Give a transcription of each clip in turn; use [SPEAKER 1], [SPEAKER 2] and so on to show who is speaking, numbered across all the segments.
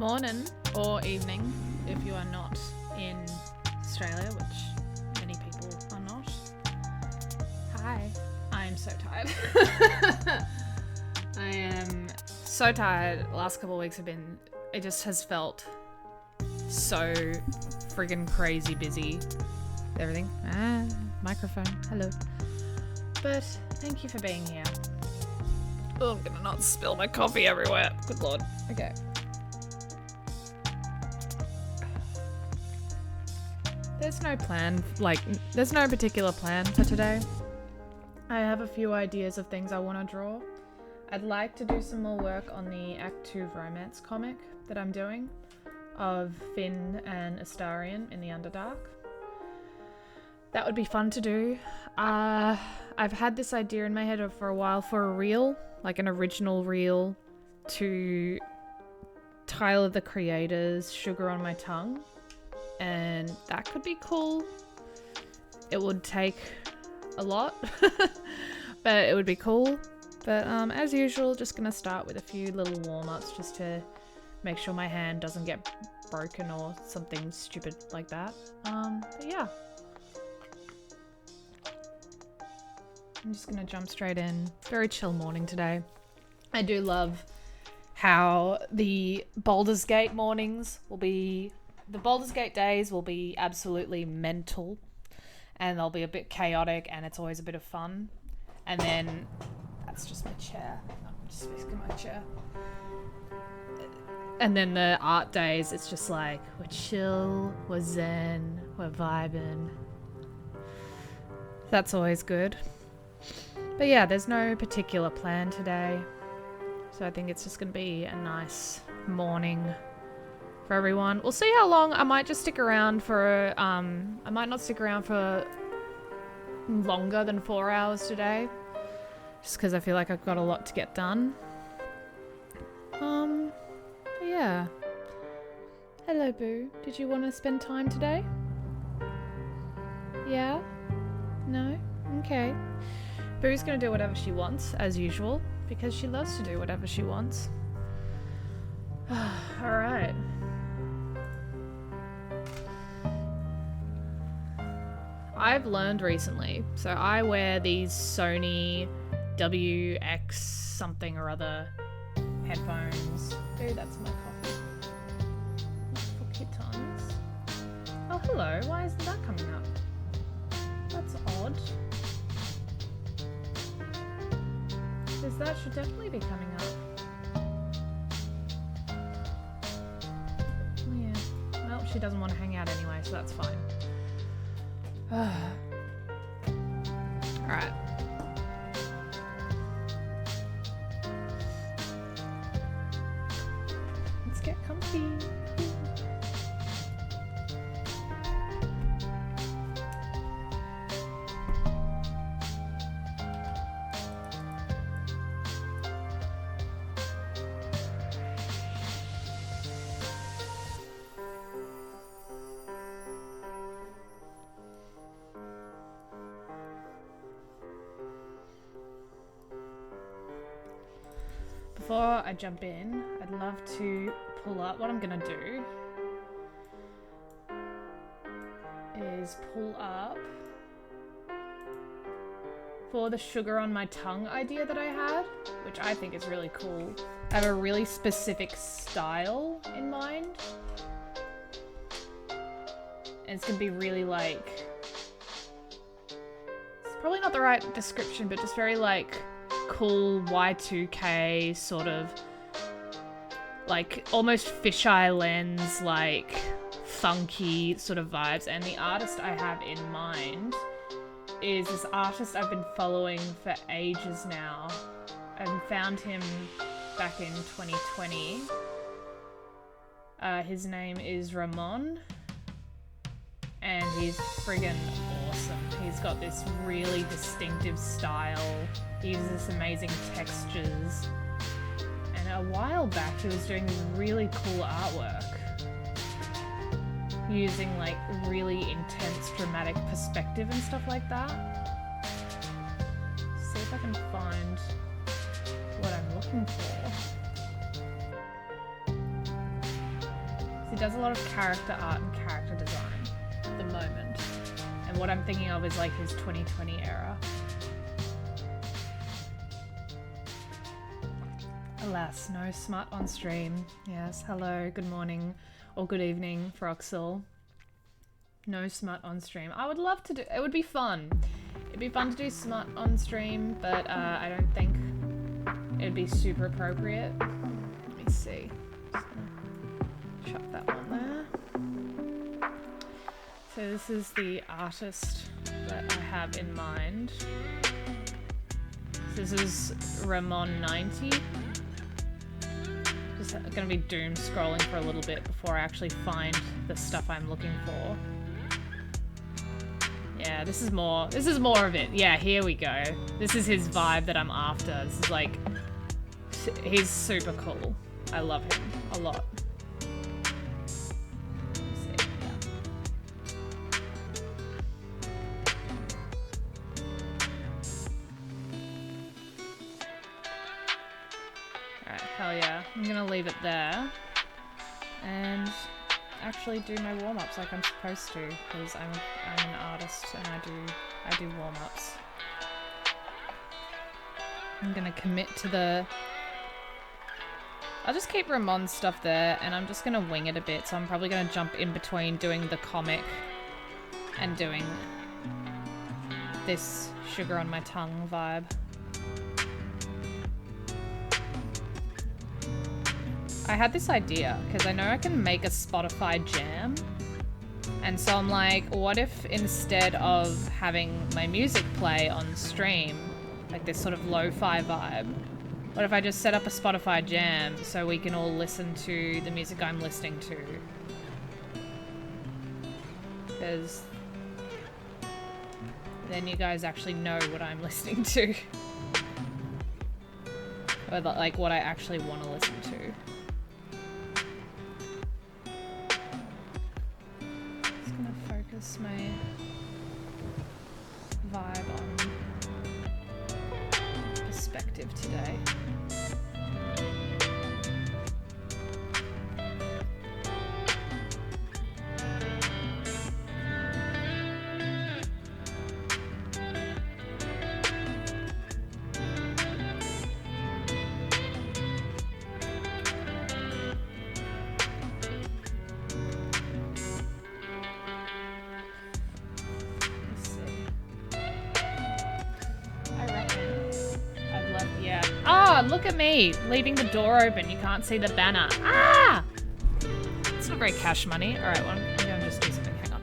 [SPEAKER 1] Morning or evening if you are not in Australia, which many people are not. Hi. I am so tired. I am so tired. The last couple of weeks it just has felt so friggin' crazy busy. Everything. Microphone. Hello. But thank you for being here. Oh, I'm gonna not spill my coffee everywhere. Good lord. Okay. There's no plan, there's no particular plan for today. I have a few ideas of things I want to draw. I'd like to do some more work on the Act 2 romance comic that I'm doing of Finn and Astarion in the Underdark. That would be fun to do. I've had this idea in my head for a while for a reel, like an original reel to Tyler the Creator's Sugar on My Tongue. And that could be cool. It would take a lot, but it would be cool. But as usual, just gonna start with a few little warm-ups just to make sure my hand doesn't get broken or something stupid like that. But yeah. I'm just gonna jump straight in. Very chill morning today. I do love how the Baldur's Gate mornings will be... The Baldur's Gate days will be absolutely mental and they'll be a bit chaotic and it's always a bit of fun. And then, that's just my chair. I'm just fixing my chair. And then the art days, it's just like, we're chill, we're zen, we're vibing. That's always good. But yeah, there's no particular plan today. So I think it's just going to be a nice morning for everyone. We'll see how long. I might just stick around for I might not stick around for longer than 4 hours today, just because I feel like I've got a lot to get done. But yeah. Hello, Boo. Did you want to spend time today? Yeah? No? Okay. Boo's gonna do whatever she wants, as usual, because she loves to do whatever she wants. Alright. I've learned recently, so I wear these Sony WX something or other headphones. Dude, that's my coffee. For kittens. Oh, hello. Why isn't that coming up? That's odd. Because that should definitely be coming up. Yeah. Well, she doesn't want to hang out anyway, so that's fine. Alright. Let's get comfy. Before I jump in, I'd love to pull up. What I'm gonna do is pull up for the Sugar on My Tongue idea that I had, which I think is really cool. I have a really specific style in mind. And it's gonna be really like... It's probably not the right description, but just very like... cool Y2K sort of like almost fisheye lens, like funky sort of vibes. And the artist I have in mind is this artist I've been following for ages now. I found him back in 2020. His name is Ramon and he's friggin' awesome. He's got this really distinctive style. He uses this amazing textures. And a while back he was doing really cool artwork. Using like really intense dramatic perspective and stuff like that. See if I can find what I'm looking for. does a lot of character art and character design at the moment. And what I'm thinking of is like his 2020 era. Alas, no smut on stream. Yes, hello, good morning, or good evening, Froxel. No smut on stream. I would love to do, it would be fun. It'd be fun to do smut on stream, but I don't think it'd be super appropriate. Let me see. Just gonna chuck that one there. So this is the artist that I have in mind. This is Ramon90. Just gonna be doom scrolling for a little bit before I actually find the stuff I'm looking for. Yeah, this is more of it. Yeah, here we go. This is his vibe that I'm after. This is like, he's super cool. I love him a lot. Let's see, Alright, hell yeah. I'm gonna leave it there. And actually do my warm-ups like I'm supposed to, because I'm an artist and I do warm-ups. I'm gonna commit to the... I'll just keep Ramon's stuff there, and I'm just gonna wing it a bit, so I'm probably gonna jump in between doing the comic and doing this sugar on my tongue vibe. I had this idea, because I know I can make a Spotify jam, and so I'm like, what if instead of having my music play on stream, like this sort of lo-fi vibe, what if I just set up a Spotify jam so we can all listen to the music I'm listening to? Because then you guys actually know what I'm listening to. Or like what I actually want to listen to. My vibe on perspective today. Look at me, leaving the door open. You can't see the banner. Ah! It's not very cash money. All right, well, I'm gonna just do something. Hang on.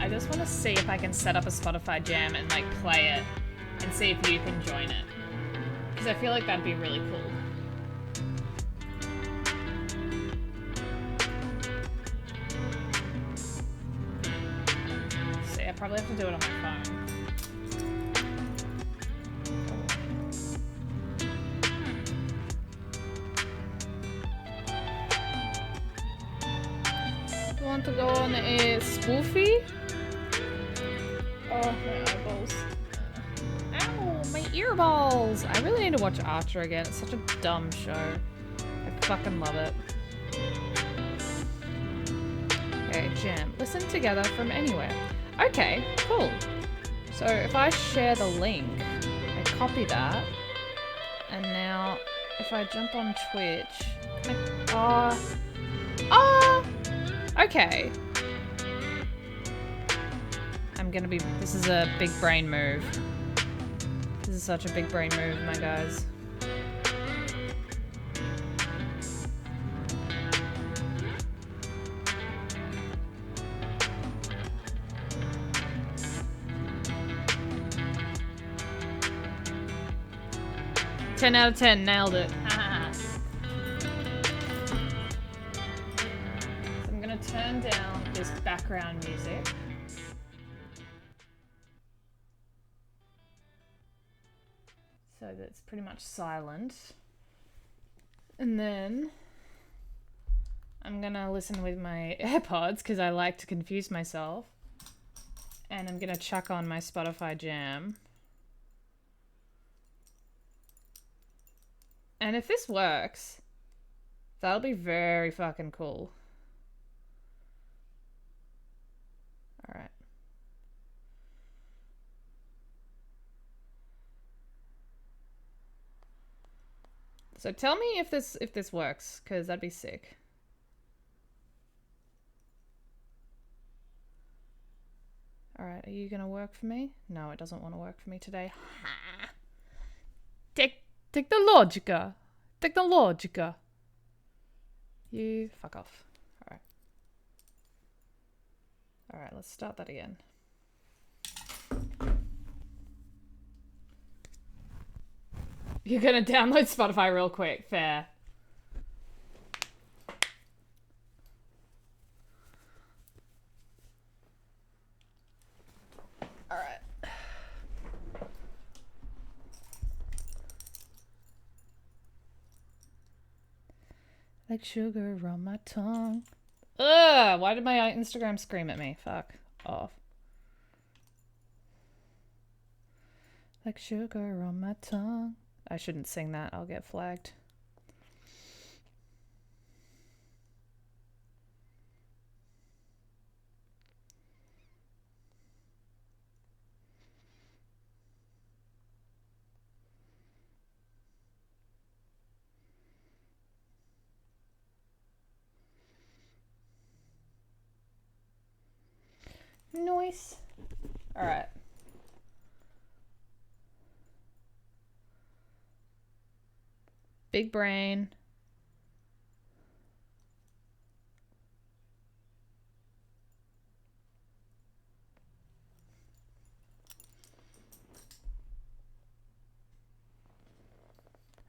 [SPEAKER 1] I just want to see if I can set up a Spotify jam and like play it and see if you can join it. Because I feel like that'd be really cool. See, I probably have to do it on my phone. Want to go on a spoofy? Oh, my eyeballs. Ow, my earballs! I really need to watch Archer again. It's such a dumb show. I fucking love it. Okay, jam. Listen together from anywhere. Okay, cool. So if I share the link, I copy that, and now if I jump on Twitch, okay. This is a big brain move. This is such a big brain move, my guys. 10 out of 10, nailed it. So I'm gonna turn down this background music. So that's pretty much silent. And then I'm gonna listen with my AirPods because I like to confuse myself. And I'm gonna chuck on my Spotify Jam. And if this works, that'll be very fucking cool. Alright. So tell me if this works, because that'd be sick. Alright, are you gonna work for me? No, it doesn't want to work for me today. Ha! Technologica. Technologica. You fuck off. Alright. Alright, let's start that again. You're gonna download Spotify real quick. Fair. Alright. Like sugar on my tongue. Ugh! Why did my Instagram scream at me? Fuck off. Like sugar on my tongue. I shouldn't sing that. I'll get flagged. Nice. Alright. Big brain.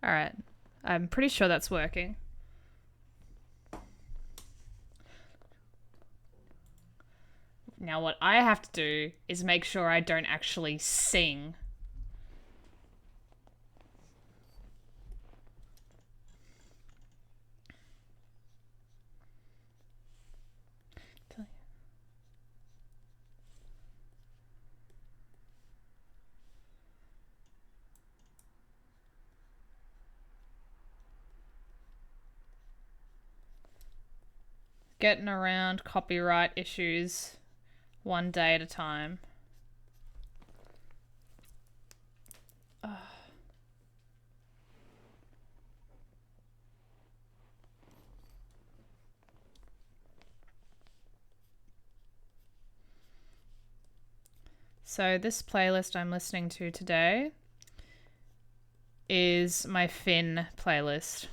[SPEAKER 1] Alright. I'm pretty sure that's working. Now what I have to do is make sure I don't actually sing. Getting around copyright issues one day at a time. Ugh. So this playlist I'm listening to today is my Finn playlist.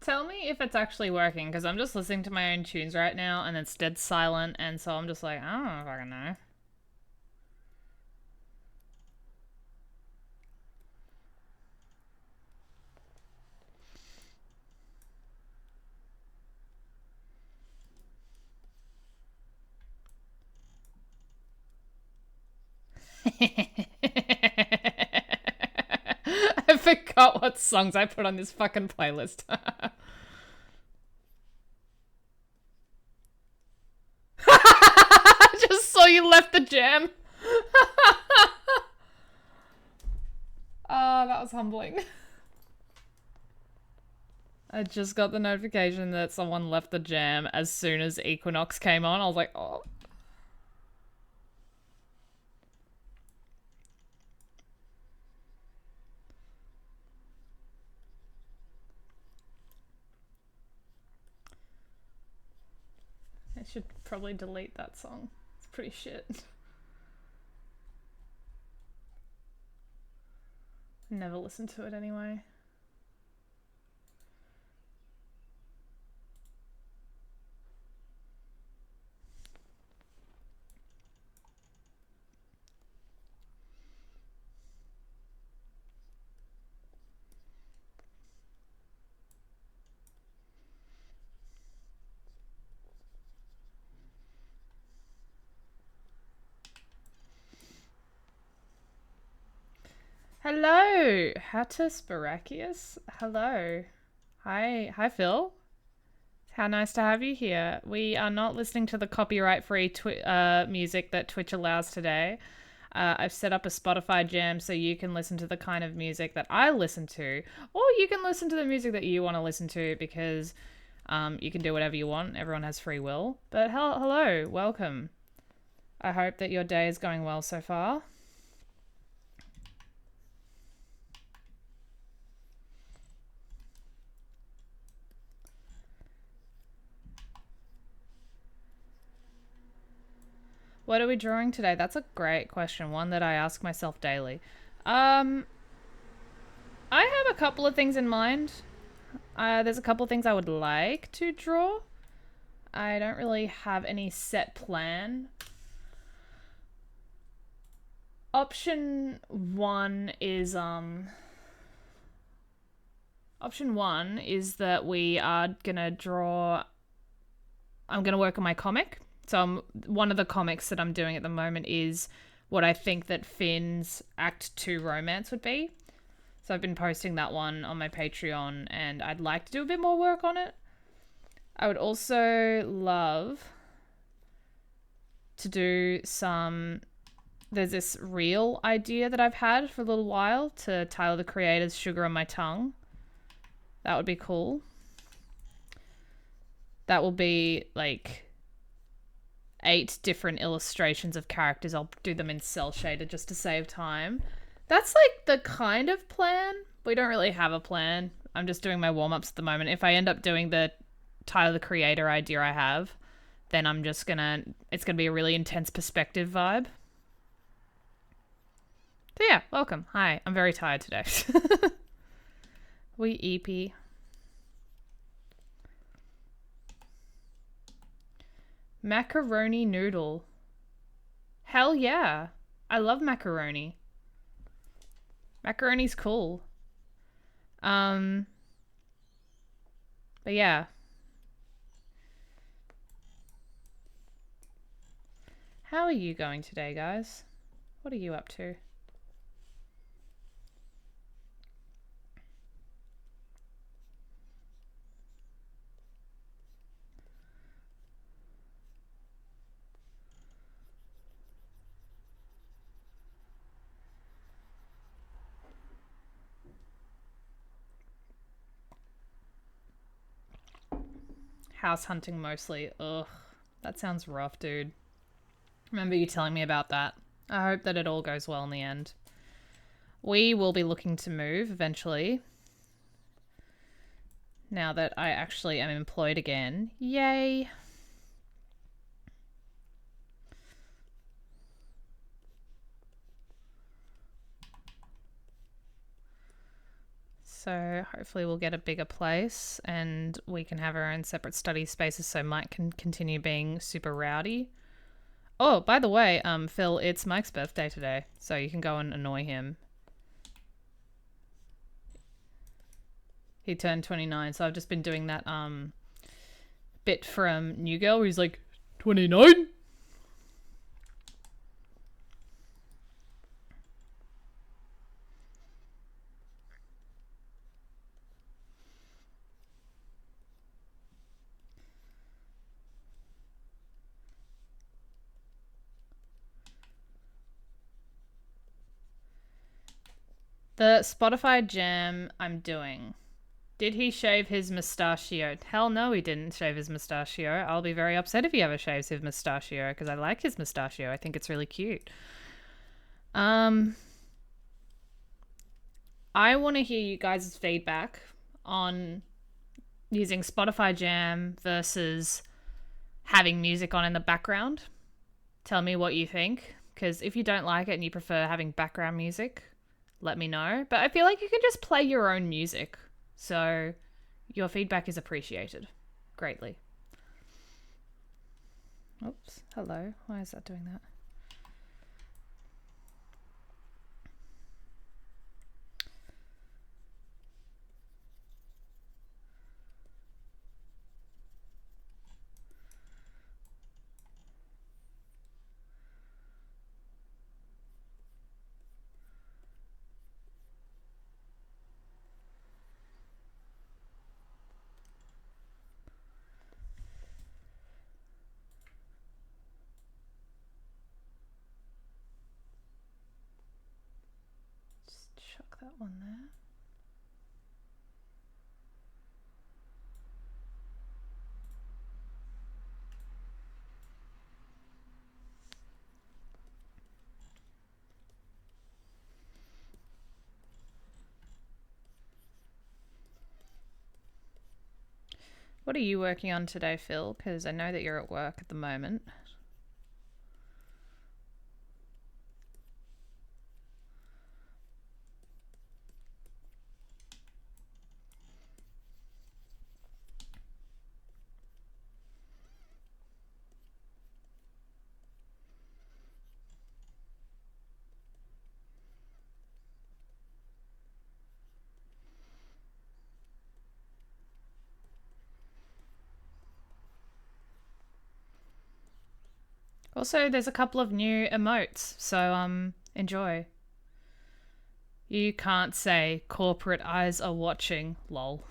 [SPEAKER 1] Tell me if it's actually working, because I'm just listening to my own tunes right now, and it's dead silent, and so I'm just like, I don't know if I can know. For forgot what songs I put on this fucking playlist. I just saw you left the jam. Oh, that was humbling. I just got the notification that someone left the jam as soon as Equinox came on. I was like, oh. I should probably delete that song. It's pretty shit. Never listened to it anyway. Hello, Hattus Barachius. Hello. Hi, Phil. How nice to have you here. We are not listening to the copyright-free music that Twitch allows today. I've set up a Spotify jam so you can listen to the kind of music that I listen to, or you can listen to the music that you want to listen to, because you can do whatever you want. Everyone has free will. But hello, welcome. I hope that your day is going well so far. What are we drawing today? That's a great question. One that I ask myself daily. I have a couple of things in mind. There's a couple of things I would like to draw. I don't really have any set plan. Option one is that we are gonna draw. I'm gonna work on my comic. So one of the comics that I'm doing at the moment is what I think that Finn's Act 2 romance would be. So I've been posting that one on my Patreon, and I'd like to do a bit more work on it. I would also love to do some... There's this reel idea that I've had for a little while to Tyler the Creator's Sugar on My Tongue. That would be cool. That will be like 8 different illustrations of characters. I'll do them in cell shaded just to save time. That's like the kind of plan. We don't really have a plan. I'm just doing my warm-ups at the moment. If I end up doing the Tyler the Creator idea I have, then I'm just gonna... It's gonna be a really intense perspective vibe. So yeah, welcome. Hi, I'm very tired today. We EP. Macaroni noodle. Hell yeah. I love macaroni. Macaroni's cool. But yeah. How are you going today, guys? What are you up to? House hunting mostly. Ugh, that sounds rough, dude. Remember you telling me about that. I hope that it all goes well in the end. We will be looking to move eventually. Now that I actually am employed again. Yay! So hopefully we'll get a bigger place and we can have our own separate study spaces so Mike can continue being super rowdy. Oh, by the way, Phil, it's Mike's birthday today, so you can go and annoy him. He turned 29, so I've just been doing that bit from New Girl where he's like, 29? The Spotify jam I'm doing. Did he shave his mustachio? Hell no, he didn't shave his mustachio. I'll be very upset if he ever shaves his mustachio because I like his mustachio. I think it's really cute. I want to hear you guys' feedback on using Spotify Jam versus having music on in the background. Tell me what you think, because if you don't like it and you prefer having background music, let me know. But I feel like you can just play your own music, so your feedback is appreciated greatly. Oops, hello. Why is that doing that? Chuck that one there. What are you working on today, Phil? Because I know that you're at work at the moment. Also, there's a couple of new emotes, so enjoy. You can't say corporate eyes are watching, lol.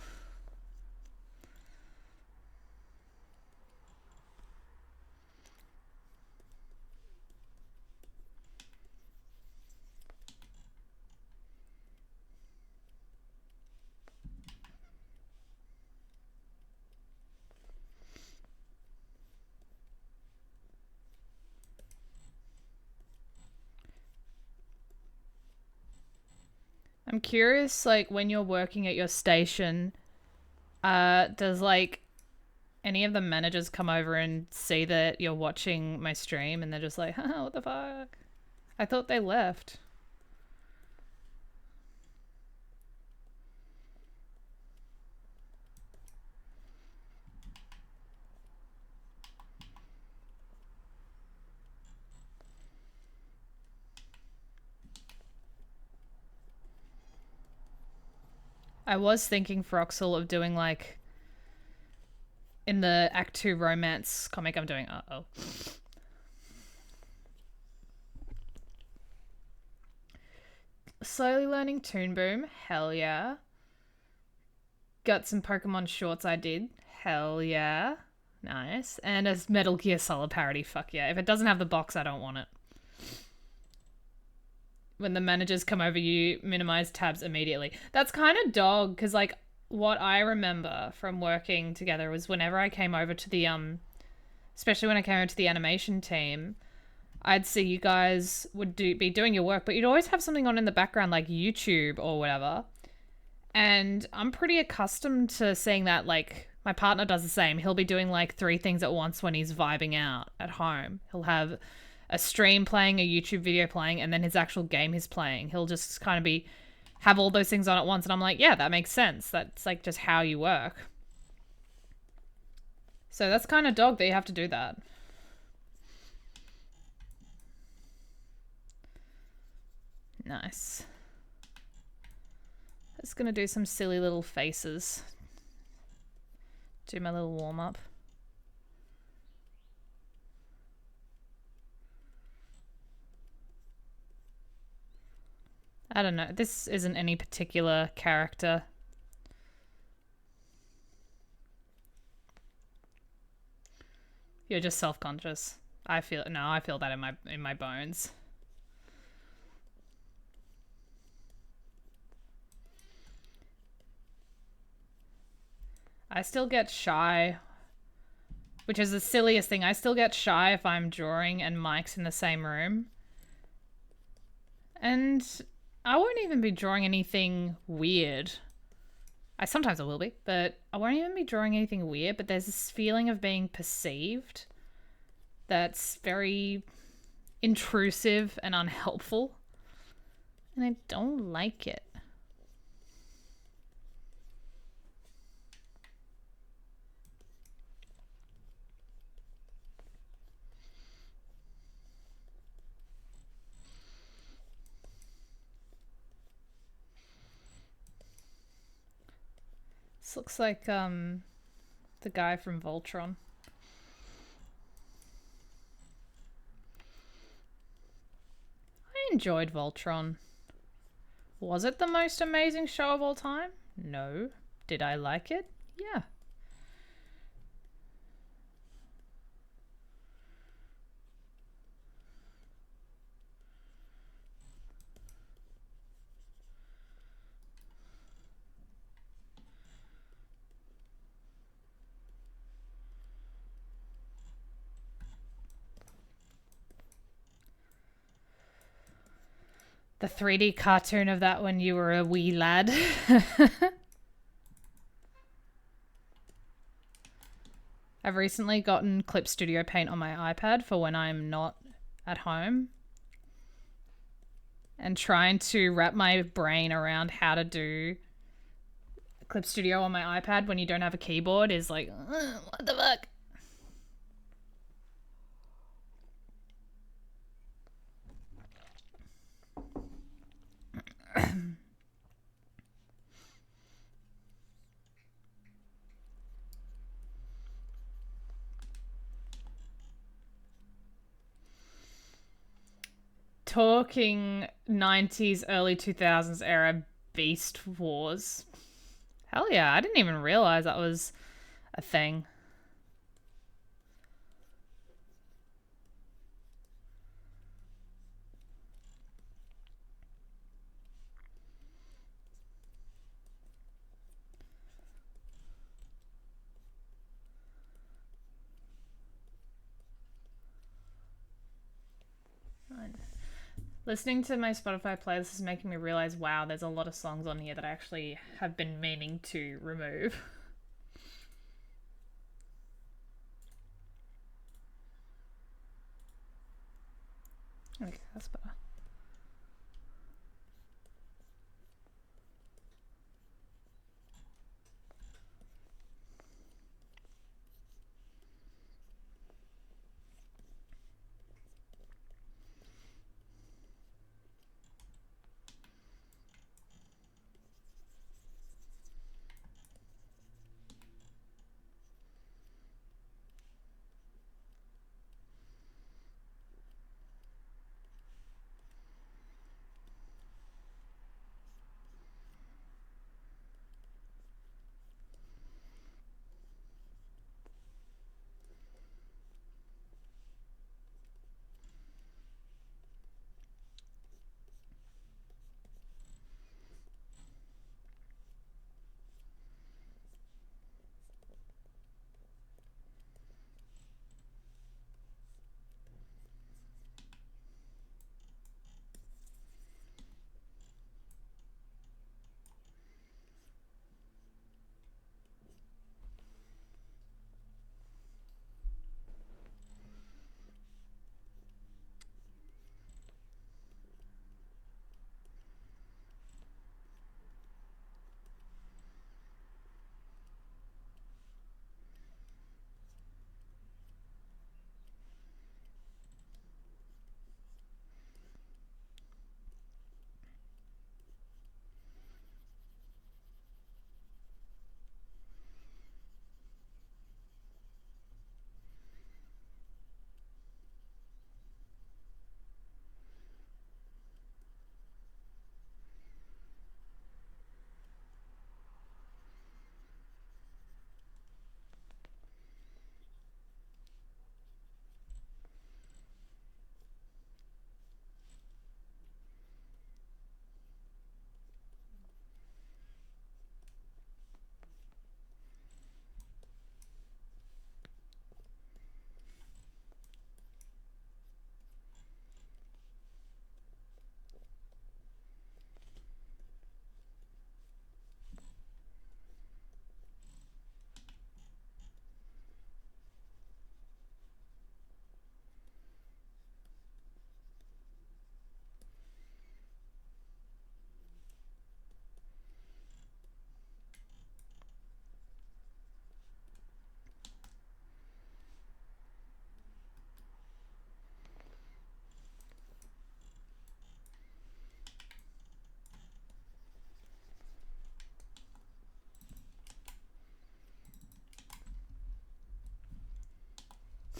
[SPEAKER 1] I'm curious, like, when you're working at your station, does, like, any of the managers come over and see that you're watching my stream and they're just like, haha, what the fuck? I thought they left. I was thinking, Froxel, of doing, like, in the Act 2 romance comic I'm doing. Uh-oh. Slowly learning Toon Boom. Hell yeah. Got some Pokemon shorts I did. Hell yeah. Nice. And a Metal Gear Solid parody. Fuck yeah. If it doesn't have the box, I don't want it. When the managers come over, you minimize tabs immediately. That's kind of dog, because, like, what I remember from working together was whenever I came over to the, especially when I came over to the animation team, I'd see you guys would be doing your work, but you'd always have something on in the background, like YouTube or whatever. And I'm pretty accustomed to seeing that. Like, my partner does the same. He'll be doing like 3 things at once when he's vibing out at home. He'll have a stream playing, a YouTube video playing, and then his actual game he's playing. He'll just kind of have all those things on at once. And I'm like, yeah, that makes sense. That's like just how you work. So that's kind of dog that you have to do that. Nice. Just gonna do some silly little faces. Do my little warm up. I don't know. This isn't any particular character. You're just self-conscious. I feel that in my bones. I still get shy, which is the silliest thing. I still get shy if I'm drawing and Mike's in the same room. And I won't even be drawing anything weird. Sometimes I will be, but I won't even be drawing anything weird, but there's this feeling of being perceived that's very intrusive and unhelpful. And I don't like it. This looks like the guy from Voltron. I enjoyed Voltron. Was it the most amazing show of all time? No. Did I like it? Yeah. The 3D cartoon of that when you were a wee lad. I've recently gotten Clip Studio Paint on my iPad for when I'm not at home. And trying to wrap my brain around how to do Clip Studio on my iPad when you don't have a keyboard is like, what the fuck? Talking 90s, early 2000s era Beast Wars. Hell yeah, I didn't even realize that was a thing. Listening to my Spotify playlist is making me realize, wow, there's a lot of songs on here that I actually have been meaning to remove. Okay, that's better.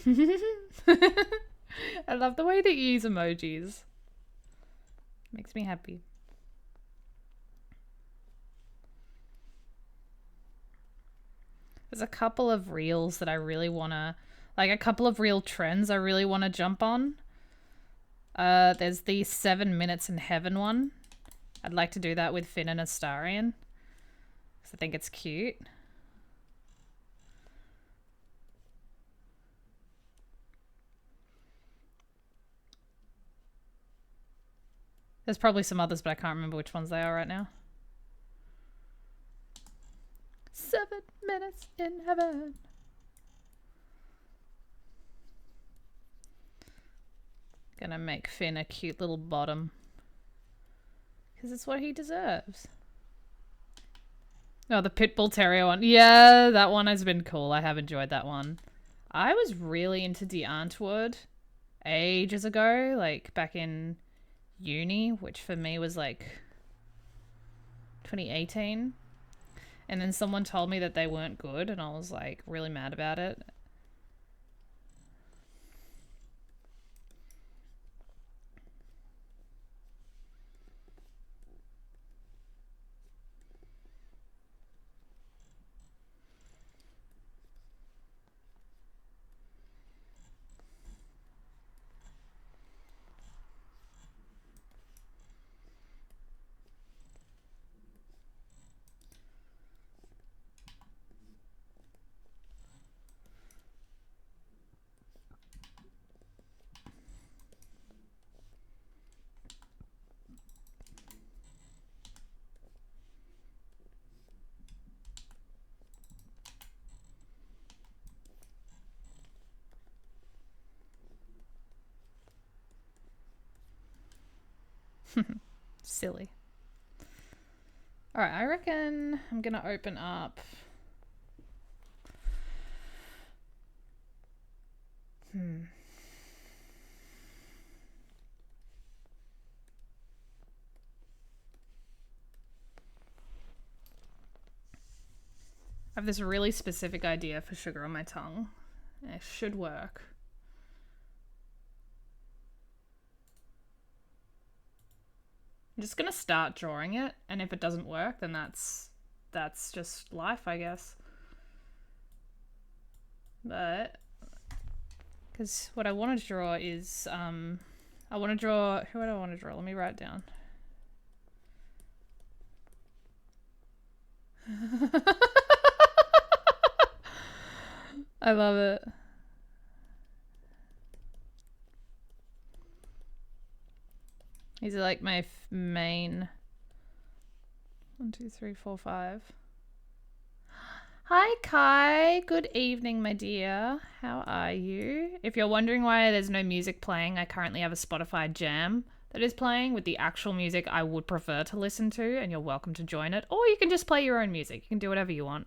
[SPEAKER 1] I love the way that you use emojis. Makes me happy. There's a couple of reels that I really want to... Like, a couple of real trends I really want to jump on. There's the 7 minutes in heaven one. I'd like to do that with Finn and Astarion. Because I think it's cute. There's probably some others, but I can't remember which ones they are right now. 7 minutes in heaven. Gonna make Finn a cute little bottom. Because it's what he deserves. Oh, the Pitbull Terrier one. Yeah, that one has been cool. I have enjoyed that one. I was really into D'Antwoord ages ago, like back in uni, which for me was like 2018. And then someone told me that they weren't good, and I was like really mad about it. Silly. Alright, I reckon I'm gonna open up... I have this really specific idea for sugar on my tongue. It should work. I'm just gonna start drawing it, and if it doesn't work, then that's just life, I guess. But because what I want to draw is I want to draw... Who do I want to draw? Let me write it down. I love it. These are like my main... 1, 2, 3, 4, 5. Hi Kai, good evening my dear. How are you? If you're wondering why there's no music playing, I currently have a Spotify jam that is playing with the actual music I would prefer to listen to, and you're welcome to join it. Or you can just play your own music. You can do whatever you want.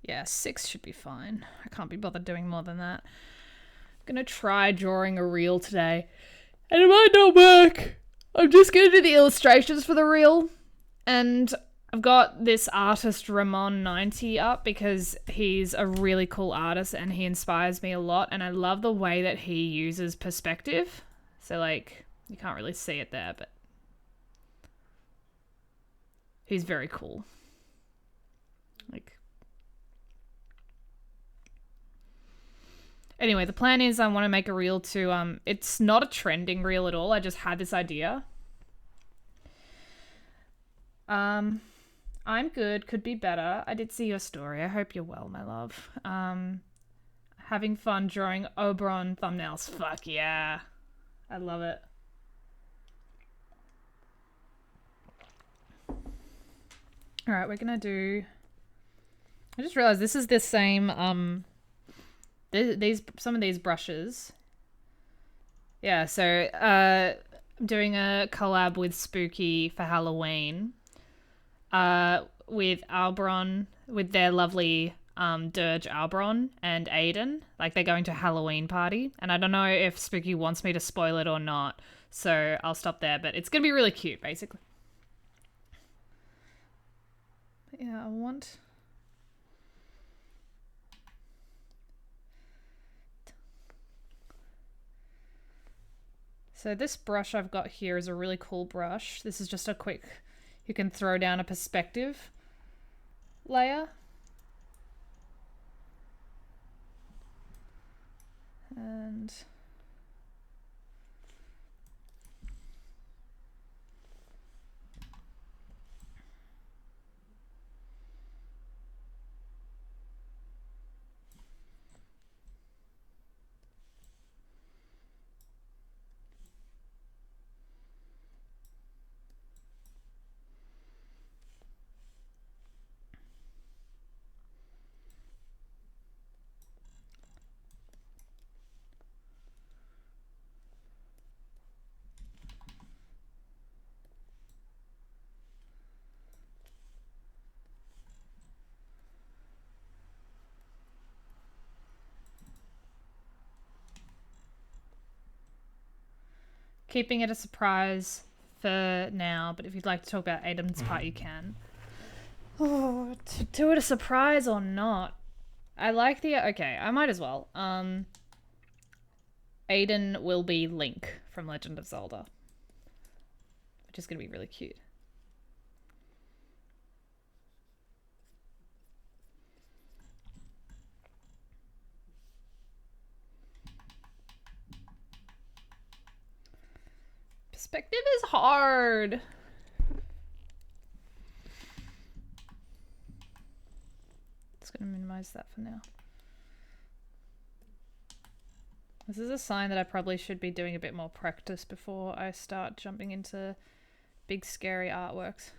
[SPEAKER 1] Yeah, 6 should be fine. I can't be bothered doing more than that. I'm gonna try drawing a reel today. And it might not work. I'm just gonna do the illustrations for the reel. And I've got this artist Ramon90 up because he's a really cool artist and he inspires me a lot. And I love the way that he uses perspective. So like, you can't really see it there, but he's very cool. Like, anyway, the plan is I want to make a reel to, it's not a trending reel at all. I just had this idea. I'm good. Could be better. I did see your story. I hope you're well, my love. Having fun drawing Oberon thumbnails. Fuck yeah. I love it. Alright, we're gonna do... I just realized this is the same, some of these brushes. Yeah, so I'm doing a collab with Spooky for Halloween. With Albron, with their lovely Dirge Albron and Aiden. Like, they're going to a Halloween party. And I don't know if Spooky wants me to spoil it or not. So I'll stop there. But it's going to be really cute, basically. Yeah, I want... So this brush I've got here is a really cool brush. This is just a quick... You can throw down a perspective layer. And... keeping it a surprise for now, but if you'd like to talk about Aiden's part, you can. Oh, to do it a surprise or not? I like the... Okay, I might as well. Aiden will be Link from Legend of Zelda, which is going to be really cute. Perspective is hard. Just going to minimize that for now. This is a sign that I probably should be doing a bit more practice before I start jumping into big scary artworks.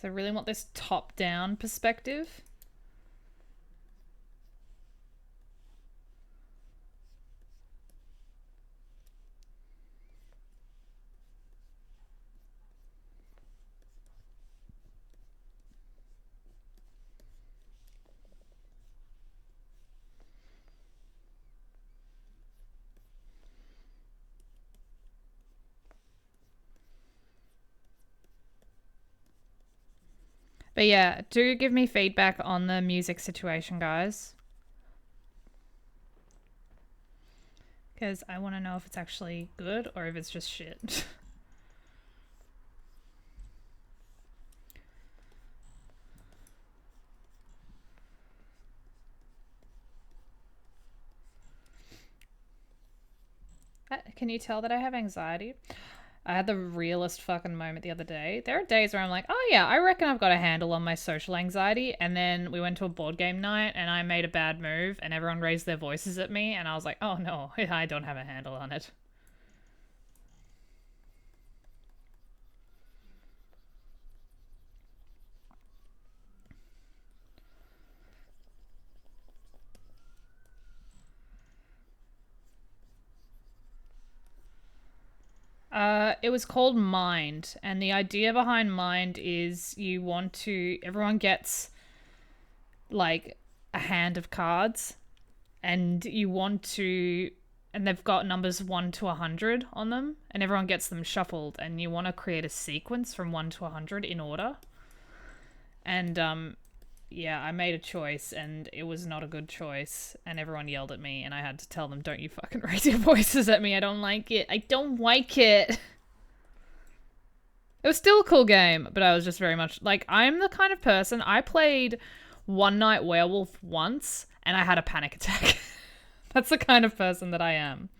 [SPEAKER 1] I really want this top-down perspective. But yeah, do give me feedback on the music situation, guys. Because I want to know if it's actually good or if it's just shit. Can you tell that I have anxiety? I had the realest fucking moment the other day. There are days where I'm like, oh yeah, I reckon I've got a handle on my social anxiety. And then we went to a board game night and I made a bad move and everyone raised their voices at me. And I was like, oh no, I don't have a handle on it. It was called Mind, and the idea behind Mind is you want to... Everyone gets, like, a hand of cards, and you want to... And they've got numbers 1 to 100 on them, and everyone gets them shuffled, and you want to create a sequence from 1 to 100 in order. And, yeah, I made a choice, and it was not a good choice, and everyone yelled at me, and I had to tell them, don't you fucking raise your voices at me, I don't like it. I don't like it. It was still a cool game, but I was just very much... Like, I'm the kind of person... I played One Night Werewolf once, and I had a panic attack. That's the kind of person that I am.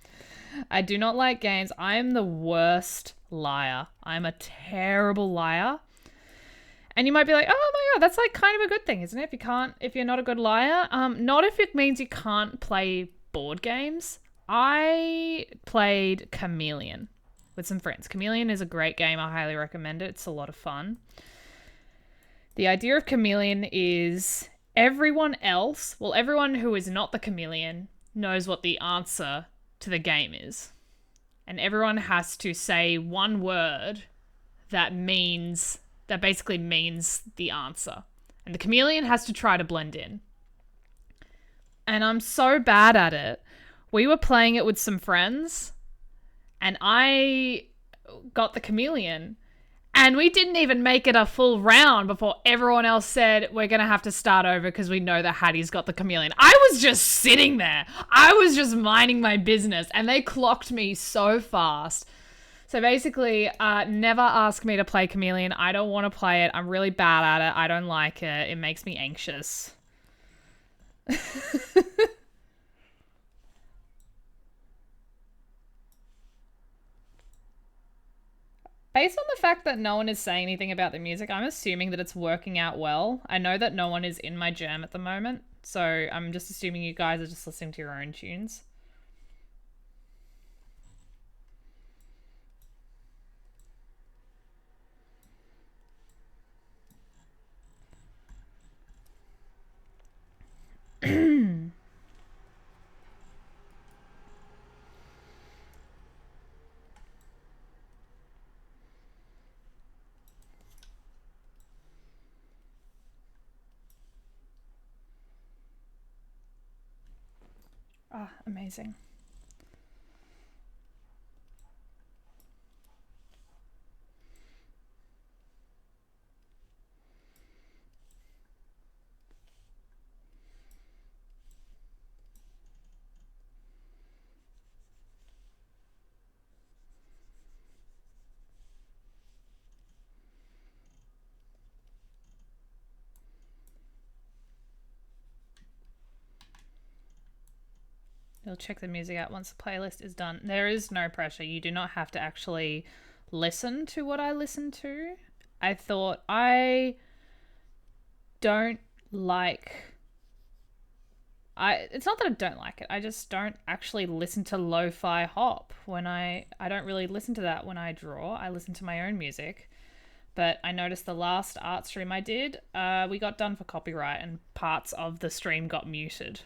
[SPEAKER 1] I do not like games. I am the worst liar. I'm a terrible liar. And you might be like, oh my god, that's like kind of a good thing, isn't it? If you're not a good liar. Not if it means you can't play board games. I played Chameleon with some friends. Chameleon is a great game. I highly recommend it. It's a lot of fun. The idea of Chameleon is everyone else, well, everyone who is not the chameleon knows what the answer to the game is. And everyone has to say one word that basically means the answer. And the chameleon has to try to blend in. And I'm so bad at it. We were playing it with some friends, and I got the chameleon, and we didn't even make it a full round before everyone else said, we're going to have to start over because we know that Hattie's got the chameleon. I was just sitting there. I was just minding my business, and they clocked me so fast. So basically, never ask me to play chameleon. I don't want to play it. I'm really bad at it. I don't like it. It makes me anxious. Based on the fact that no one is saying anything about the music, I'm assuming that it's working out well. I know that no one is in my jam at the moment, so I'm just assuming you guys are just listening to your own tunes. Ah, amazing. You'll check the music out once the playlist is done. There is no pressure. You do not have to actually listen to what I listen to. I thought I don't like... It's not that I don't like it. I just don't actually listen to lo-fi hop when I don't really listen to that when I draw. I listen to my own music. But I noticed the last art stream I did, we got done for copyright and parts of the stream got muted.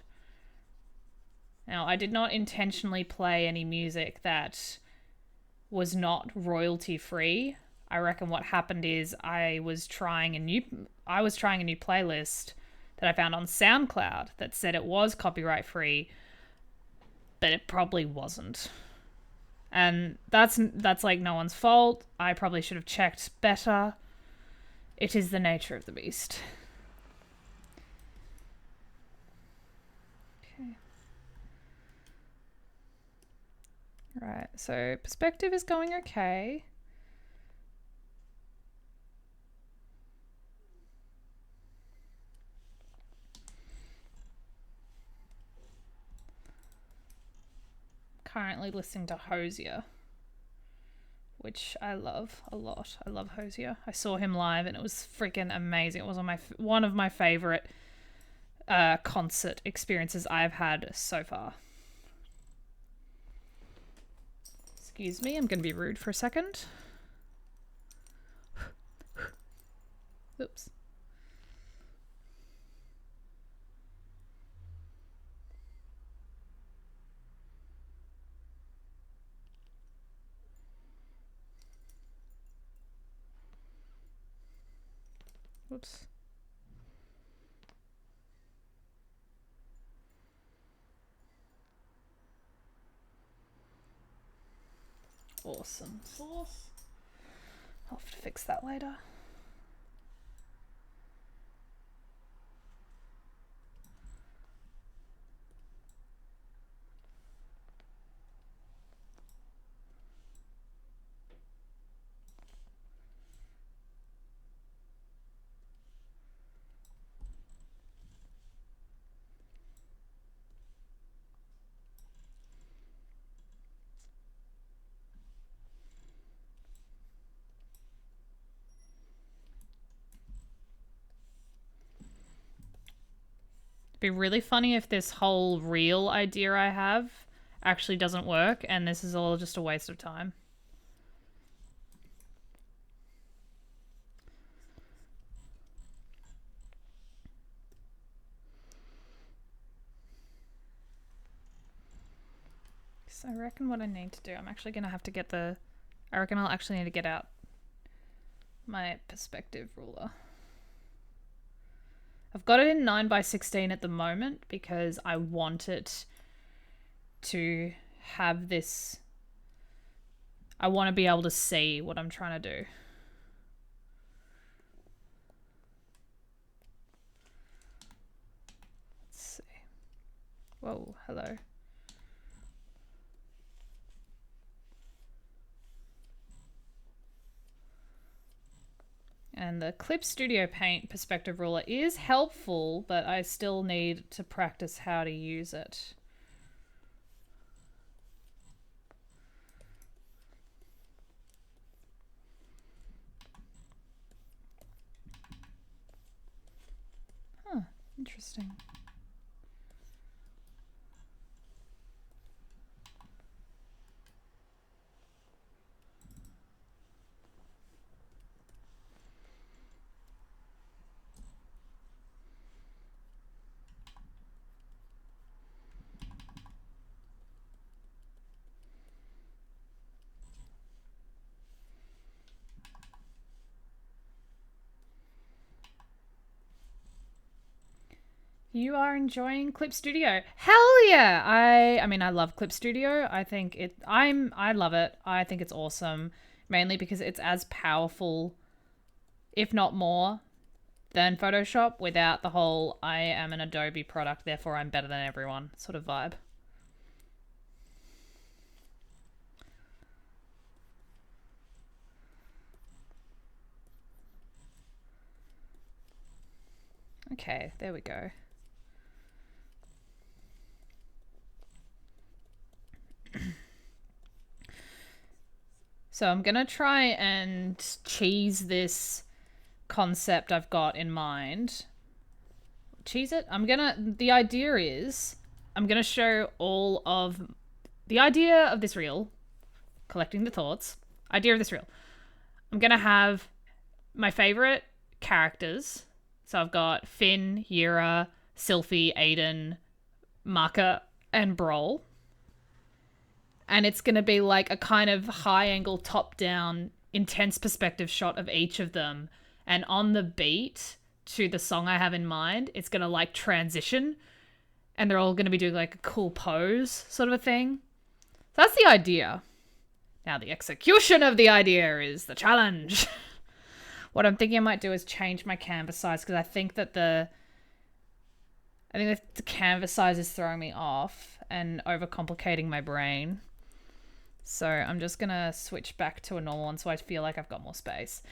[SPEAKER 1] Now, I did not intentionally play any music that was not royalty free. I reckon what happened is I was trying a new playlist that I found on SoundCloud that said it was copyright free, but it probably wasn't. And that's like no one's fault. I probably should have checked better. It is the nature of the beast. Right, so perspective is going okay. Currently listening to Hosier, which I love a lot. I love Hosier. I saw him live and it was freaking amazing. It was one of my favorite concert experiences I've had so far. Excuse me, I'm going to be rude for a second. Oops. Oops. Awesome sauce. I'll have to fix that later. Be really funny if this whole reel idea I have actually doesn't work and this is all just a waste of time. So I reckon what I need to do, I'm actually going to have to get I reckon I'll actually need to get out my perspective ruler. I've got it in 9x16 at the moment because I want it to have this. I want to be able to see what I'm trying to do. Let's see. Whoa, hello. And the Clip Studio Paint perspective ruler is helpful, but I still need to practice how to use it. Huh, interesting. You are enjoying Clip Studio. Hell yeah! I mean I love Clip Studio. I love it. I think it's awesome, mainly because it's as powerful, if not more, than Photoshop without the whole I am an Adobe product, therefore I'm better than everyone sort of vibe. Okay, there we go. So I'm gonna try and cheese this concept I've got in mind. Cheese it? The idea is, I'm gonna show all of the idea of this reel, collecting the thoughts, idea of this reel. I'm gonna have my favorite characters. So I've got Finn, Yira, Sylphie, Aiden, Maka, and Brawl. And it's going to be like a kind of high angle, top down, intense perspective shot of each of them. And on the beat to the song I have in mind, it's going to like transition. And they're all going to be doing like a cool pose sort of a thing. So that's the idea. Now the execution of the idea is the challenge. What I'm thinking I might do is change my canvas size because I think the canvas size is throwing me off and overcomplicating my brain. So I'm just going to switch back to a normal one so I feel like I've got more space.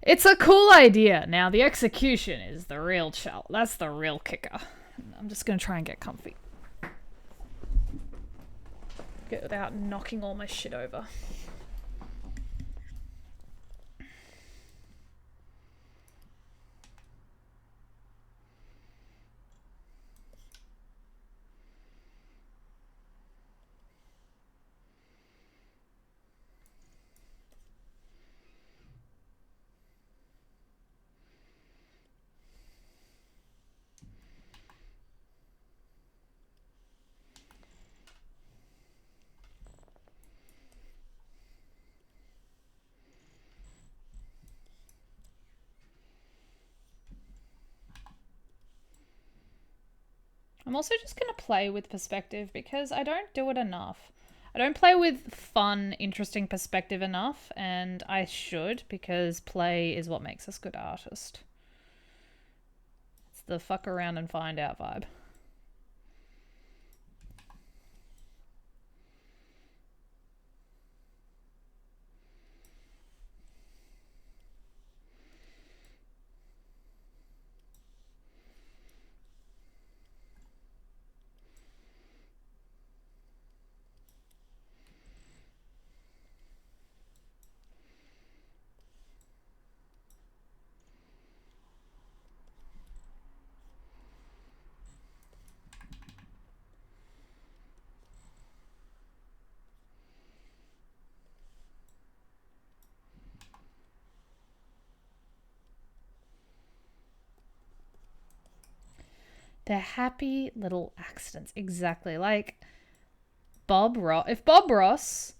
[SPEAKER 1] It's a cool idea. Now the execution is the real challenge. That's the real kicker. I'm just going to try and get comfy. Get without knocking all my shit over. I'm also just going to play with perspective because I don't do it enough. I don't play with fun, interesting perspective enough, and I should because play is what makes us good artists. It's the fuck around and find out vibe. They're happy little accidents. Exactly. Like Bob Ross. If Bob Ross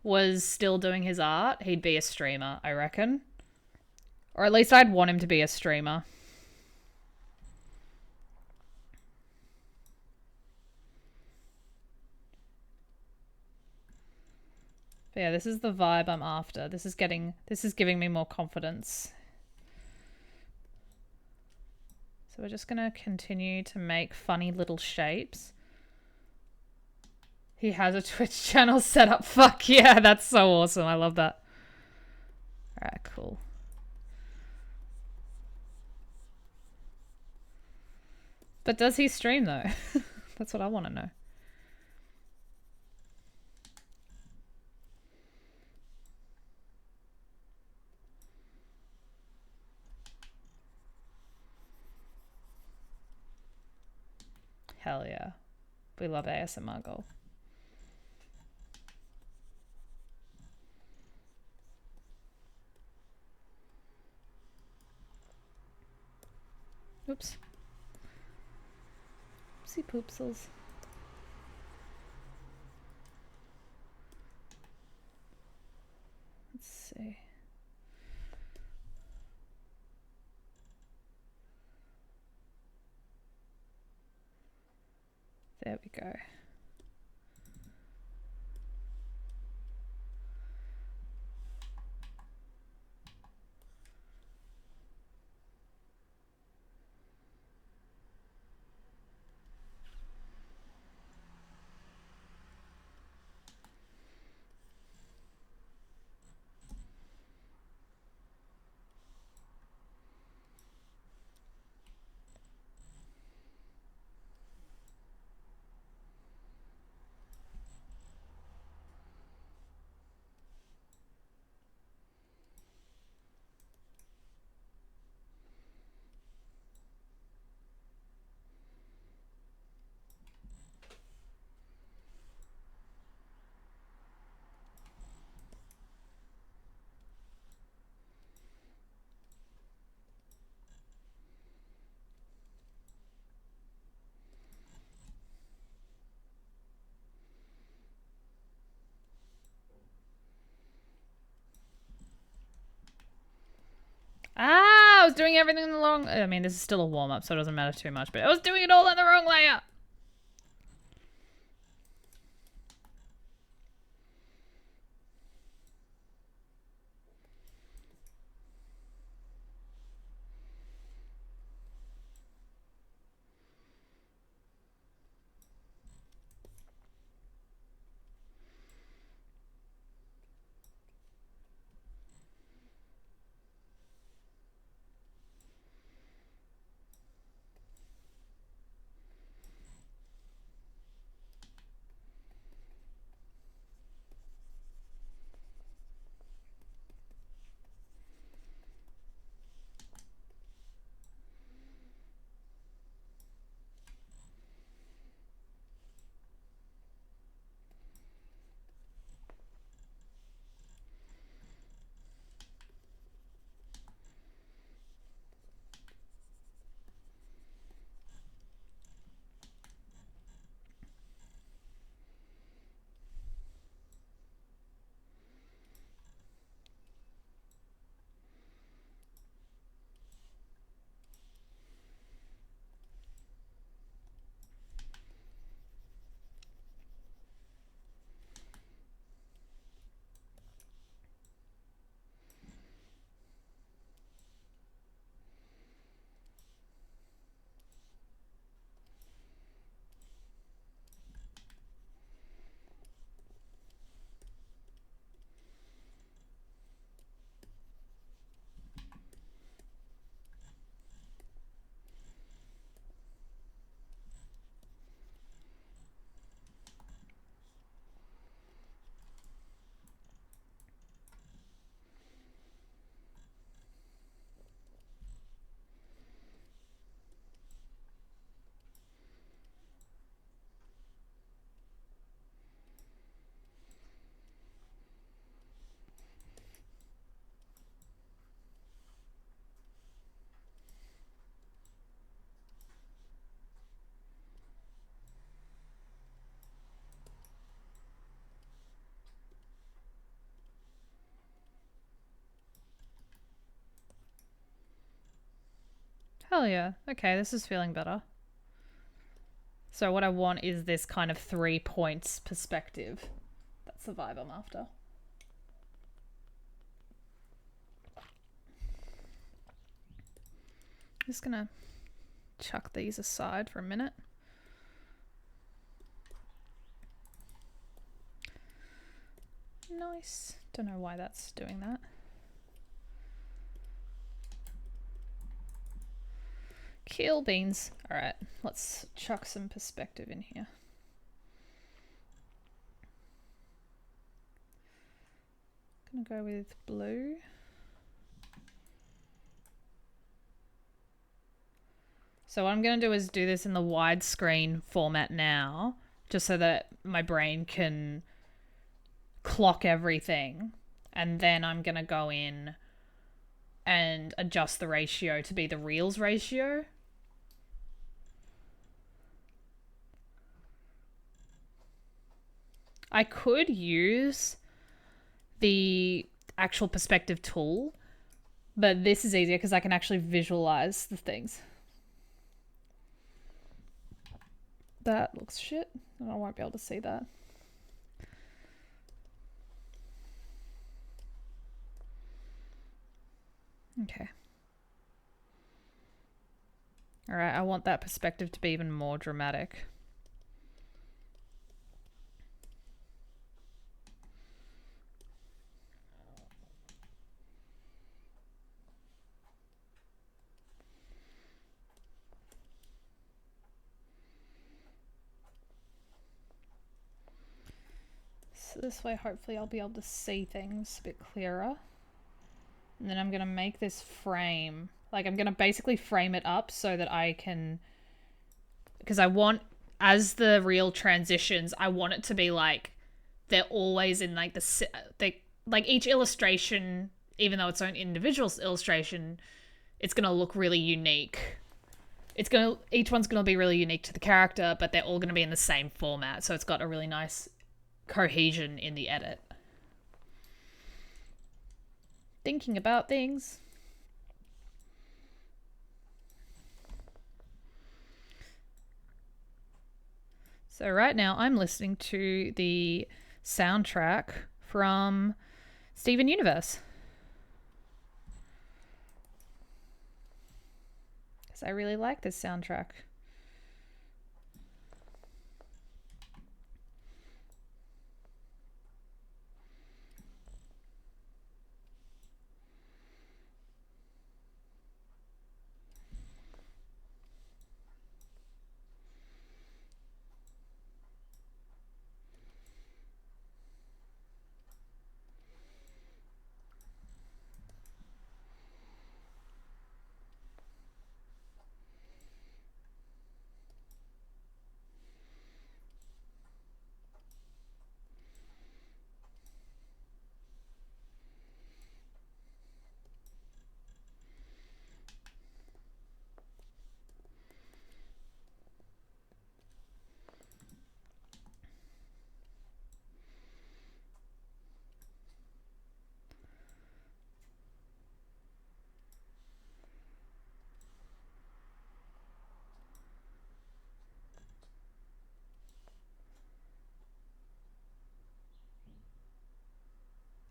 [SPEAKER 1] was still doing his art, he'd be a streamer, I reckon. Or at least I'd want him to be a streamer. But yeah, this is the vibe I'm after. This is giving me more confidence. So we're just gonna continue to make funny little shapes. He has a Twitch channel set up. Fuck yeah, that's so awesome. I love that. Alright, cool. But does he stream though? That's what I want to know. Hell yeah. We love ASMR goal. Oops. Oopsie poopsels. Let's see. There we go. Ah, I was doing everything in the wrong... I mean, this is still a warm-up, so it doesn't matter too much, but I was doing it all in the wrong layer. Hell yeah. Okay, this is feeling better. So what I want is this kind of 3 points perspective. That's the vibe I'm after. I'm just gonna chuck these aside for a minute. Nice. Don't know why that's doing that. Keel beans. Alright, let's chuck some perspective in here. Gonna go with blue. So what I'm gonna do is do this in the widescreen format now, just so that my brain can clock everything. And then I'm gonna go in and adjust the ratio to be the reals ratio. I could use the actual perspective tool, but this is easier because I can actually visualize the things. That looks shit, and I won't be able to see that. Okay. Alright, I want that perspective to be even more dramatic. So this way, hopefully I'll be able to see things a bit clearer. And then I'm going to make this frame. Like, I'm going to basically frame it up so that I can... Because I want, as the reel transitions, I want it to be like, they're always in like like each illustration, even though it's own individual illustration, it's going to look really unique. Each one's going to be really unique to the character, but they're all going to be in the same format. So it's got a really nice cohesion in the edit. Thinking about things. So right now I'm listening to the soundtrack from Steven Universe. Because I really like this soundtrack.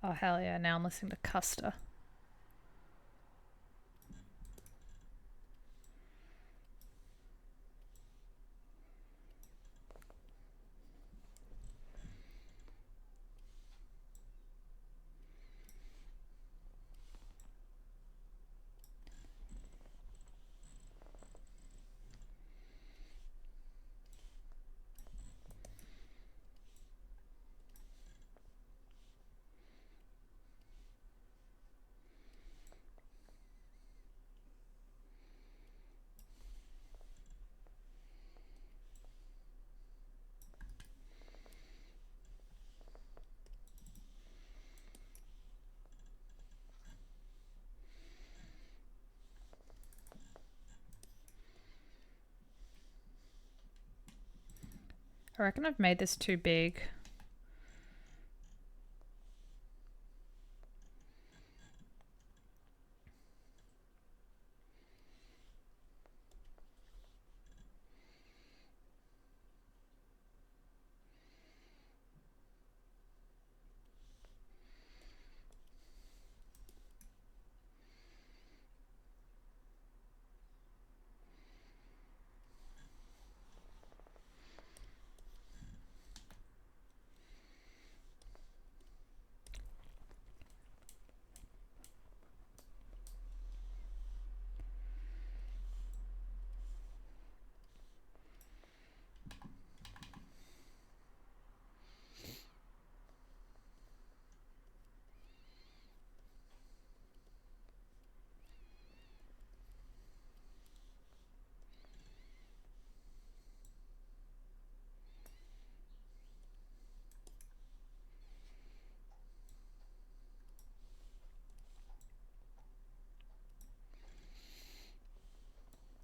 [SPEAKER 1] Oh, hell yeah. Now I'm listening to Custer. I reckon I've made this too big.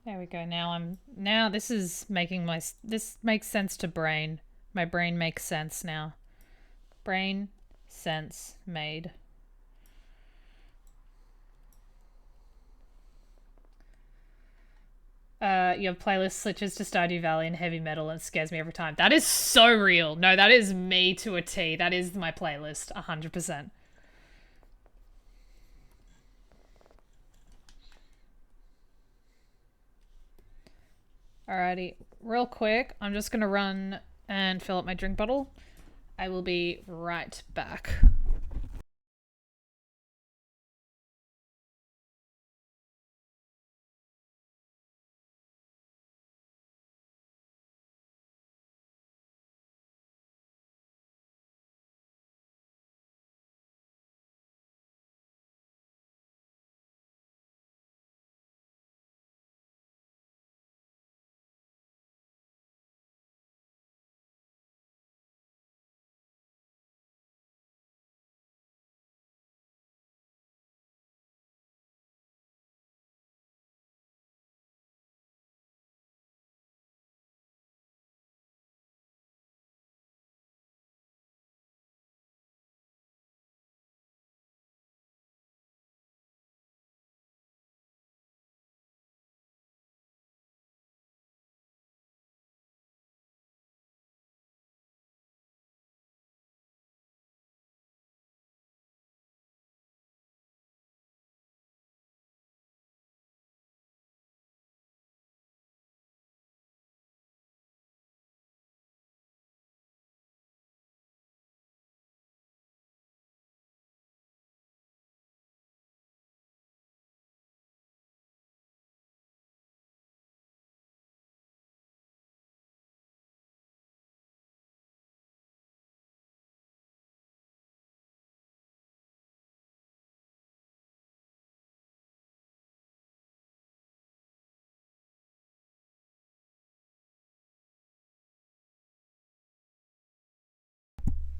[SPEAKER 1] There we go. Now this is making this makes sense to brain. My brain makes sense now. Brain sense made. Your playlist switches to Stardew Valley and heavy metal and it scares me every time. That is so real. No, that is me to a T. That is my playlist, 100%. Alrighty, real quick, I'm just gonna run and fill up my drink bottle. I will be right back.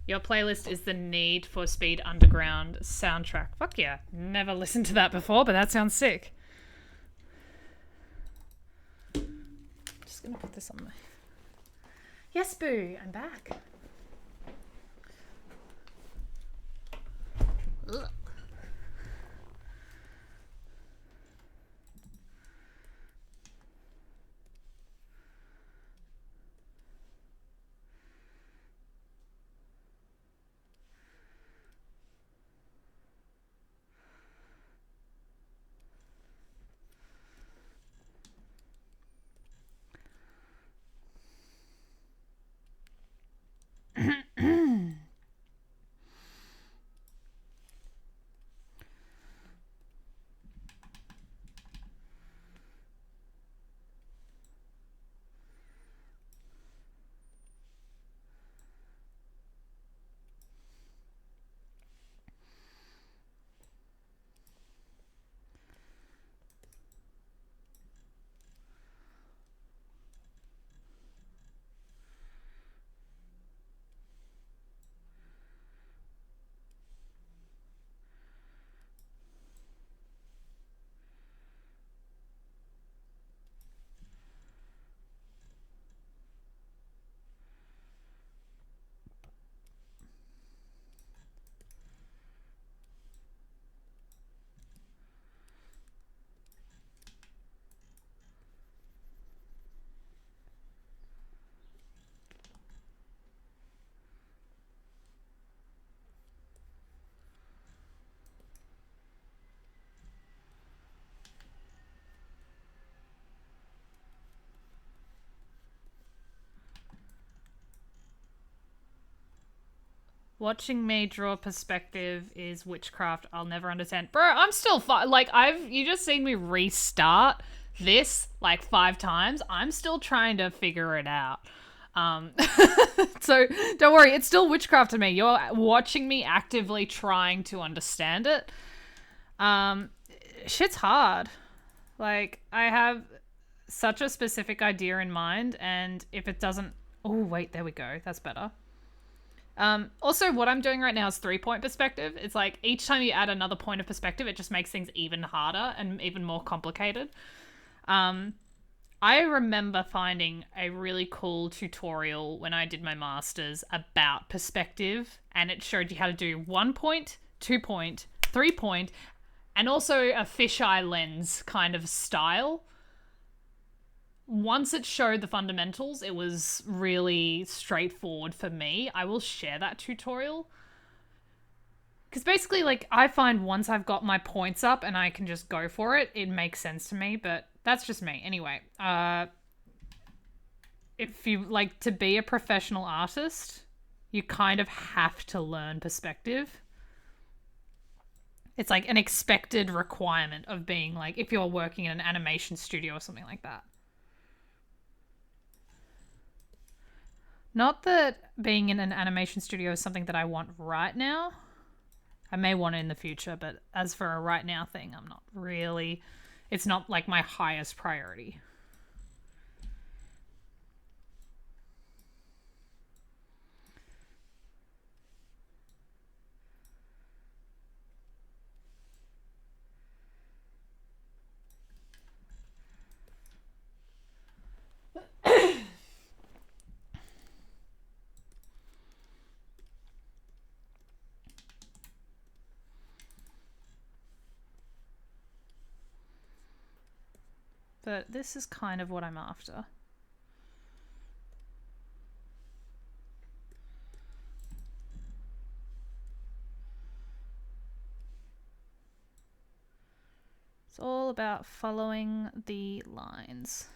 [SPEAKER 1] Your playlist is the Need for Speed Underground soundtrack. Fuck yeah. Never listened to that before, but that sounds sick. Just gonna put this on my... Yes, boo, I'm back. Ugh. Watching me draw perspective is witchcraft. I'll never understand. Bro, I'm still like you just seen me restart this like 5 times. I'm still trying to figure it out. So don't worry, it's still witchcraft to me. You're watching me actively trying to understand it. Shit's hard. Like I have such a specific idea in mind, and if it doesn't... Oh, wait, there we go. That's better. Also, what I'm doing right now is 3-point perspective. It's like each time you add another point of perspective, it just makes things even harder and even more complicated.
[SPEAKER 2] I remember finding a really cool tutorial when I did my master's about perspective, and it showed you how to do 1 point, 2 point, 3 point, and also a fisheye lens kind of style. Once it showed the fundamentals, it was really straightforward for me. I will share that tutorial. Because basically, like, I find once I've got my points up and I can just go for it, it makes sense to me, but that's just me. Anyway, if you like to be a professional artist, you kind of have to learn perspective. It's like an expected requirement of being like, if you're working in an animation studio or something like that. Not that being in an animation studio is something that I want right now. I may want it in the future, but as for a right now thing, I'm not really. It's not like my highest priority. But this is kind of what I'm after. It's all about following the lines.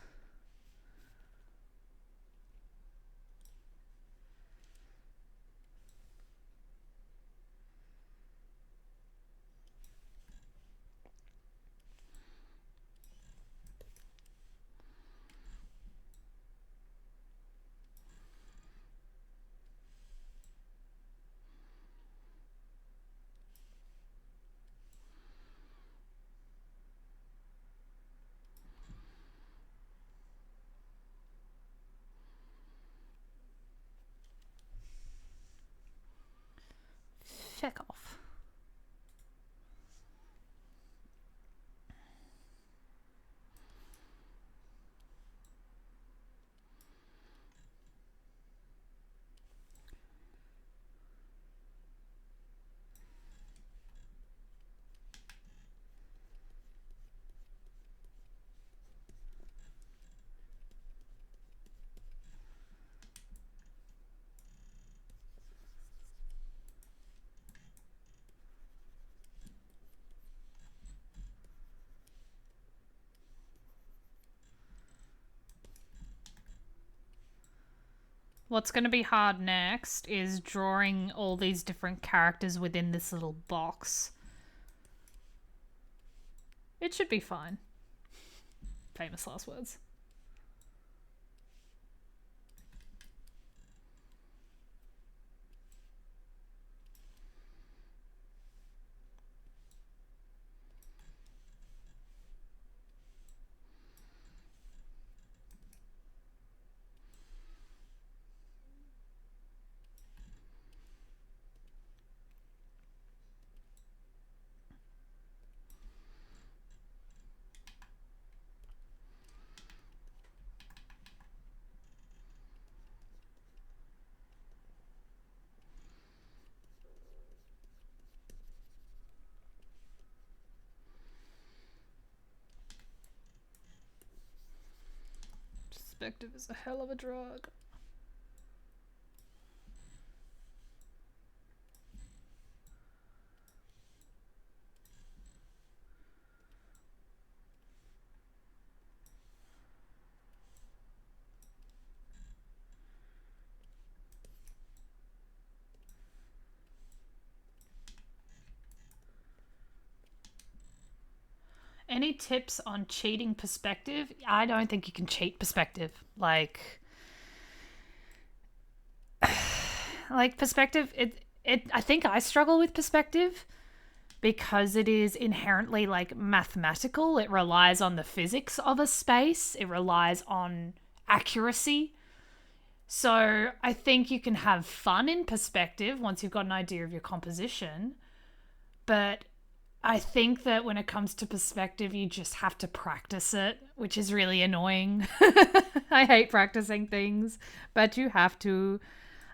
[SPEAKER 2] Check off. What's going to be hard next is drawing all these different characters within this little box. It should be fine. Famous last words. Perspective is a hell of a drug. Any tips on cheating perspective? I don't think you can cheat perspective. Like perspective, I think I struggle with perspective because it is inherently like mathematical. It relies on the physics of a space. It relies on accuracy. So I think you can have fun in perspective once you've got an idea of your composition, but I think that when it comes to perspective, you just have to practice it, which is really annoying. I hate practicing things, but you have to.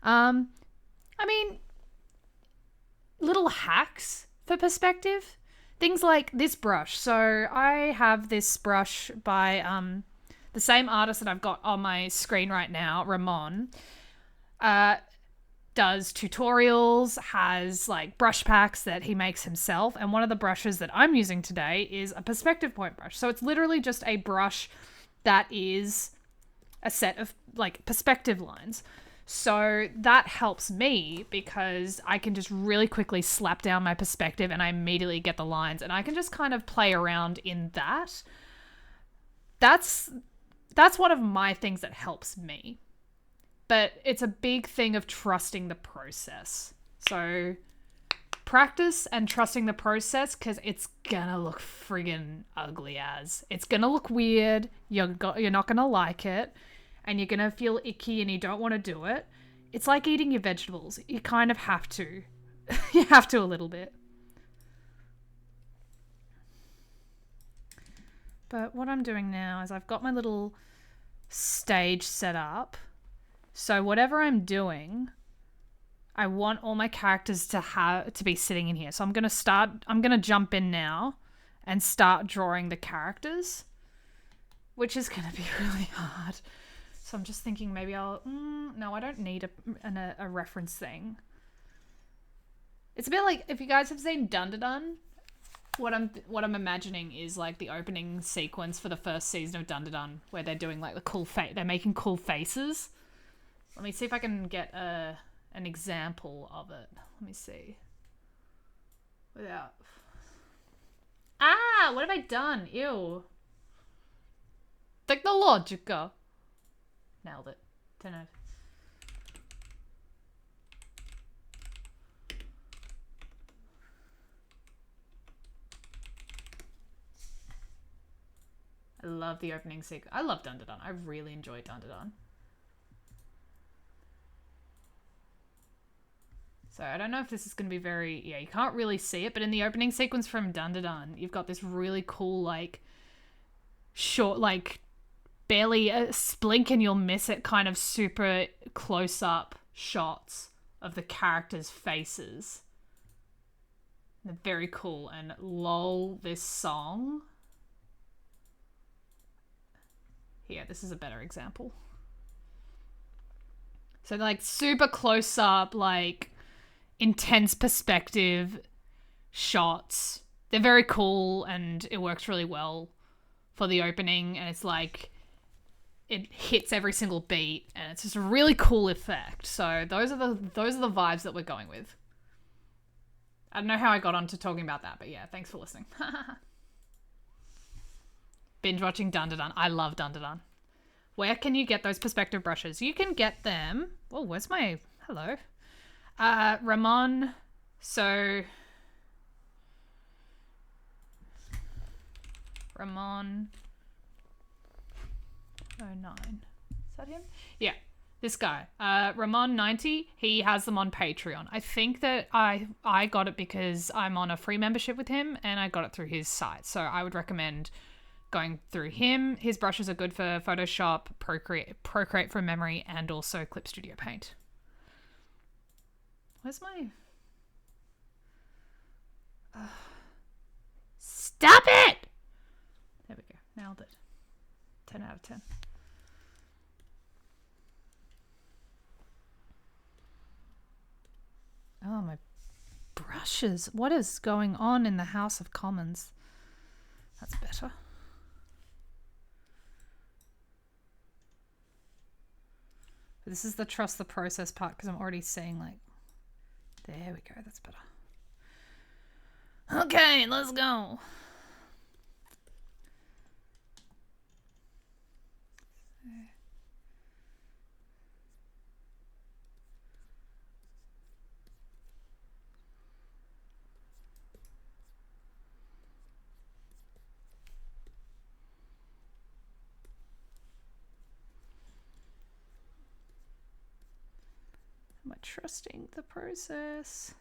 [SPEAKER 2] I mean, little hacks for perspective. Things like this brush. So I have this brush by the same artist that I've got on my screen right now, Ramon. Does tutorials, has like brush packs that he makes himself, and one of the brushes that I'm using today is a perspective point brush. So it's literally just a brush that is a set of like perspective lines. So that helps me because I can just really quickly slap down my perspective and I immediately get the lines, and I can just kind of play around in that. That's one of my things that helps me. But it's a big thing of trusting the process. So practice and trusting the process, because it's gonna look friggin' ugly as. It's gonna look weird. You're not gonna like it. And you're gonna feel icky and you don't want to do it. It's like eating your vegetables. You kind of have to. You have to a little bit. But what I'm doing now is I've got my little stage set up. So whatever I'm doing, I want all my characters to be sitting in here. So I'm going to jump in now and start drawing the characters, which is going to be really hard. So I'm just thinking maybe no, I don't need a reference thing. It's a bit like, if you guys have seen Dun Dun Dun, what I'm imagining is like the opening sequence for the first season of Dun Dun Dun, where they're doing like they're making cool faces. Let me see if I can get an example of it. Let me see. Without... what have I done? Ew. Technologica. Nailed it. 10 out. I love the opening sequence. I love Dun Dun Dun. I really enjoy Dun Dun Dun. So I don't know if this is going to be very... Yeah, you can't really see it, but in the opening sequence from Dun Dun Dun, you've got this really cool, like, short, like, barely a splink and you'll miss it kind of super close-up shots of the characters' faces. They're very cool. And lol, this song... Here, this is a better example. So, like, super close-up, like... intense perspective shots. They're very cool and it works really well for the opening, and it's like it hits every single beat and it's just a really cool effect. So those are the vibes that we're going with. I don't know how I got onto talking about that, but yeah, thanks for listening. Binge watching Dun Dun Dun. I love Dun Dun Dun. Where can you get those perspective brushes? You can get them... Oh, where's my... Hello. Ramon, so Ramon 09. Is that him? Yeah, this guy. Ramon 90, he has them on Patreon. I think that I got it because I'm on a free membership with him and I got it through his site. So I would recommend going through him. His brushes are good for Photoshop, Procreate from memory, and also Clip Studio Paint. Where's my... Stop it! There we go. Nailed it. 10 out of 10. Oh, my brushes. What is going on in the House of Commons? That's better. But this is the trust the process part, because I'm already seeing like... There we go, that's better. Okay, let's go. Am I trusting the process?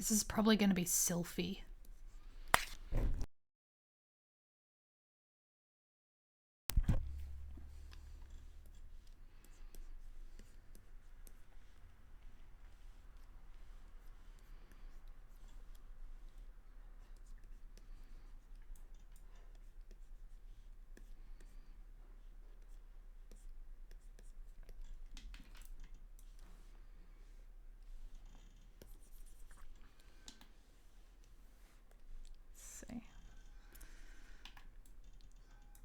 [SPEAKER 2] This is probably going to be Sylphie.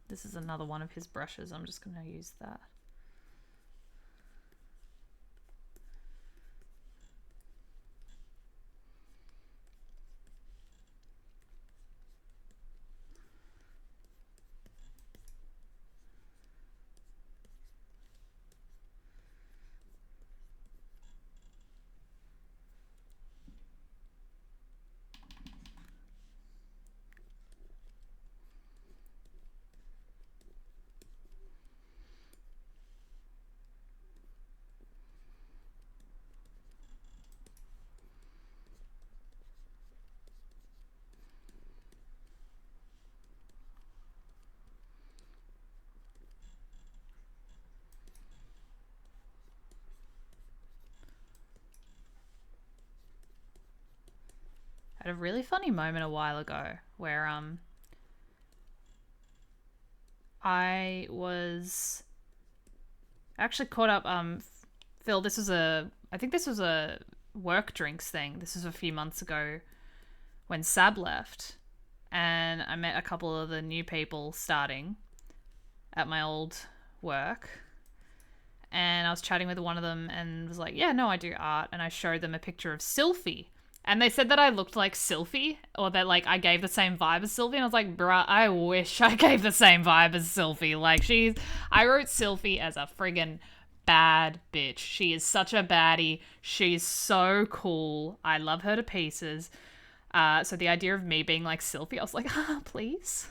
[SPEAKER 2] This is another one of his brushes. I'm just going to use that. I had a really funny moment a while ago where I was actually caught up Phil, I think this was a work drinks thing. This was a few months ago when Sab left, and I met a couple of the new people starting at my old work. And I was chatting with one of them and was like, yeah, no, I do art. And I showed them a picture of Sylphie. And they said that I looked like Sylphie, or that like I gave the same vibe as Sylphie. And I was like, bruh, I wish I gave the same vibe as Sylphie. Like I wrote Sylphie as a friggin' bad bitch. She is such a baddie. She's so cool. I love her to pieces. So the idea of me being like Sylphie, I was like, please.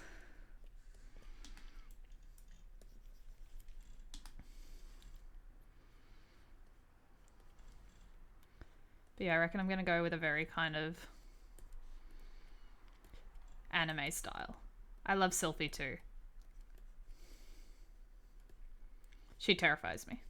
[SPEAKER 2] But yeah, I reckon I'm going to go with a very kind of anime style. I love Sylphie too. She terrifies me.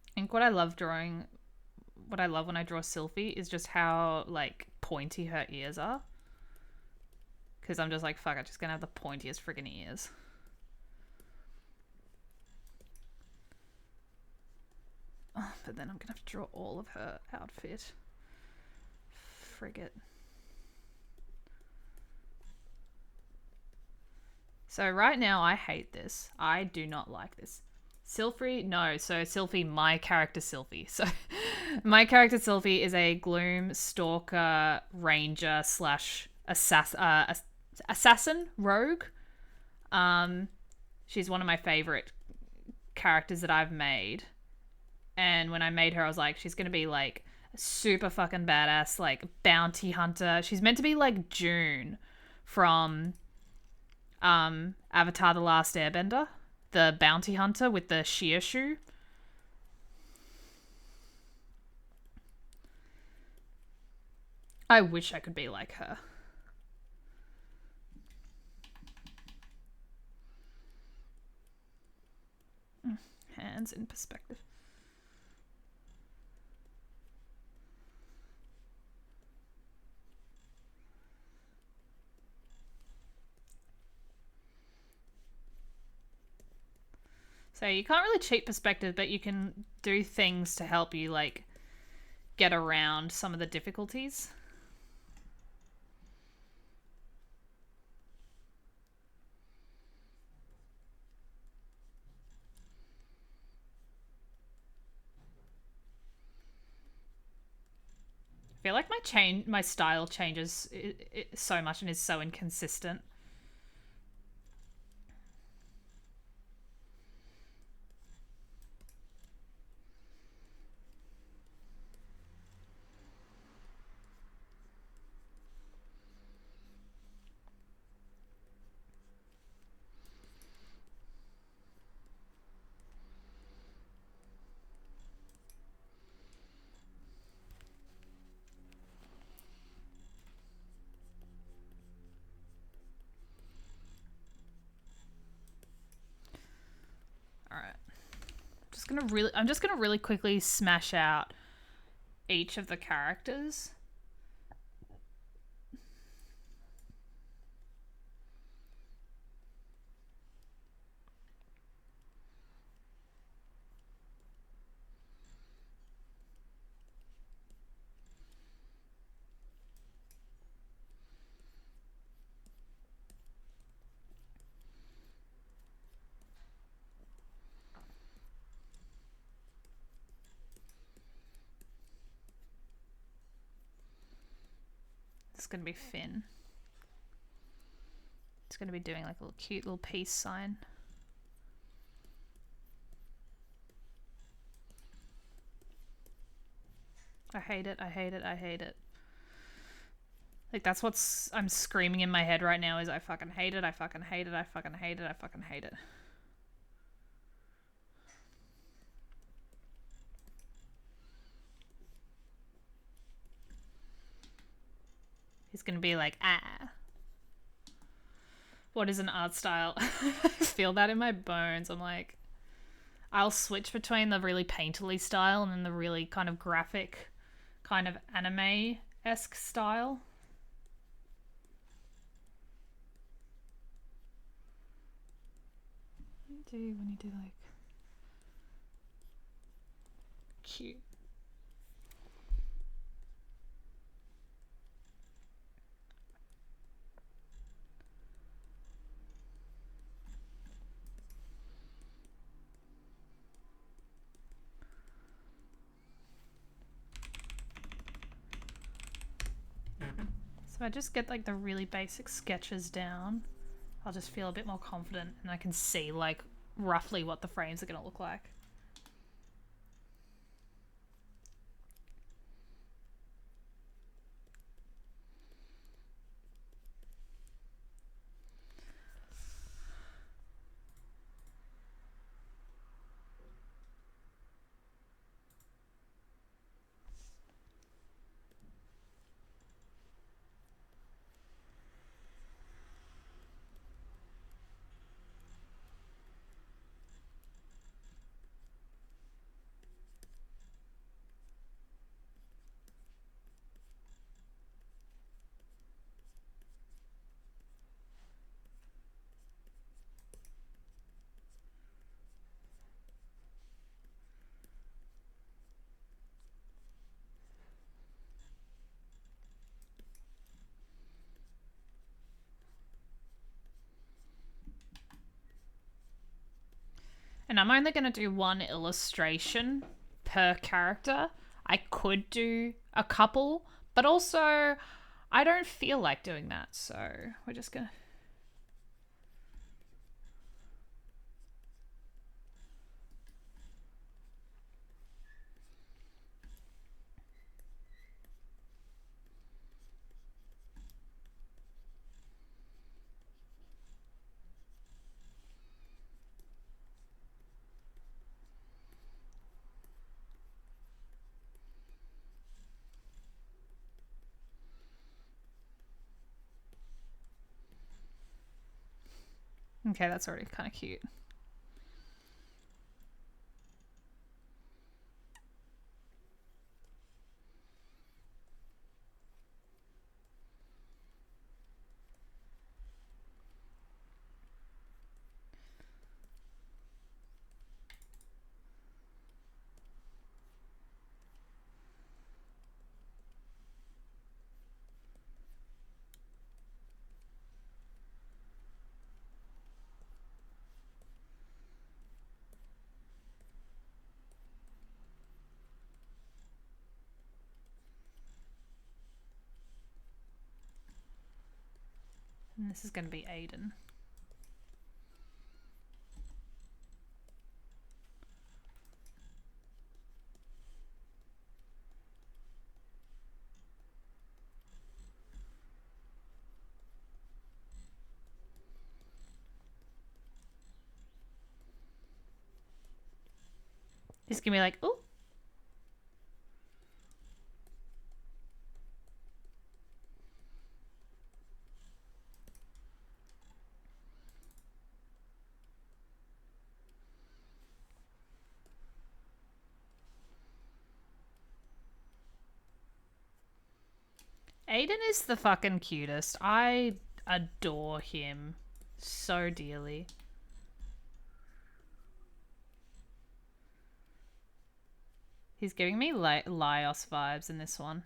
[SPEAKER 2] I think what I love when I draw Sylphie is just how like pointy her ears are. Because I'm just like, fuck, I'm just going to have the pointiest friggin' ears. Oh, but then I'm going to have to draw all of her outfit. Frigate. So right now, I hate this. I do not like this. Sylphie, no. So Sylphie, my character Sylphie. So my character Sylphie is a gloom stalker ranger slash assassin rogue. She's one of my favorite characters that I've made. And when I made her, I was like, she's going to be like super fucking badass, like bounty hunter. She's meant to be like June from Avatar The Last Airbender, the bounty hunter with the sheer shoe. I wish I could be like her. Hands in perspective. So you can't really cheat perspective, but you can do things to help you like get around some of the difficulties. I feel like my style changes so much and is so inconsistent. I'm just gonna really quickly smash out each of the characters. It's gonna be Finn. It's gonna be doing like a little cute little peace sign. I hate it, I hate it, I hate it. Like that's what's I'm screaming in my head right now is I fucking hate it, I fucking hate it, I fucking hate it, I fucking hate it. He's gonna be like, ah. What is an art style? I feel that in my bones. I'm like, I'll switch between the really painterly style and then the really kind of graphic, kind of anime-esque style. What do you do when you do like cute? So I just get like the really basic sketches down. I'll just feel a bit more confident and I can see like roughly what the frames are going to look like. And I'm only going to do one illustration per character. I could do a couple, but also I don't feel like doing that. So we're just going to... Okay, that's already kind of cute. And this is going to be Aiden. He's going to be like, ooh. Aiden is the fucking cutest. I adore him so dearly. He's giving me Laios vibes in this one.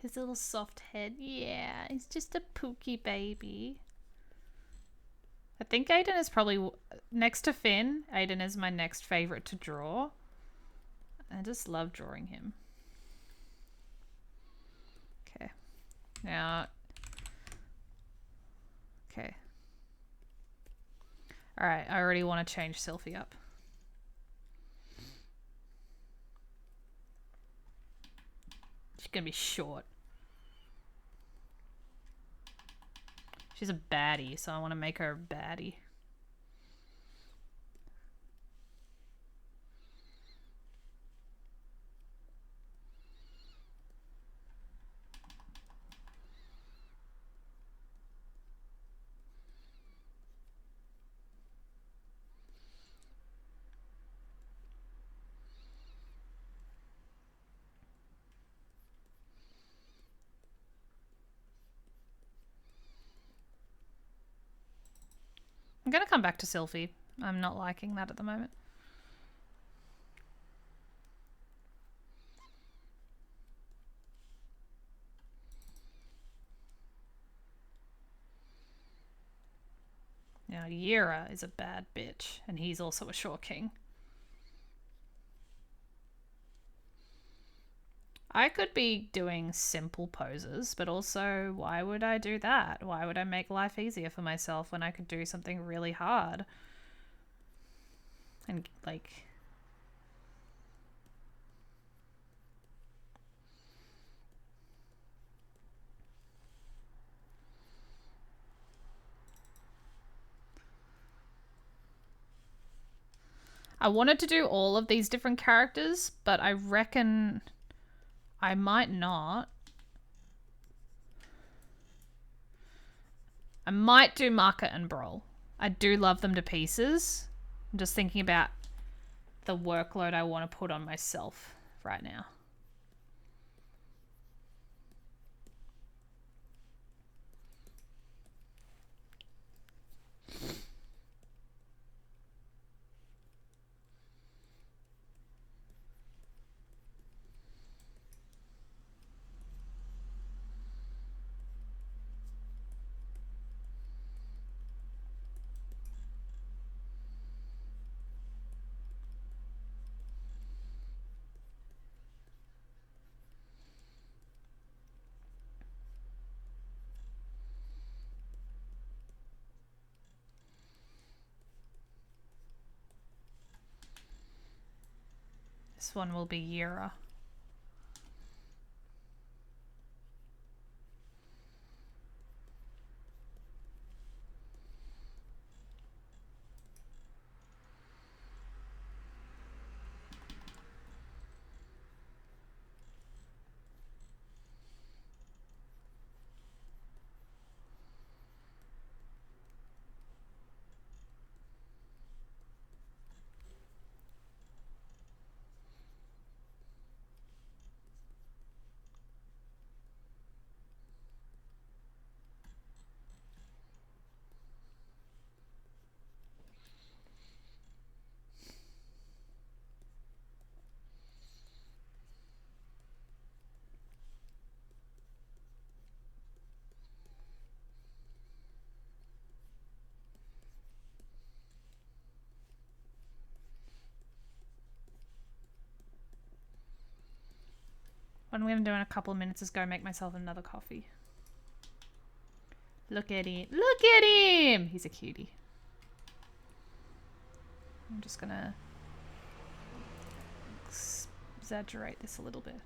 [SPEAKER 2] His little soft head. Yeah, he's just a pooky baby. I think Aiden is probably, next to Finn, Aiden is my next favourite to draw. I just love drawing him. Okay. Now. Okay. Alright, I already want to change Sylphie up. She's gonna be short. She's a baddie, so I want to make her a baddie. I'm gonna come back to Sylphie. I'm not liking that at the moment. Now, Yira is a bad bitch, and he's also a Shore King. I could be doing simple poses, but also, why would I do that? Why would I make life easier for myself when I could do something really hard? And, like... I wanted to do all of these different characters, but I reckon I might not. I might do Market and Brawl. I do love them to pieces. I'm just thinking about the workload I want to put on myself right now. This one will be Yira. What I'm going to do in a couple of minutes is go make myself another coffee. Look at him. Look at him! He's a cutie. I'm just going to exaggerate this a little bit.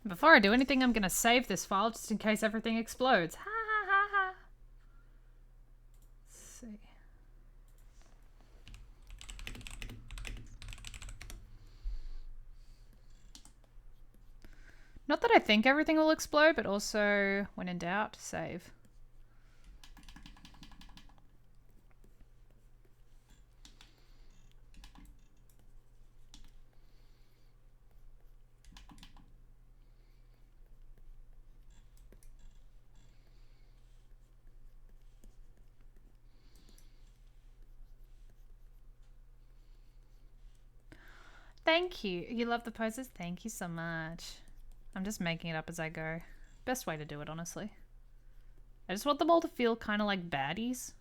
[SPEAKER 2] Before I do anything, I'm going to save this file just in case everything explodes. Ha ha ha ha. Let's see. Not that I think everything will explode, but also, when in doubt, save. Thank you. You love the poses? Thank you so much. I'm just making it up as I go. Best way to do it, honestly. I just want them all to feel kind of like baddies.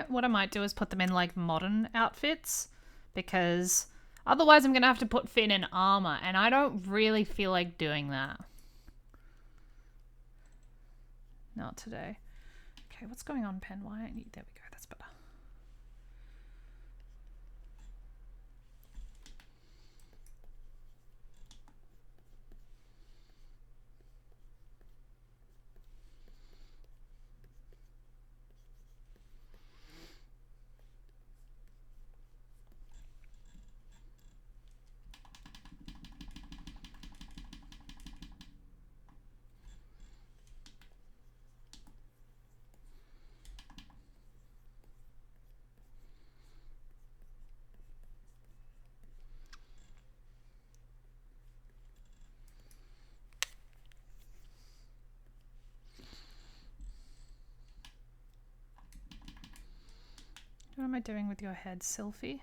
[SPEAKER 2] What I might do is put them in like modern outfits, because otherwise I'm gonna have to put Finn in armor, and I don't really feel like doing that. Not today. Okay, what's going on, pen? Why aren't you? There we go, that's better. What am I doing with your head, Sylphie?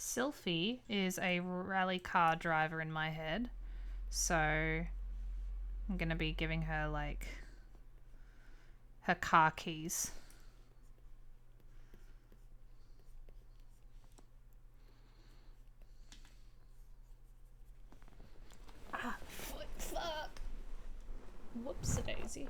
[SPEAKER 2] Sylphie is a rally car driver in my head. So I'm going to be giving her, like, her car keys. Ah, fuck. Whoops-a-daisy.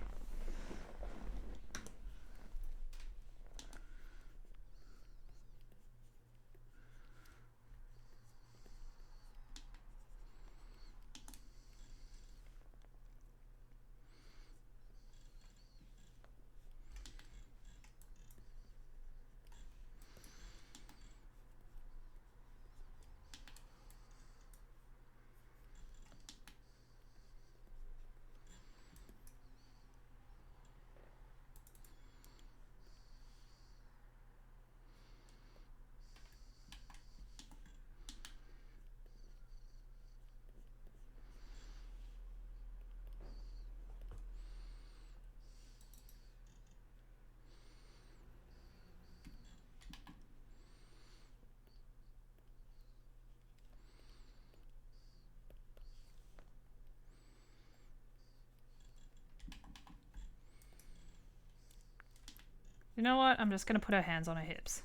[SPEAKER 2] You know what? I'm just going to put her hands on her hips.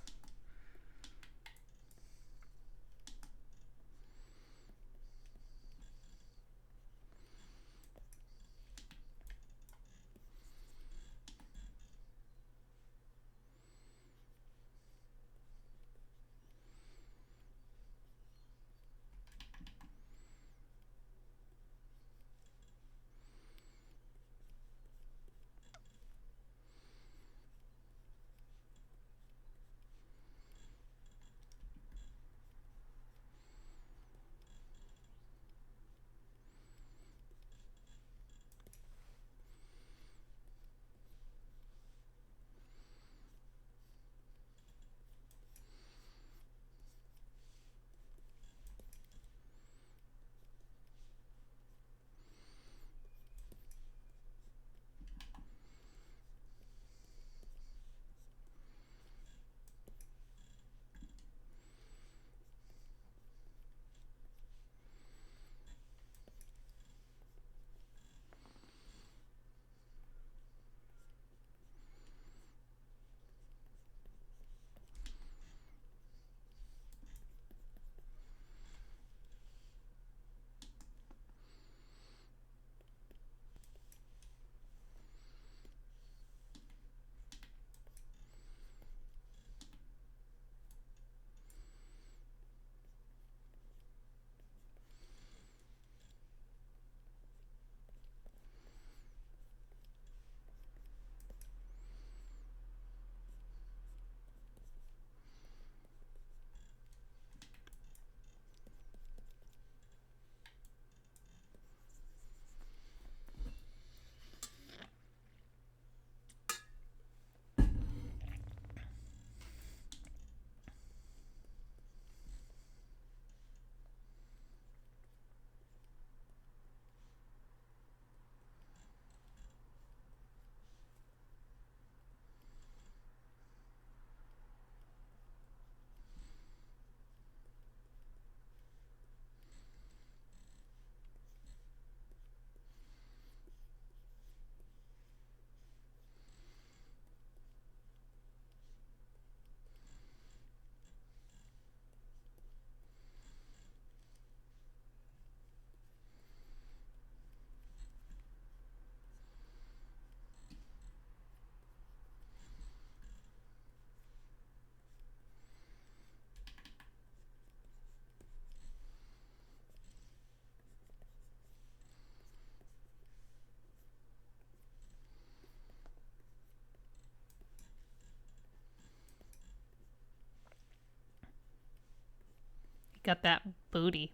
[SPEAKER 2] Got that booty.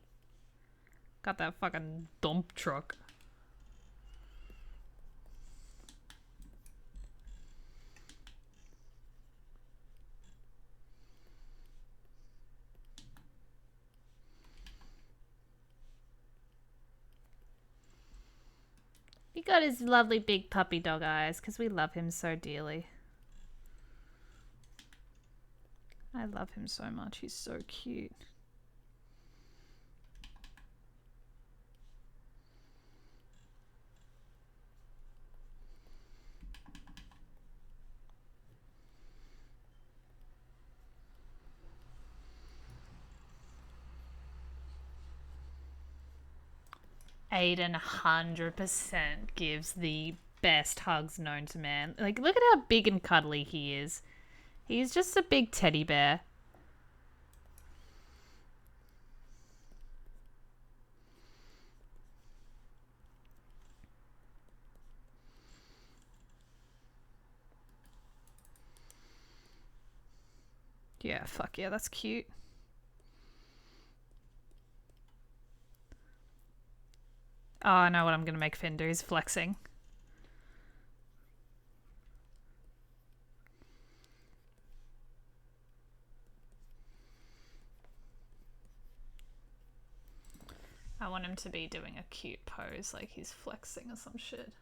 [SPEAKER 2] Got that fucking dump truck. He got his lovely big puppy dog eyes because we love him so dearly. I love him so much. He's so cute. Aiden 100% gives the best hugs known to man. Like, look at how big and cuddly he is. He's just a big teddy bear. Yeah, fuck yeah, that's cute. Oh, I know what I'm gonna make Finn do. He's flexing. I want him to be doing a cute pose, like he's flexing or some shit.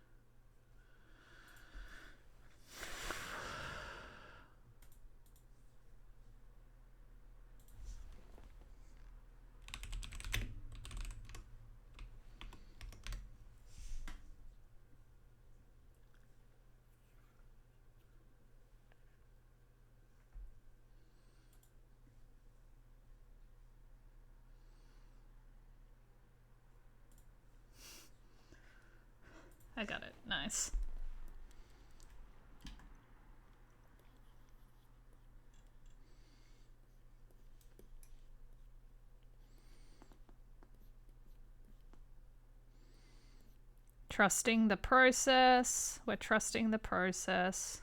[SPEAKER 2] I got it. Nice. Trusting the process. We're trusting the process.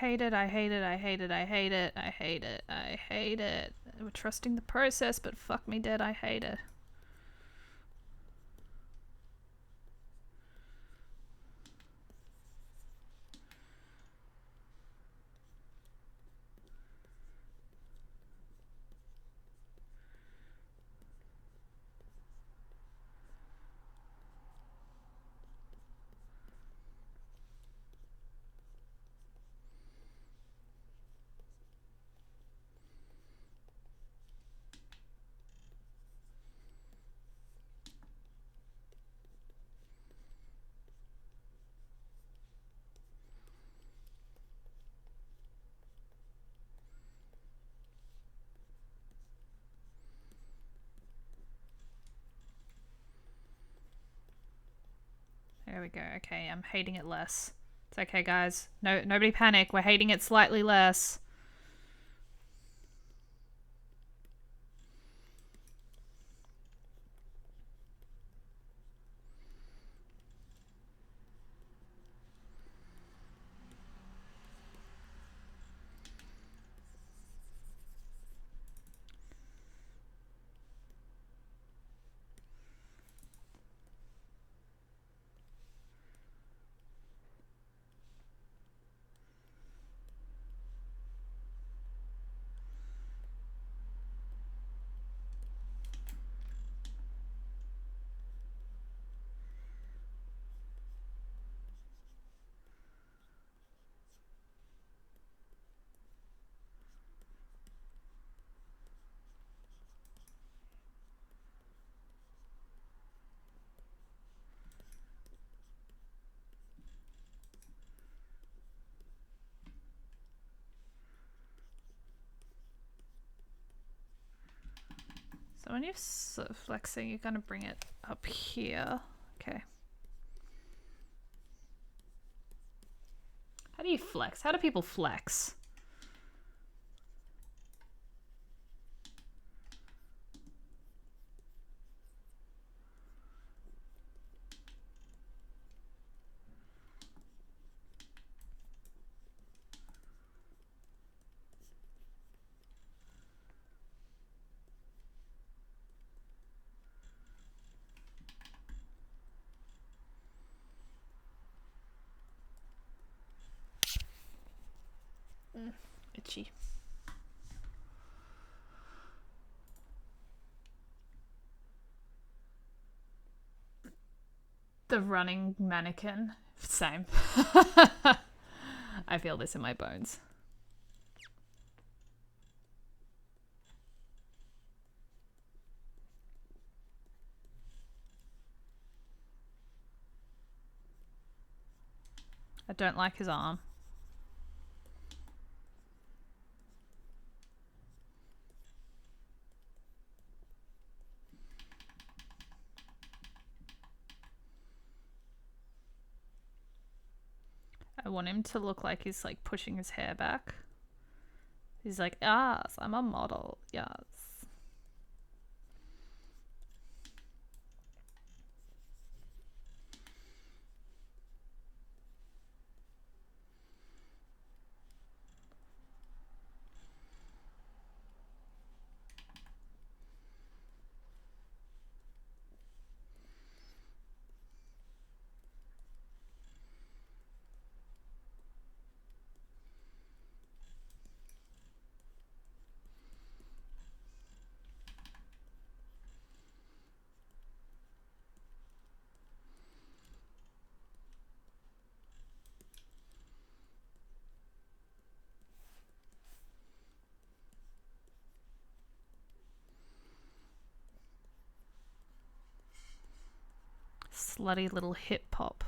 [SPEAKER 2] Hate it, I hate it, I hate it, I hate it, I hate it, I hate it. We're trusting the process, but fuck me dead, I hate it. There we go. Okay, I'm hating it less. It's okay, guys. No, nobody panic. We're hating it slightly less. when you're flexing, you're gonna bring it up here. Okay. How do you flex? How do people flex? Itchy. The running mannequin. Same. I feel this in my bones. I don't like his arm. I want him to look like he's like pushing his hair back. He's like, yes, I'm a model. Yes. Slutty little hip pop.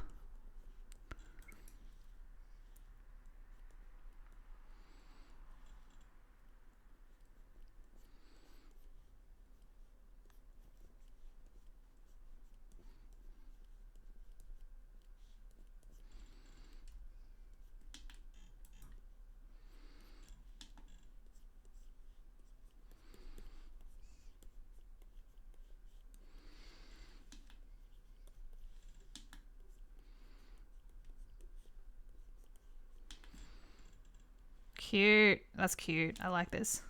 [SPEAKER 2] Cute. That's cute. I like this.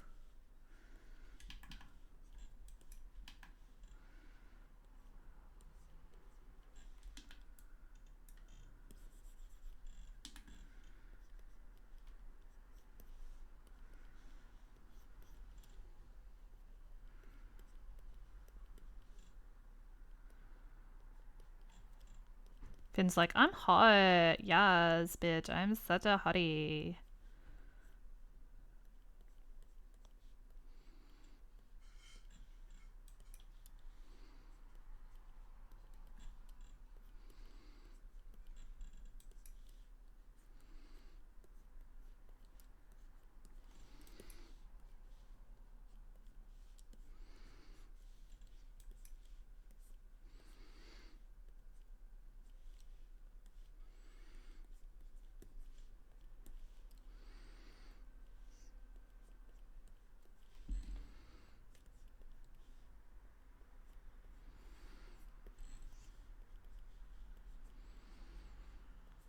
[SPEAKER 2] Finn's like, I'm hot. Yes, bitch. I'm such a hottie.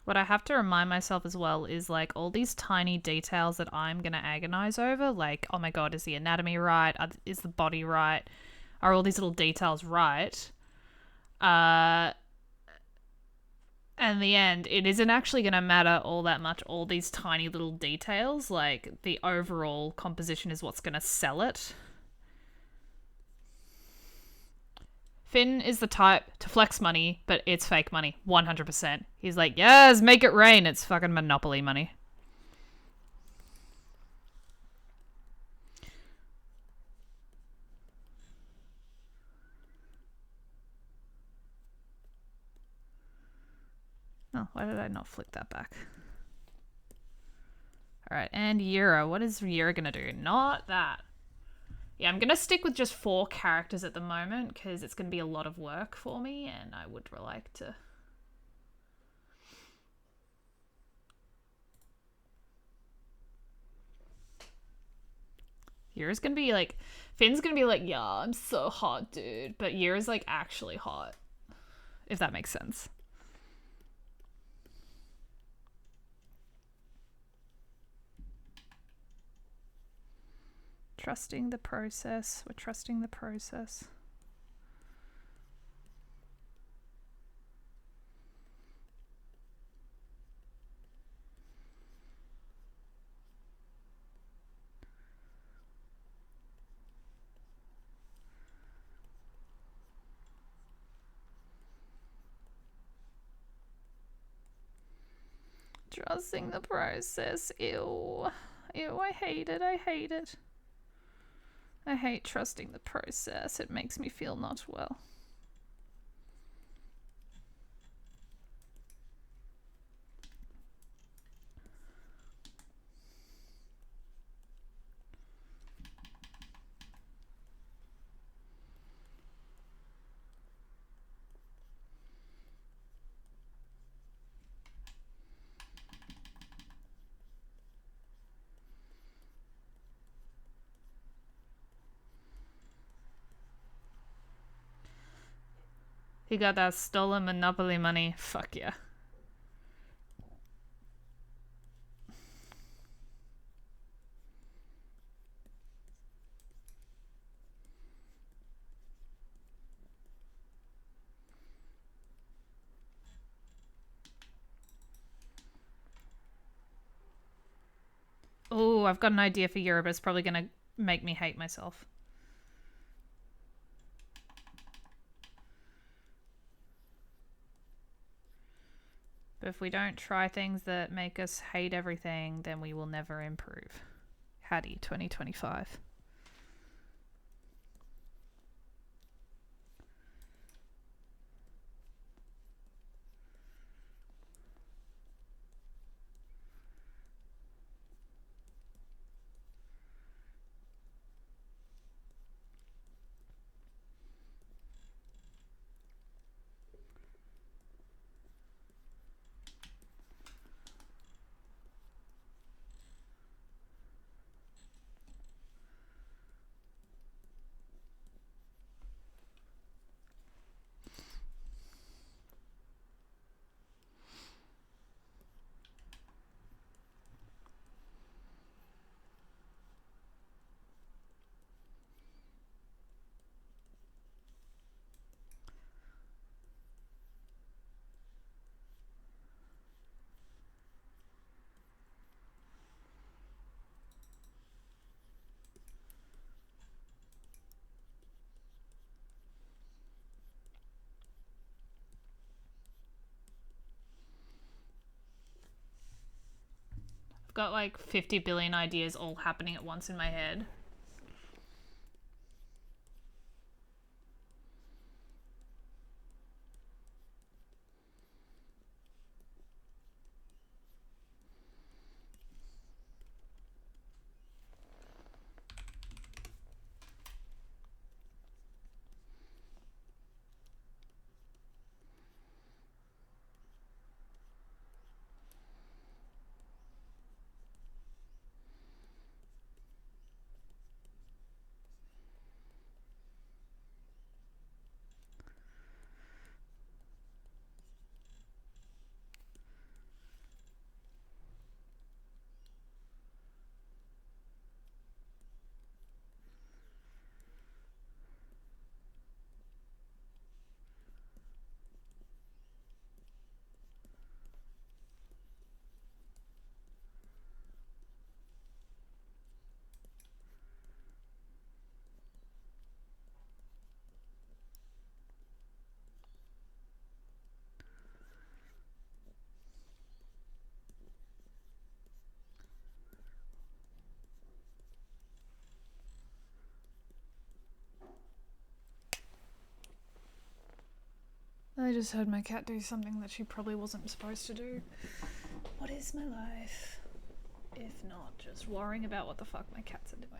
[SPEAKER 2] What I have to remind myself as well is like all these tiny details that I'm going to agonize over. Like, oh my God, is the anatomy right? Is the body right? Are all these little details right? In the end, it isn't actually going to matter all that much, all these tiny little details. Like, the overall composition is what's going to sell it. Finn is the type to flex money, but it's fake money, 100%. He's like, yes, make it rain. It's fucking Monopoly money. Oh, why did I not flick that back? All right, and Yura. What is Yura gonna do? Not that. Yeah, I'm going to stick with just 4 characters at the moment because it's going to be a lot of work for me and I would like to... Yura's going to be like... Finn's going to be like, yeah, I'm so hot, dude. But Yura's like actually hot. If that makes sense. Trusting the process. We're trusting the process. Trusting the process. Ew. Ew, I hate it. I hate it. I hate trusting the process. It makes me feel not well. He got that stolen Monopoly money. Fuck yeah. Oh, I've got an idea for Europe. It's probably going to make me hate myself. But if we don't try things that make us hate everything, then we will never improve. Hattie 2025. Got like 50 billion ideas all happening at once in my head. I just heard my cat do something that she probably wasn't supposed to do. What is my life? If not just worrying about what the fuck my cats are doing.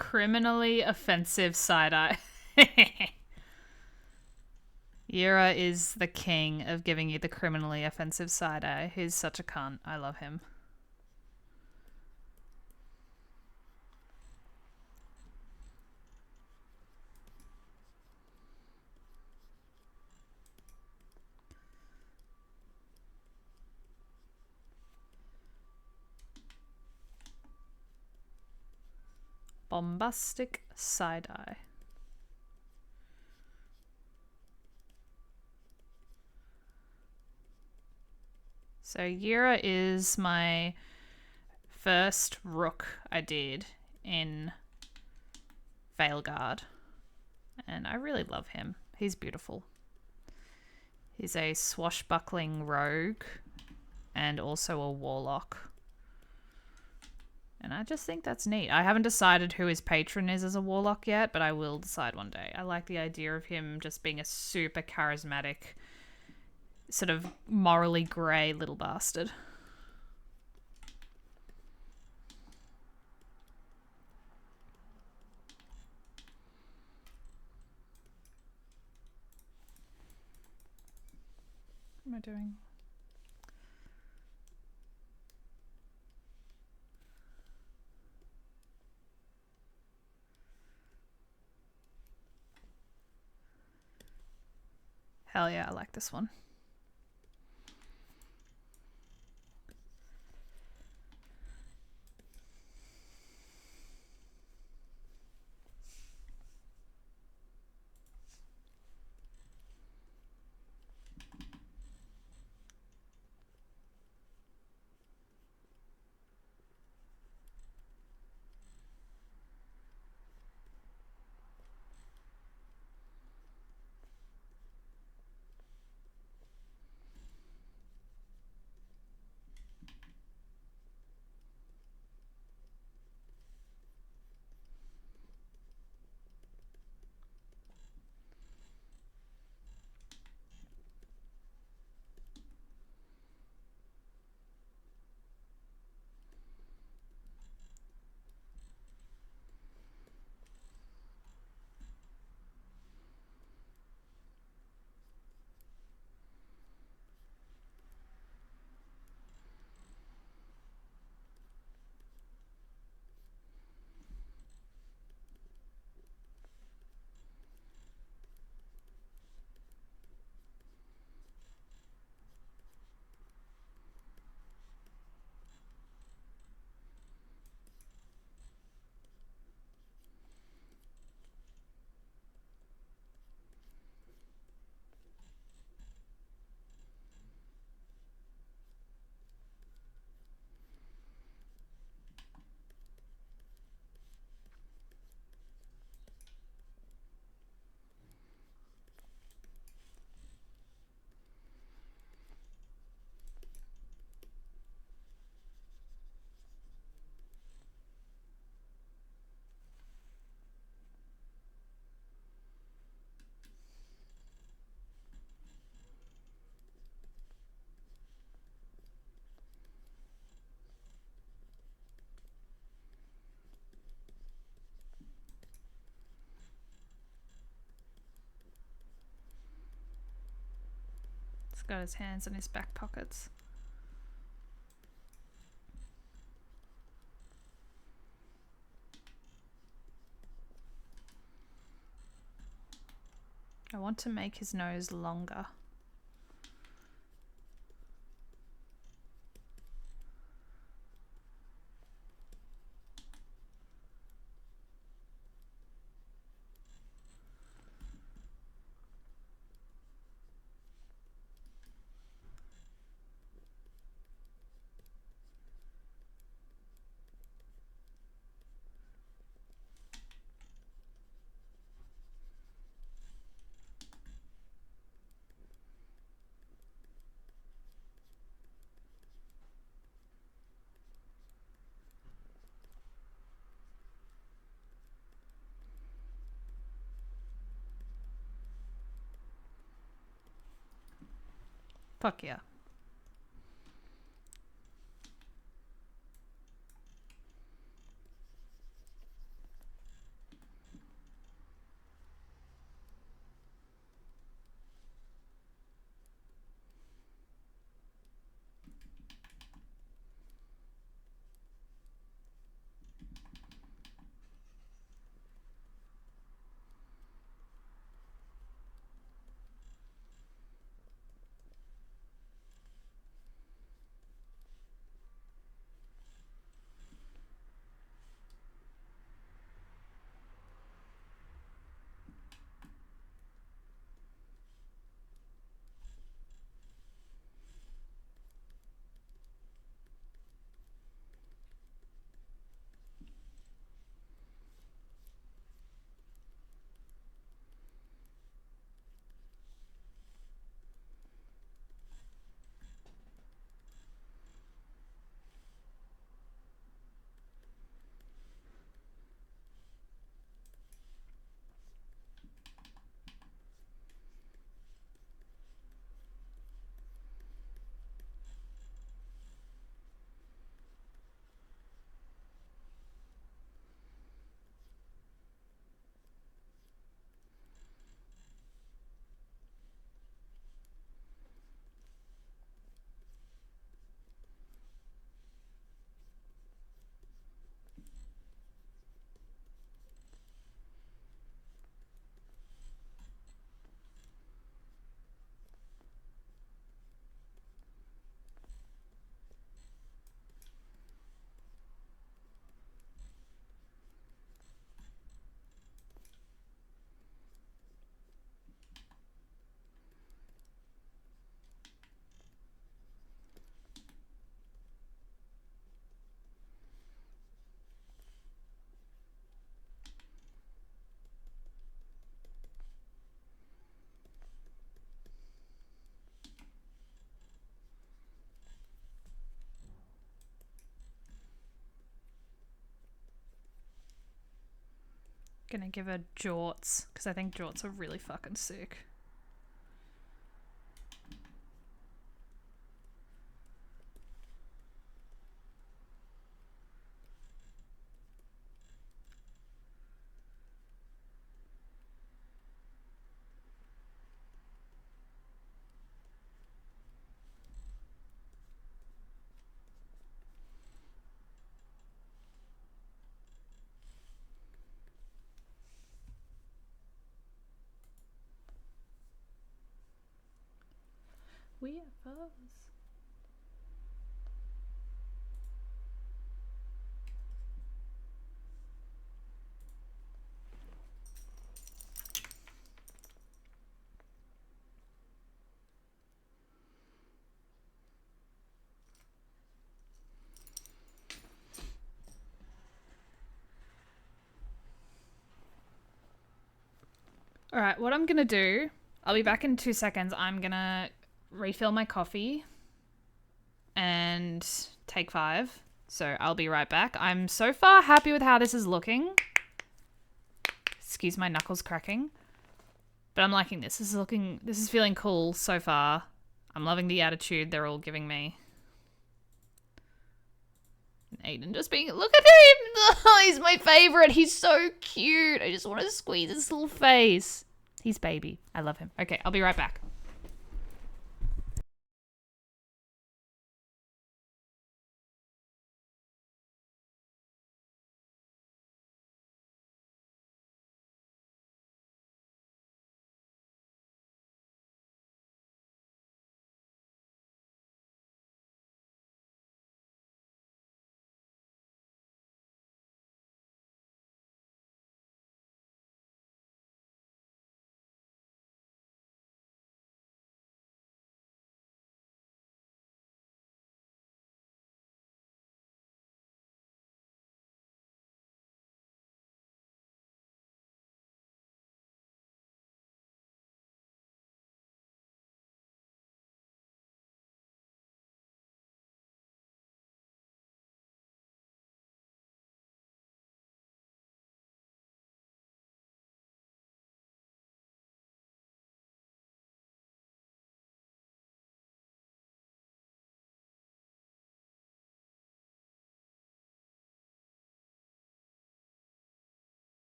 [SPEAKER 2] criminally offensive side-eye. Yura is the king of giving you the criminally offensive side-eye. He's such a cunt. I love him. Bombastic side-eye. So Yura is my first rook I did in Veilguard. And I really love him. He's beautiful. He's a swashbuckling rogue and also a warlock. And I just think that's neat. I haven't decided who his patron is as a warlock yet, but I will decide one day. I like the idea of him just being a super charismatic, sort of morally grey little bastard. What am I doing? Hell yeah, I like this one. He's got his hands in his back pockets. I want to make his nose longer. Fuck yeah. Gonna give her jorts, because I think jorts are really fucking sick. We are foes. Alright, what I'm gonna do, I'll be back in 2 seconds. I'm gonna refill my coffee and take 5. So I'll be right back. I'm so far happy with how this is looking. Excuse my knuckles cracking. But I'm liking this. This is feeling cool so far. I'm loving the attitude they're all giving me. Aiden just being, look at him! Oh, he's my favorite. He's so cute. I just want to squeeze his little face. He's baby. I love him. Okay, I'll be right back.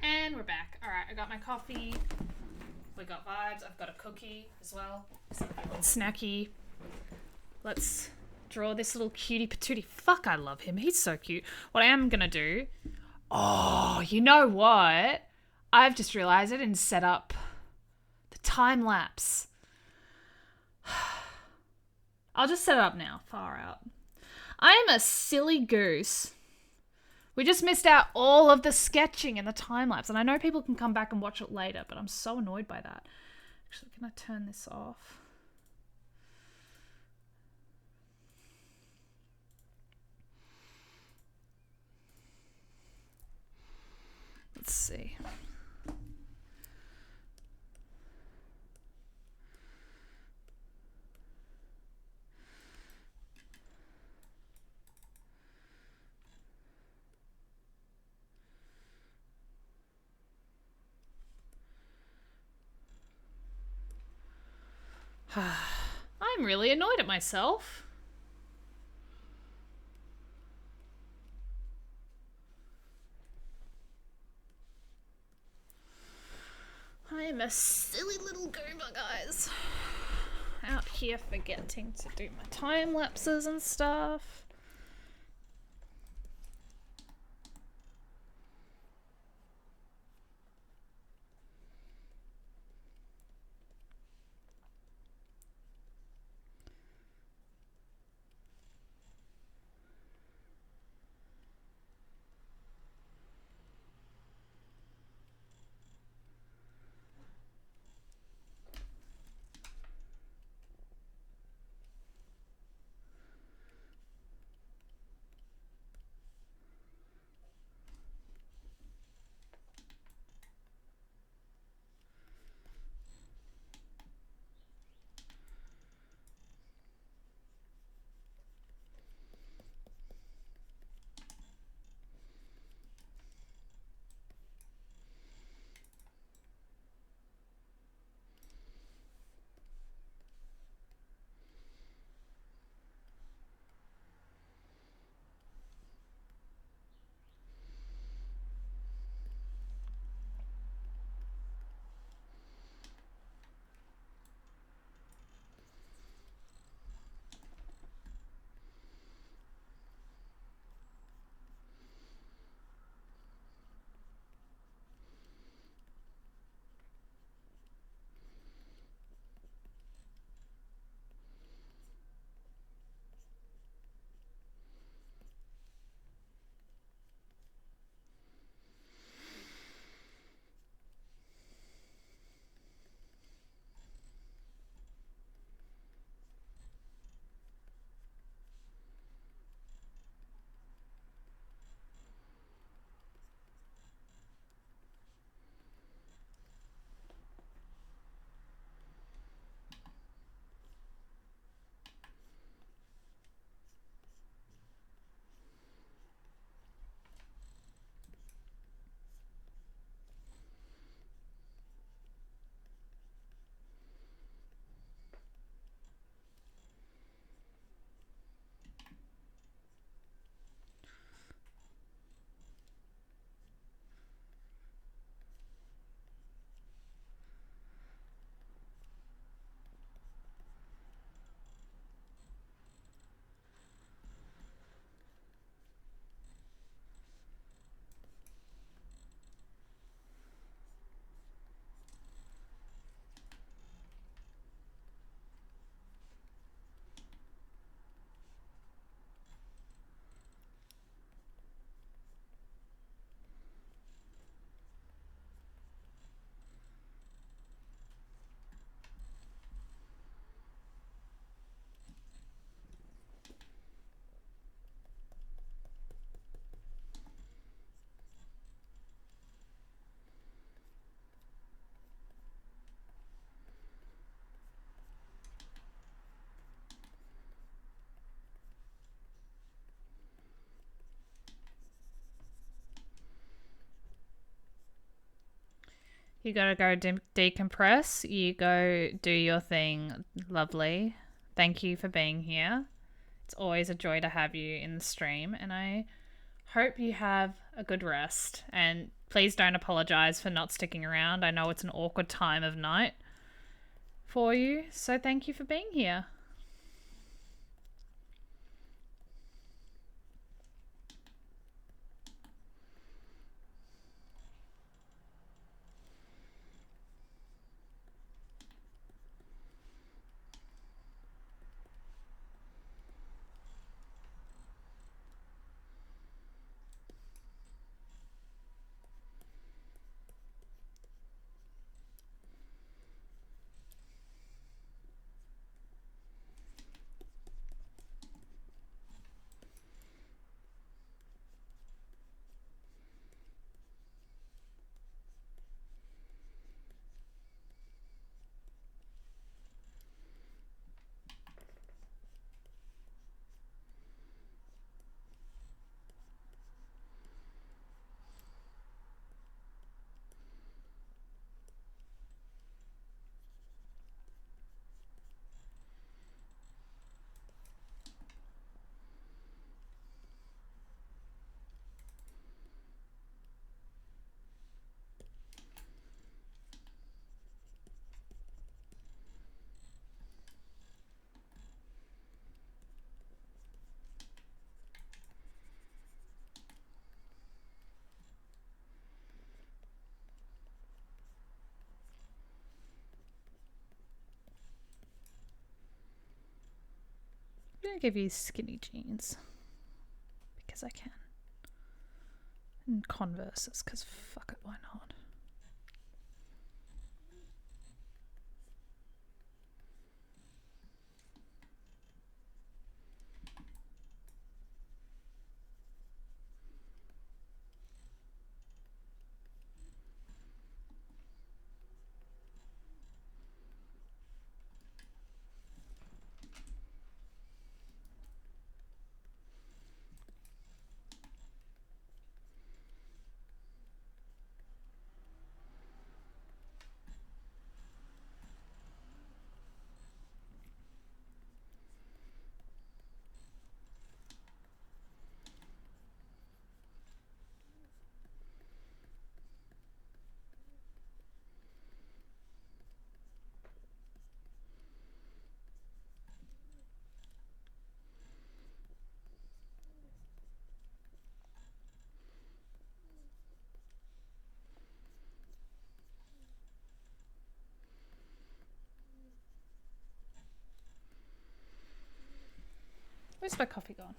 [SPEAKER 2] And we're back. Alright, I got my coffee. We got vibes. I've got a cookie as well. Something snacky. Let's draw this little cutie patootie. Fuck, I love him. He's so cute. What I am gonna do... Oh, you know what? I've just realised I didn't set up the time lapse. I'll just set it up now. Far out. I am a silly goose. We just missed out all of the sketching and the time lapse. And I know people can come back and watch it later, but I'm so annoyed by that. Actually, can I turn this off? Let's see. I'm really annoyed at myself. I am a silly little goober, guys. Out here forgetting to do my time lapses and stuff. You gotta go decompress. You go do your thing. Lovely. Thank you for being here. It's always a joy to have you in the stream, and I hope you have a good rest. And Please don't apologize for not sticking around. I know it's an awkward time of night for you, so thank you for being here. I'm gonna give you skinny jeans because I can. And Converses, because fuck it, why not? Where's my coffee gone?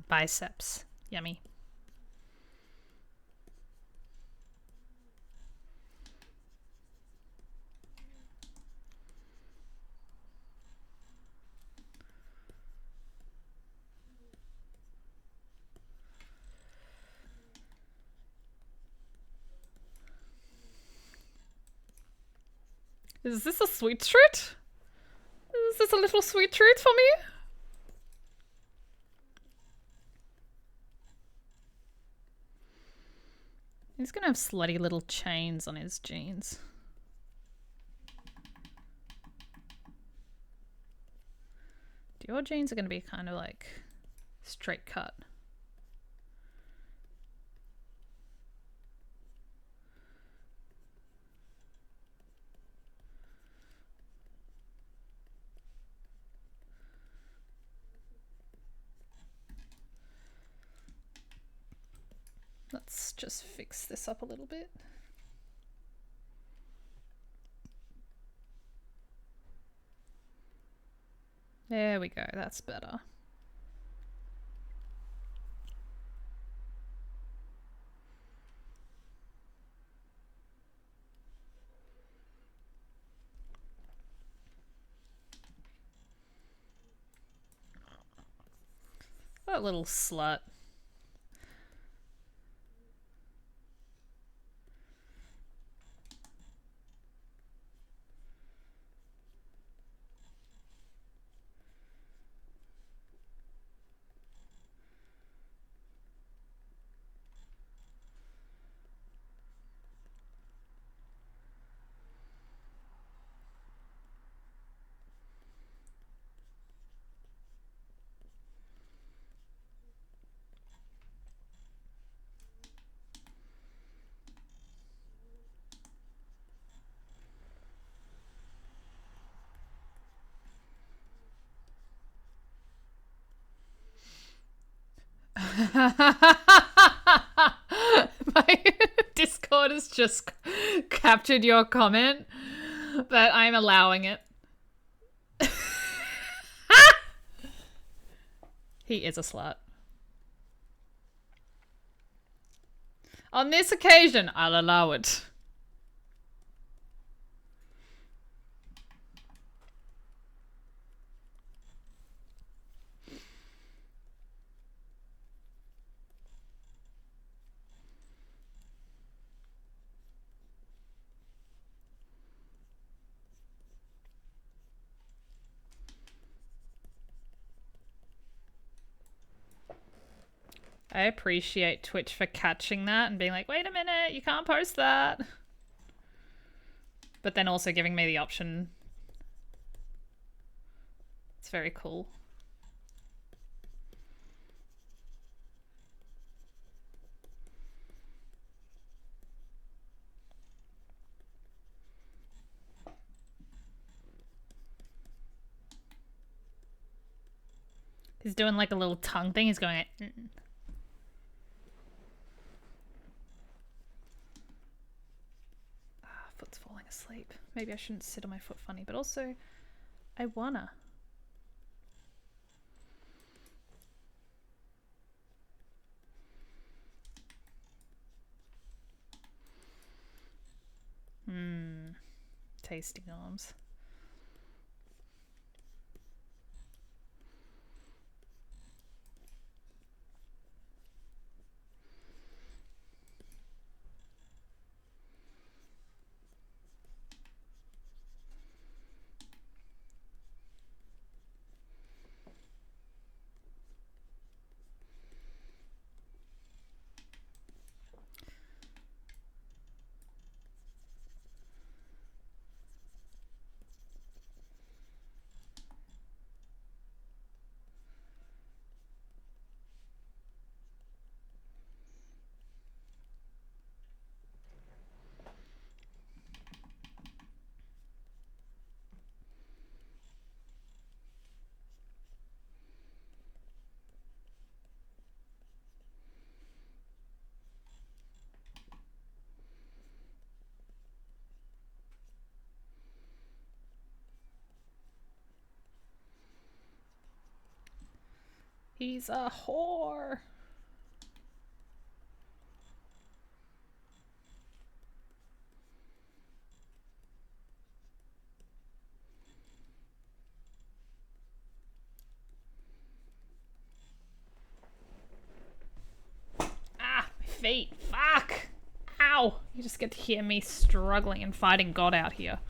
[SPEAKER 2] Biceps. Yummy. Is this a sweet treat? Is this a little sweet treat for me? He's gonna have slutty little chains on his jeans. Your jeans are gonna be kind of like straight cut. Let's just fix this up a little bit. There we go, that's better. What a little slut. My Discord has just captured your comment, but I'm allowing it. He is a slut. On this occasion, I'll allow it. I appreciate Twitch for catching that and being like, wait a minute, you can't post that. But then also giving me the option. It's very cool. He's doing like a little tongue thing. He's going like, foot's falling asleep. Maybe I shouldn't sit on my foot funny, but also I wanna. Tasty arms. He's a whore. Ah, my feet. Fuck. Ow. You just get to hear me struggling and fighting God out here.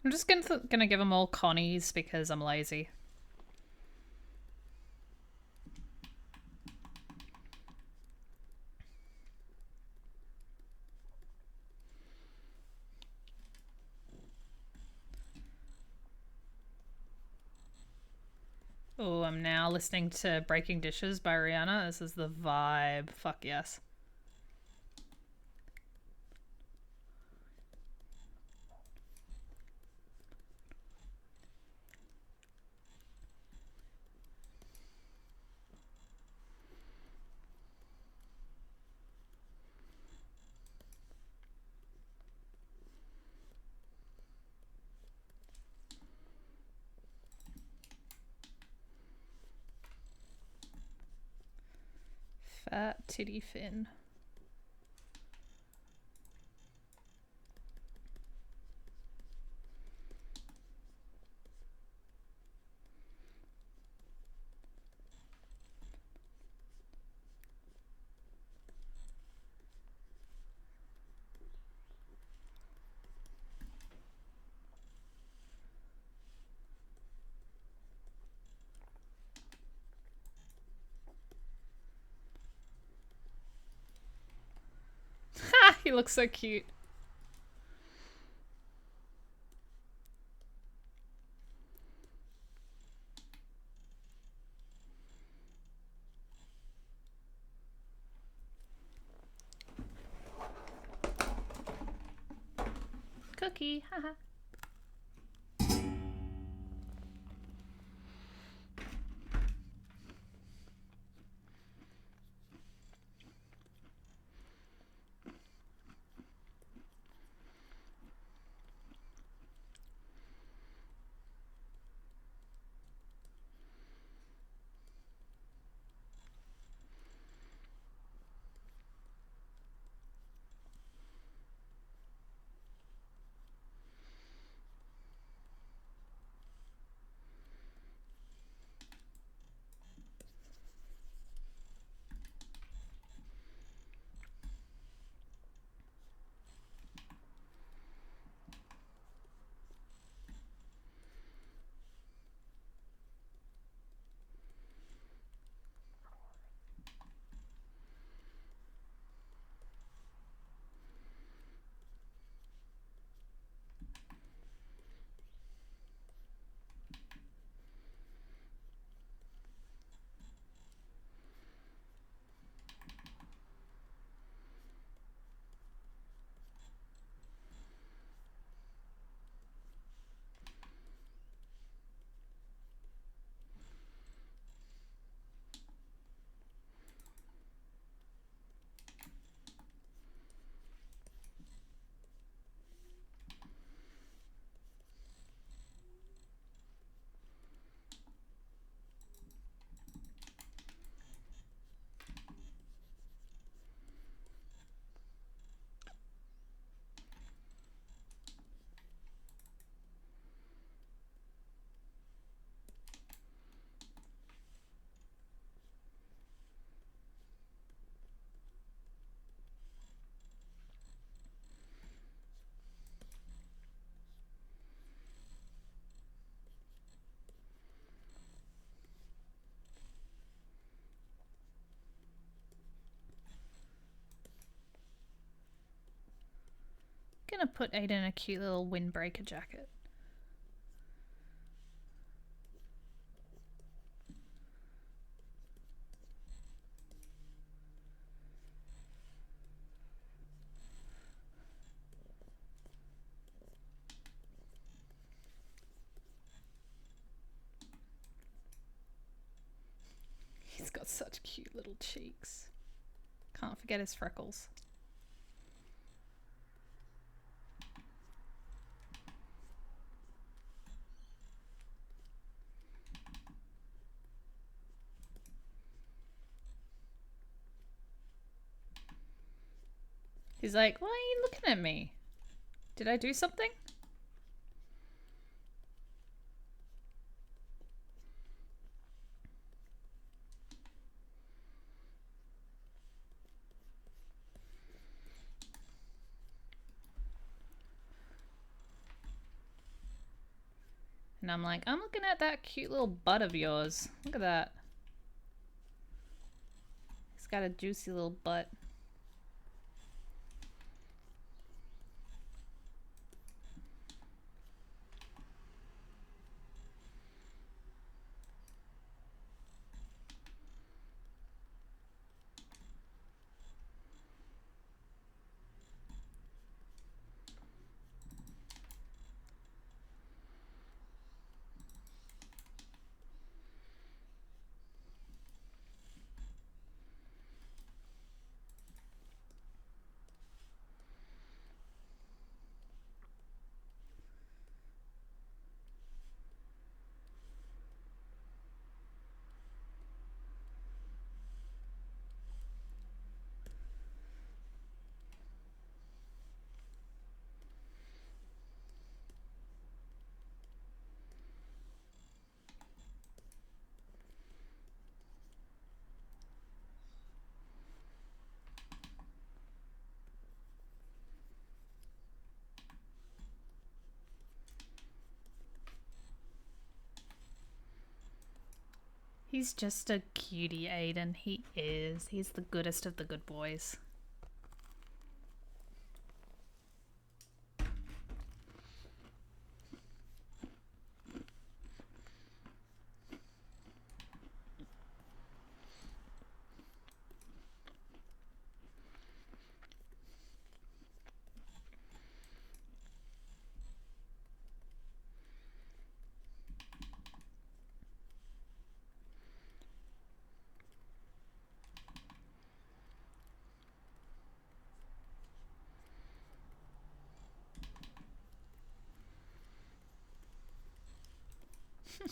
[SPEAKER 2] I'm just gonna give them all Connies because I'm lazy. Oh, I'm now listening to Breaking Dishes by Rihanna. This is the vibe. Fuck yes. Fat titty fin. Ha! He looks so cute. Cookie. Haha. Gonna put Aiden in a cute little windbreaker jacket. He's got such cute little cheeks. Can't forget his freckles. He's like, why are you looking at me? Did I do something? And I'm like, I'm looking at that cute little butt of yours. Look at that. He's got a juicy little butt. He's just a cutie, Aiden. He is. He's the goodest of the good boys.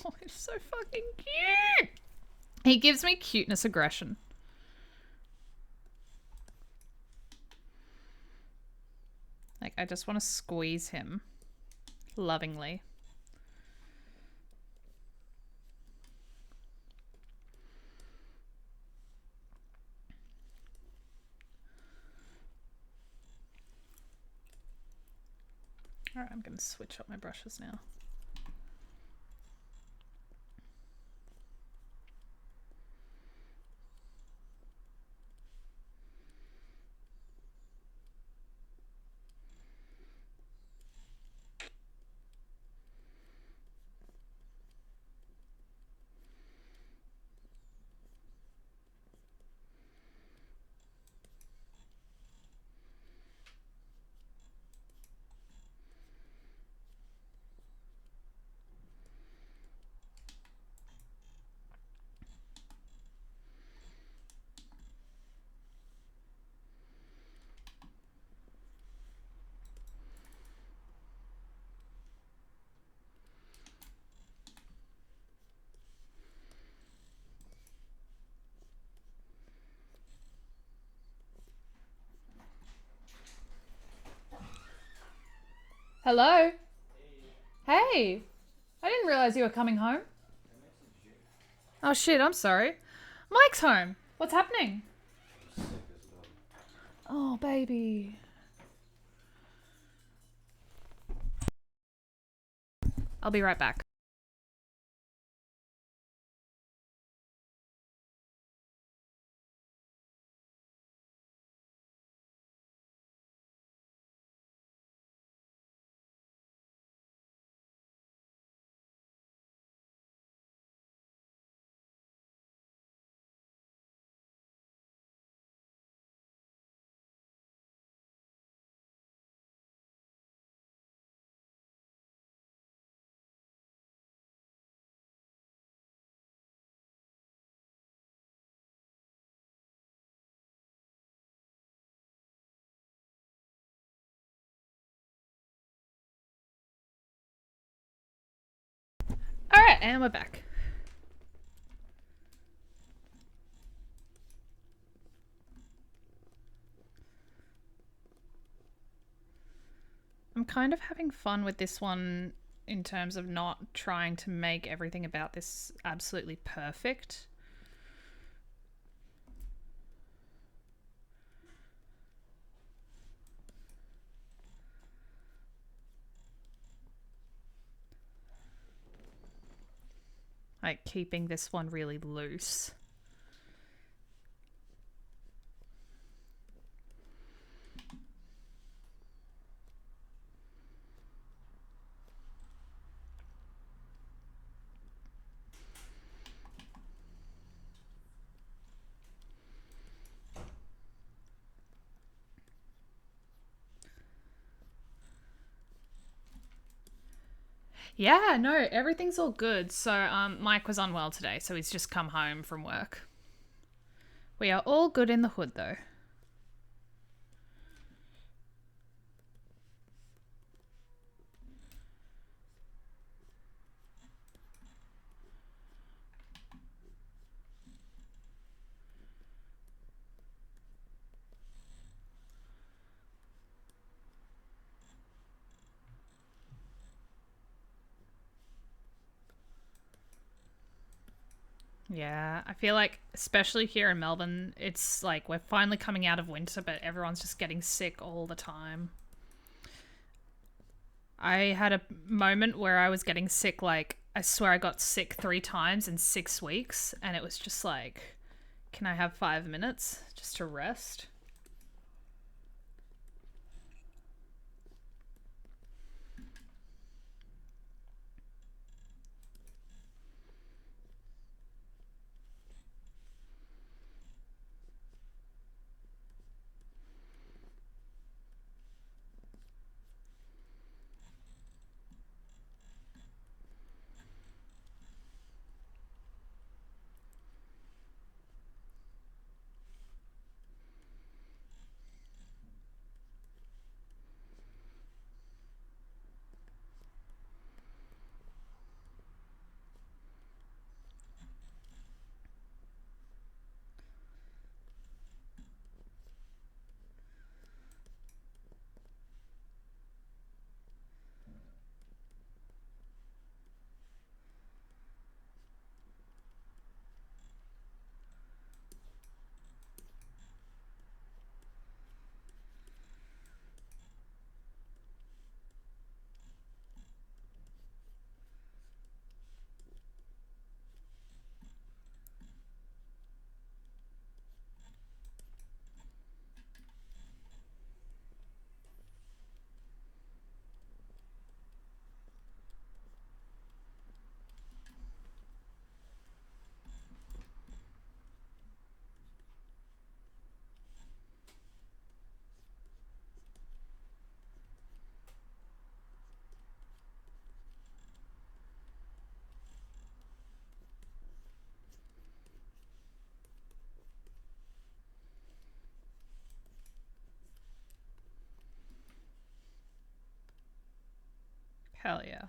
[SPEAKER 2] Oh, he's so fucking cute. He gives me cuteness aggression. Like, I just want to squeeze him lovingly. Alright, I'm going to switch up my brushes now. Hello? Hey! I didn't realize you were coming home. Oh shit, I'm sorry. Mike's home. What's happening? Oh, baby. I'll be right back. Alright, and we're back. I'm kind of having fun with this one in terms of not trying to make everything about this absolutely perfect. like keeping this one really loose. Yeah, no, everything's all good. So, Mike was unwell today, so he's just come home from work. We are all good in the hood, though. Yeah, I feel like, especially here in Melbourne, it's like we're finally coming out of winter, but everyone's just getting sick all the time. I had a moment where I was getting sick, like, I swear I got sick 3 times in 6 weeks, and it was just like, can I have 5 minutes just to rest? Hell yeah.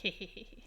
[SPEAKER 2] Hehehe.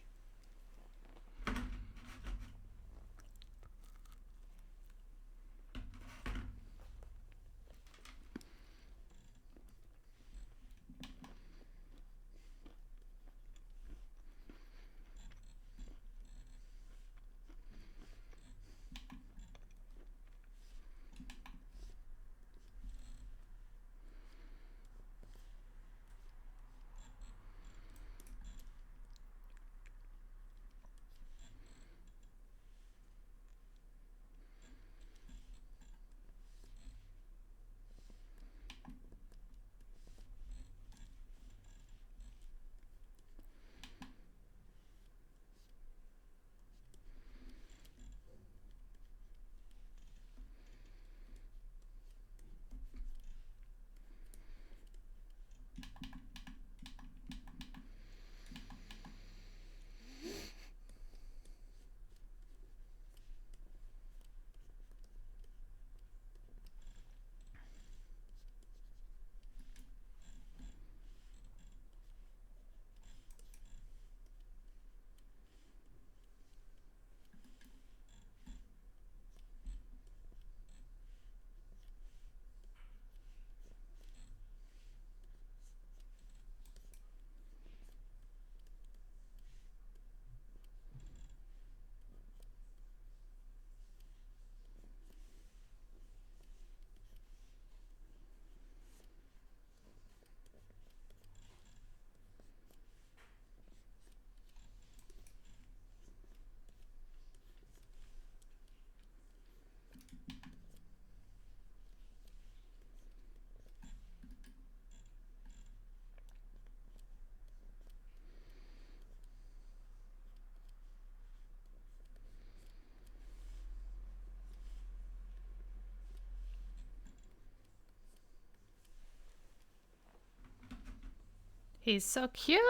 [SPEAKER 2] He's so cute.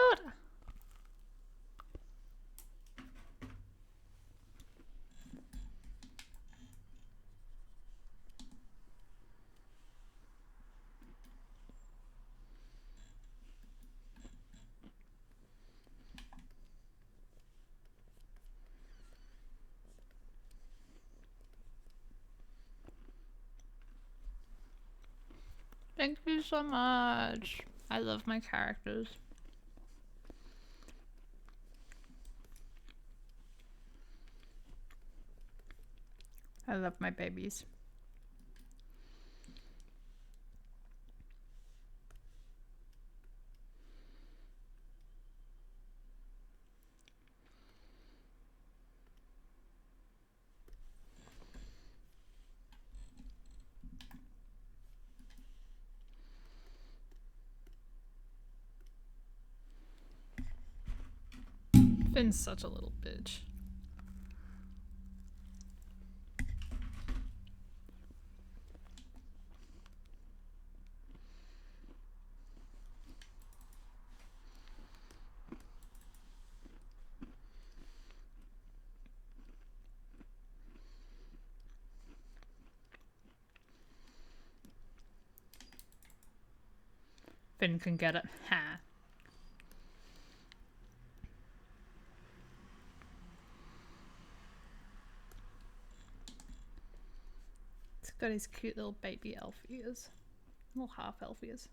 [SPEAKER 2] Thank you so much. I love my characters. I love my babies. Finn's such a little bitch. Finn can get it. Ha. It's got his cute little baby elf ears. Little half elf ears.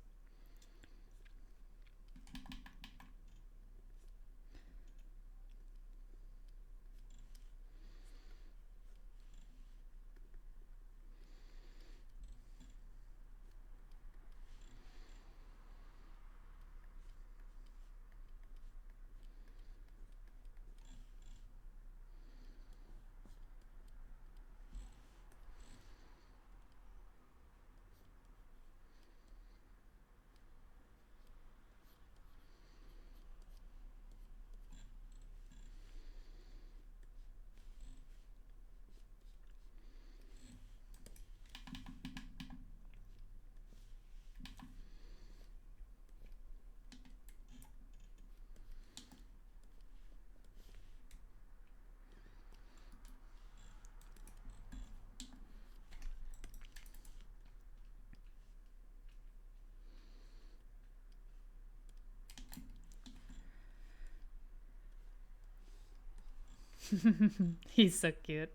[SPEAKER 2] He's so cute.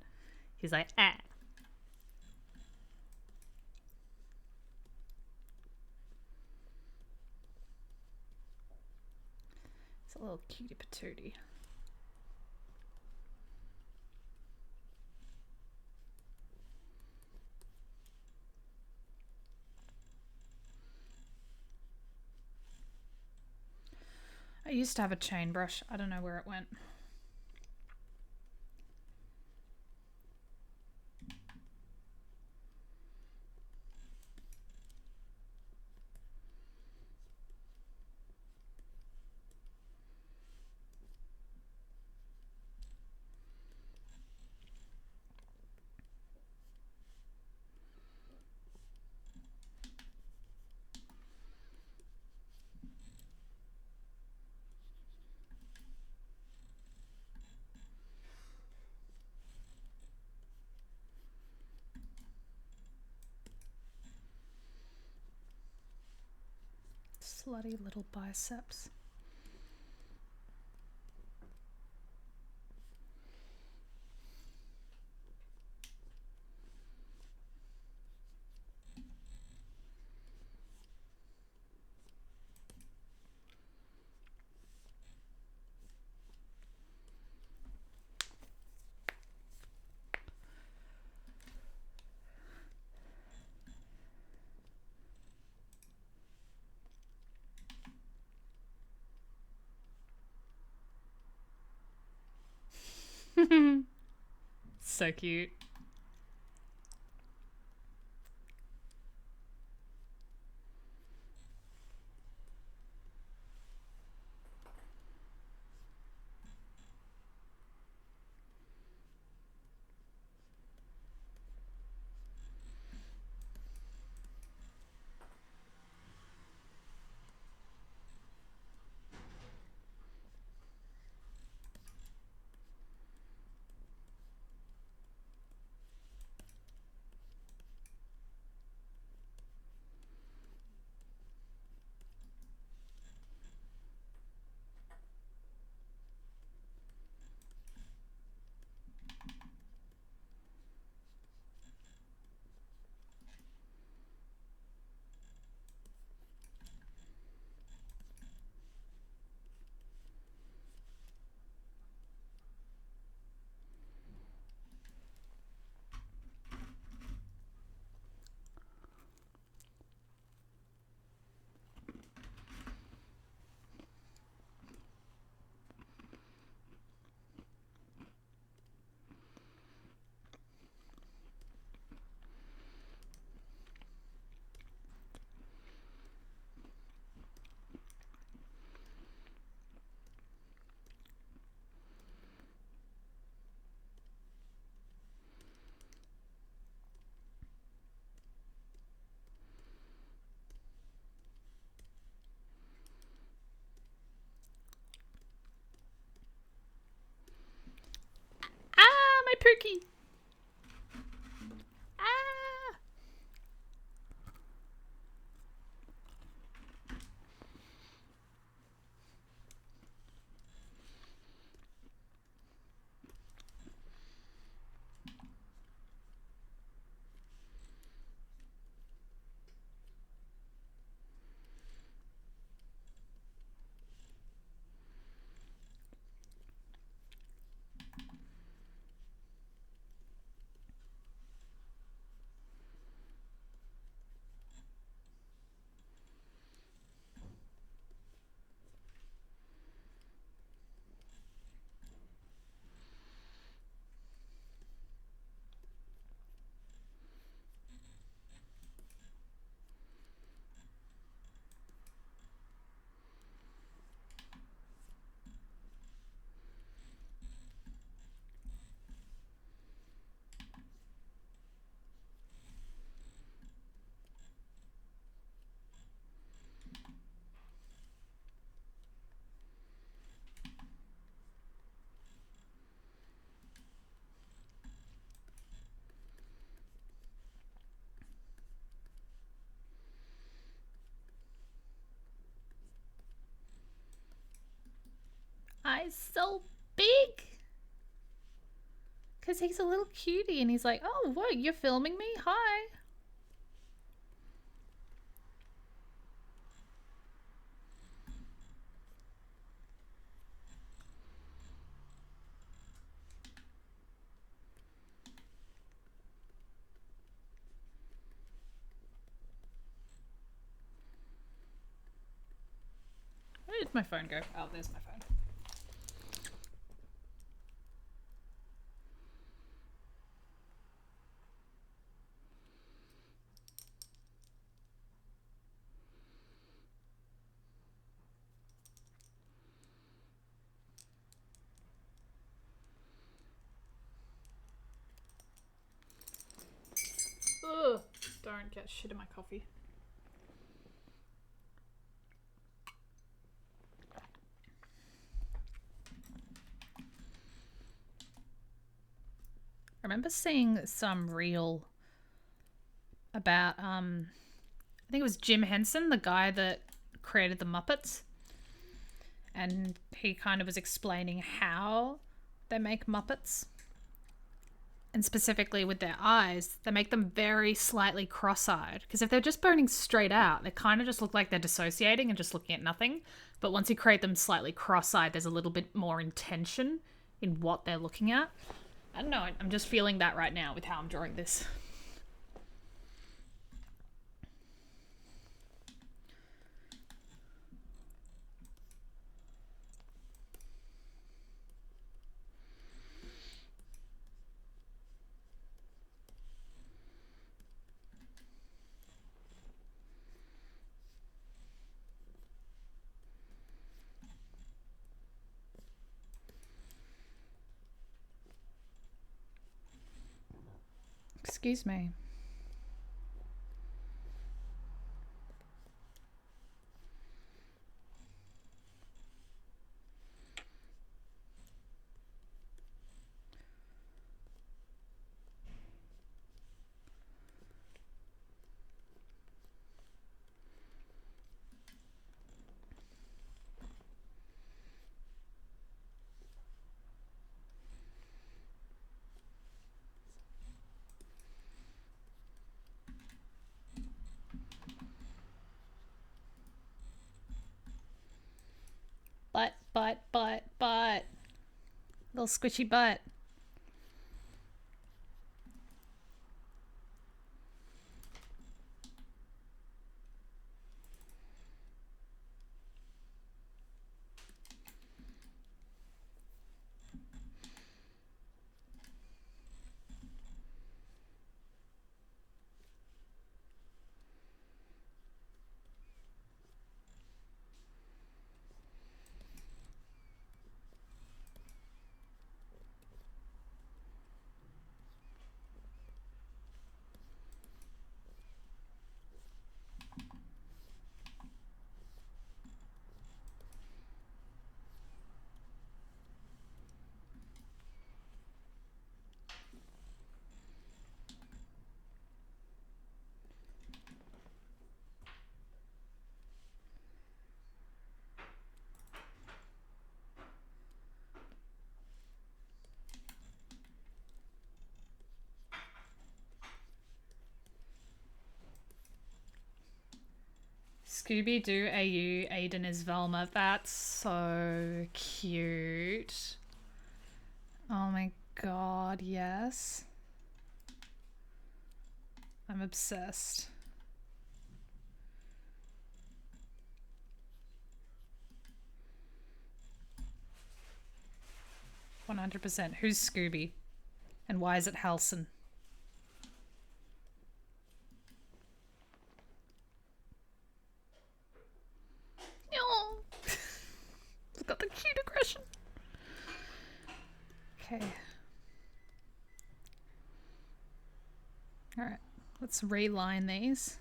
[SPEAKER 2] He's like, ah. It's a little cutie patootie. I used to have a chain brush. I don't know where it went. Slutty little biceps. So cute. eyes so big? Because he's a little cutie and he's like, oh, what? You're filming me? Hi. Where did my phone go? Oh, there's my phone. Ugh, don't get shit in my coffee. I remember seeing some reel about I think it was Jim Henson, the guy that created the Muppets, and he kind of was explaining how they make Muppets, and specifically with their eyes, they make them very slightly cross-eyed, because if they're just burning straight out, they kind of just look like they're dissociating and just looking at nothing. But once you create them slightly cross-eyed, there's a little bit more intention in what they're looking at. I don't know, I'm just feeling that right now with how I'm drawing this. Excuse me. Butt. Little squishy butt. Scooby-Doo AU, Aiden is Velma. That's so cute. Oh my god, yes. I'm obsessed. %. Who's Scooby? And why is it Halson? No. It's got the cute aggression. Okay. Alright, let's reline these.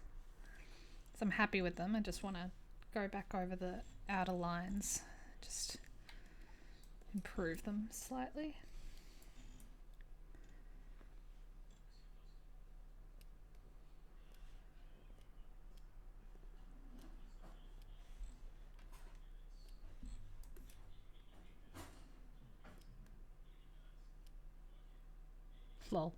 [SPEAKER 2] So I'm happy with them. I just want to go back over the outer lines. Just improve them slightly. Lol.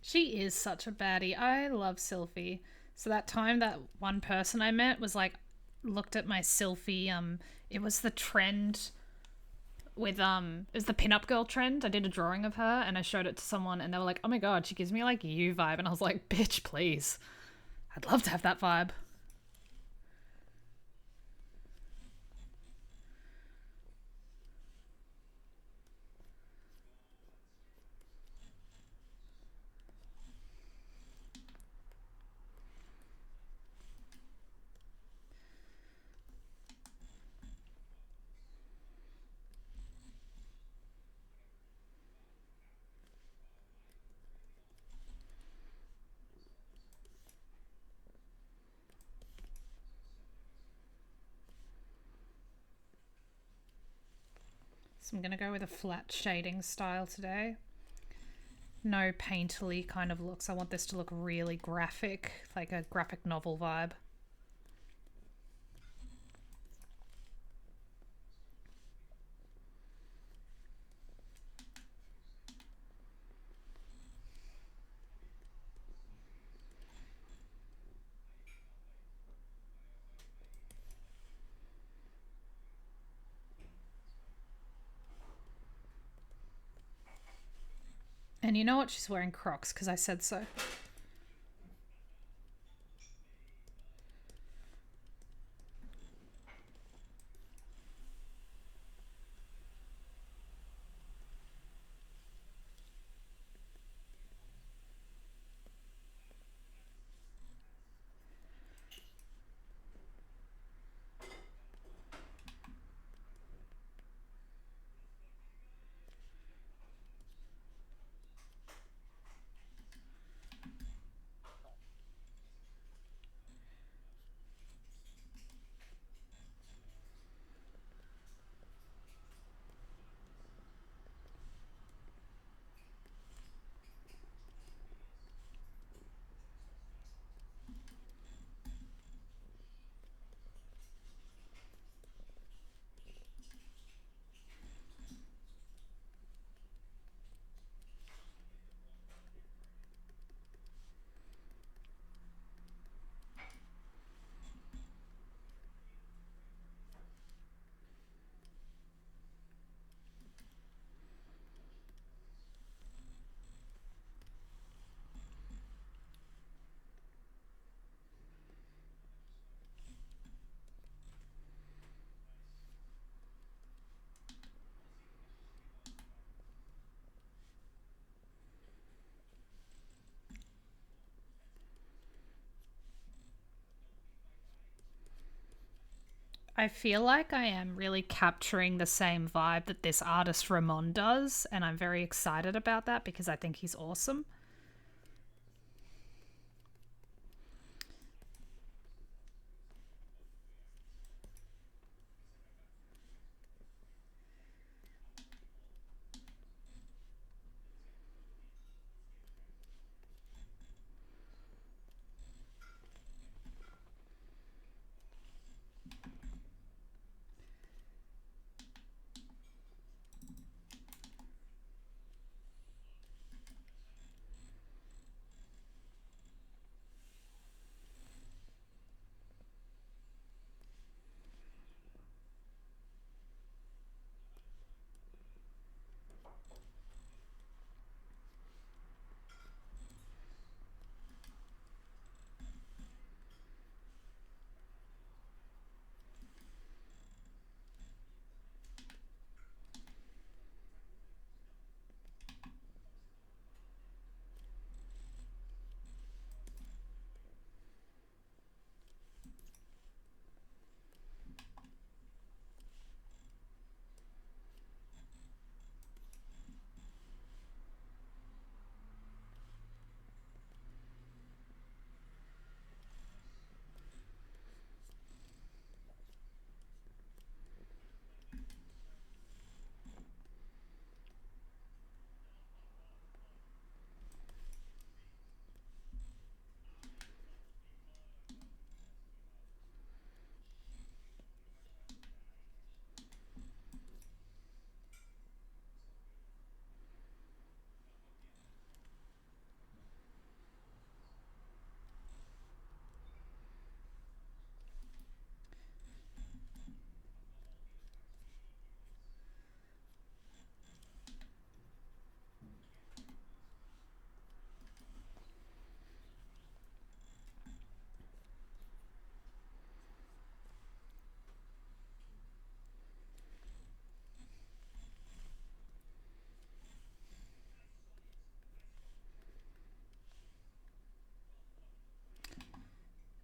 [SPEAKER 2] She is such a baddie. I love Sylphie. So that time that one person I met was like, looked at my Sylphie. It was the trend with it was the pinup girl trend. I did a drawing of her and I showed it to someone and they were like, "Oh my god, she gives me like you vibe." And I was like, "Bitch, please. I'd love to have that vibe." So I'm gonna go with a flat shading style today. No painterly kind of looks. I want this to look really graphic, like a graphic novel vibe. And you know what? She's wearing Crocs because I said so. I feel like I am really capturing the same vibe that this artist Ramon does, and I'm very excited about that because I think he's awesome.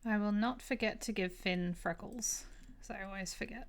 [SPEAKER 2] I will not forget to give Finn freckles, because I always forget.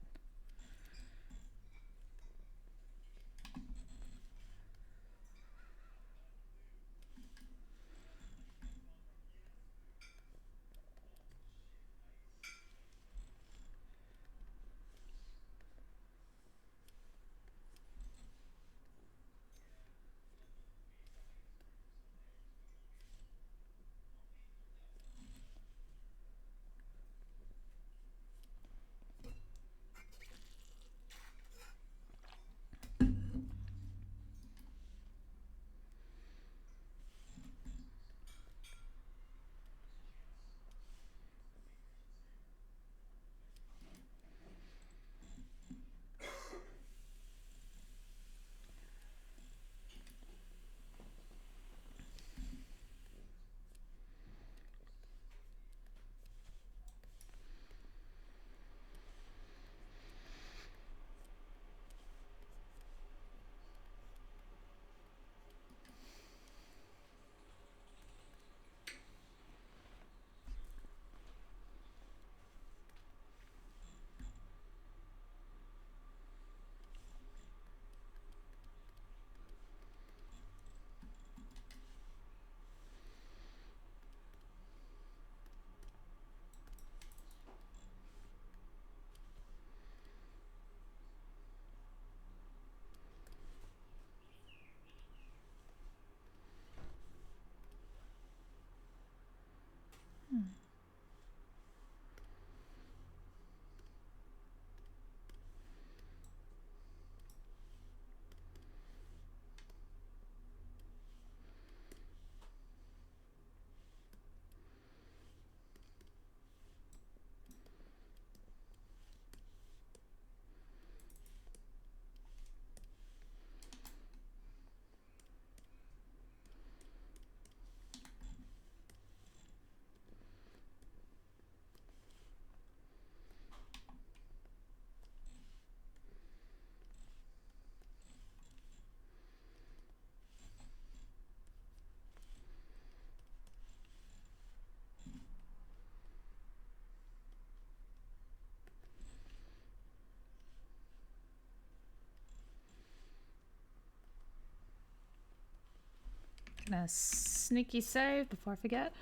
[SPEAKER 2] Gonna sneaky save before I forget.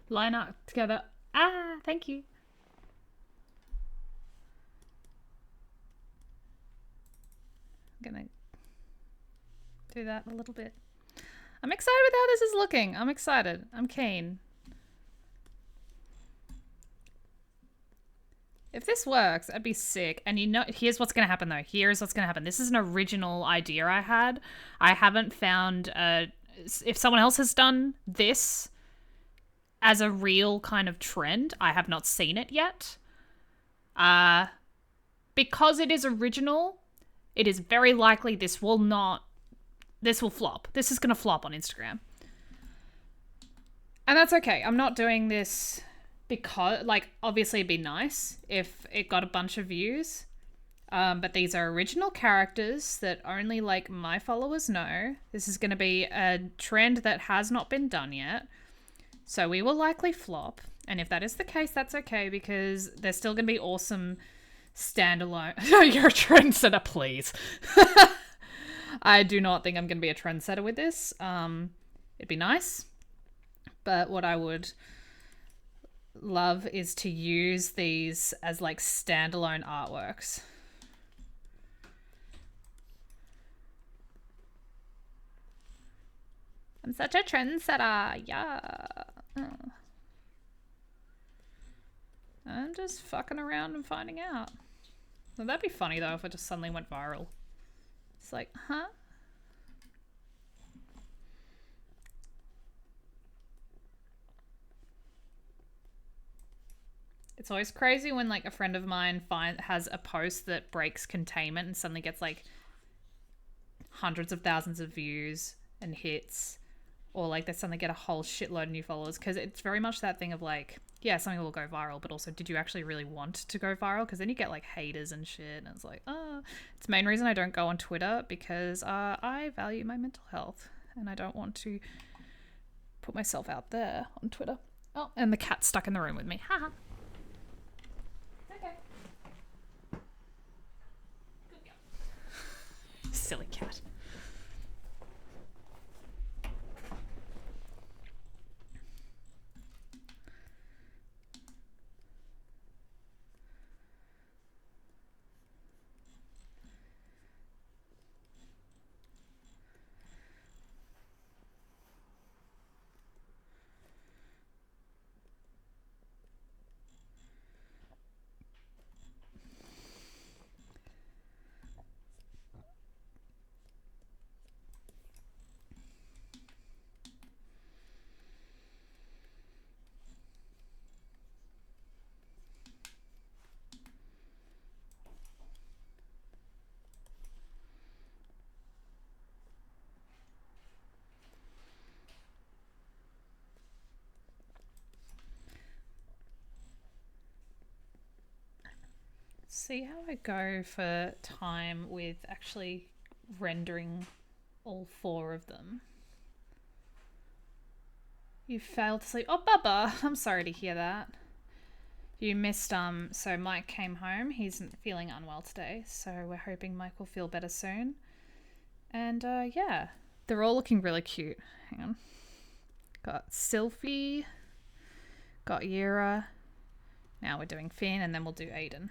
[SPEAKER 2] Line up together. Ah, thank you. I'm gonna do that a little bit. I'm excited with how this is looking. I'm excited. I'm keen. If this works, I'd be sick. And you know, here's what's gonna happen though. Here's what's gonna happen. This is an original idea I had. I haven't found if someone else has done this as a real kind of trend, I have not seen it yet. Because it is original, it is very likely this will flop. This is gonna flop on Instagram. And that's okay. I'm not doing this because, like, obviously it'd be nice if it got a bunch of views. But these are original characters that only, like, my followers know. This is going to be a trend that has not been done yet. So we will likely flop. And if that is the case, that's okay, because there's still going to be awesome standalone... You're a trendsetter, please. I do not think I'm going to be a trendsetter with this. It'd be nice. But what I would love is to use these as, like, standalone artworks. I'm such a trendsetter. Yeah. I'm just fucking around and finding out. Well, that'd be funny though if it just suddenly went viral. It's like, huh? It's always crazy when, like, a friend of mine has a post that breaks containment and suddenly gets, like, hundreds of thousands of views and hits. Or, like, they suddenly get a whole shitload of new followers. Because it's very much that thing of, like, yeah, something will go viral, but also, did you actually really want to go viral? Because then you get, like, haters and shit. And it's like, it's the main reason I don't go on Twitter. Because I value my mental health. And I don't want to put myself out there on Twitter. Oh, and the cat's stuck in the room with me. Haha. Okay. Good girl. Silly cat. See how I go for time with actually rendering all 4 of them. You failed to sleep. Oh, Bubba, I'm sorry to hear that. You missed, so Mike came home. He's feeling unwell today, so we're hoping Mike will feel better soon. And, yeah, they're all looking really cute. Hang on. Got Sylphie, got Yira. Now we're doing Finn, and then we'll do Aiden.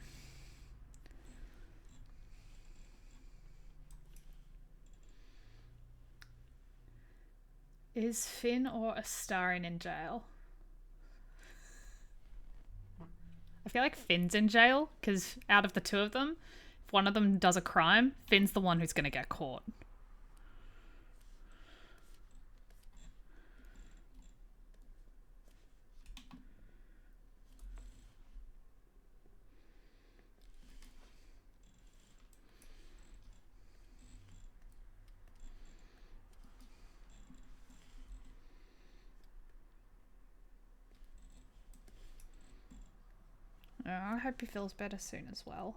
[SPEAKER 2] Is Finn or Astarion in jail? I feel like Finn's in jail, because out of the 2 of them, if one of them does a crime, Finn's the one who's going to get caught. Oh, I hope he feels better soon as well.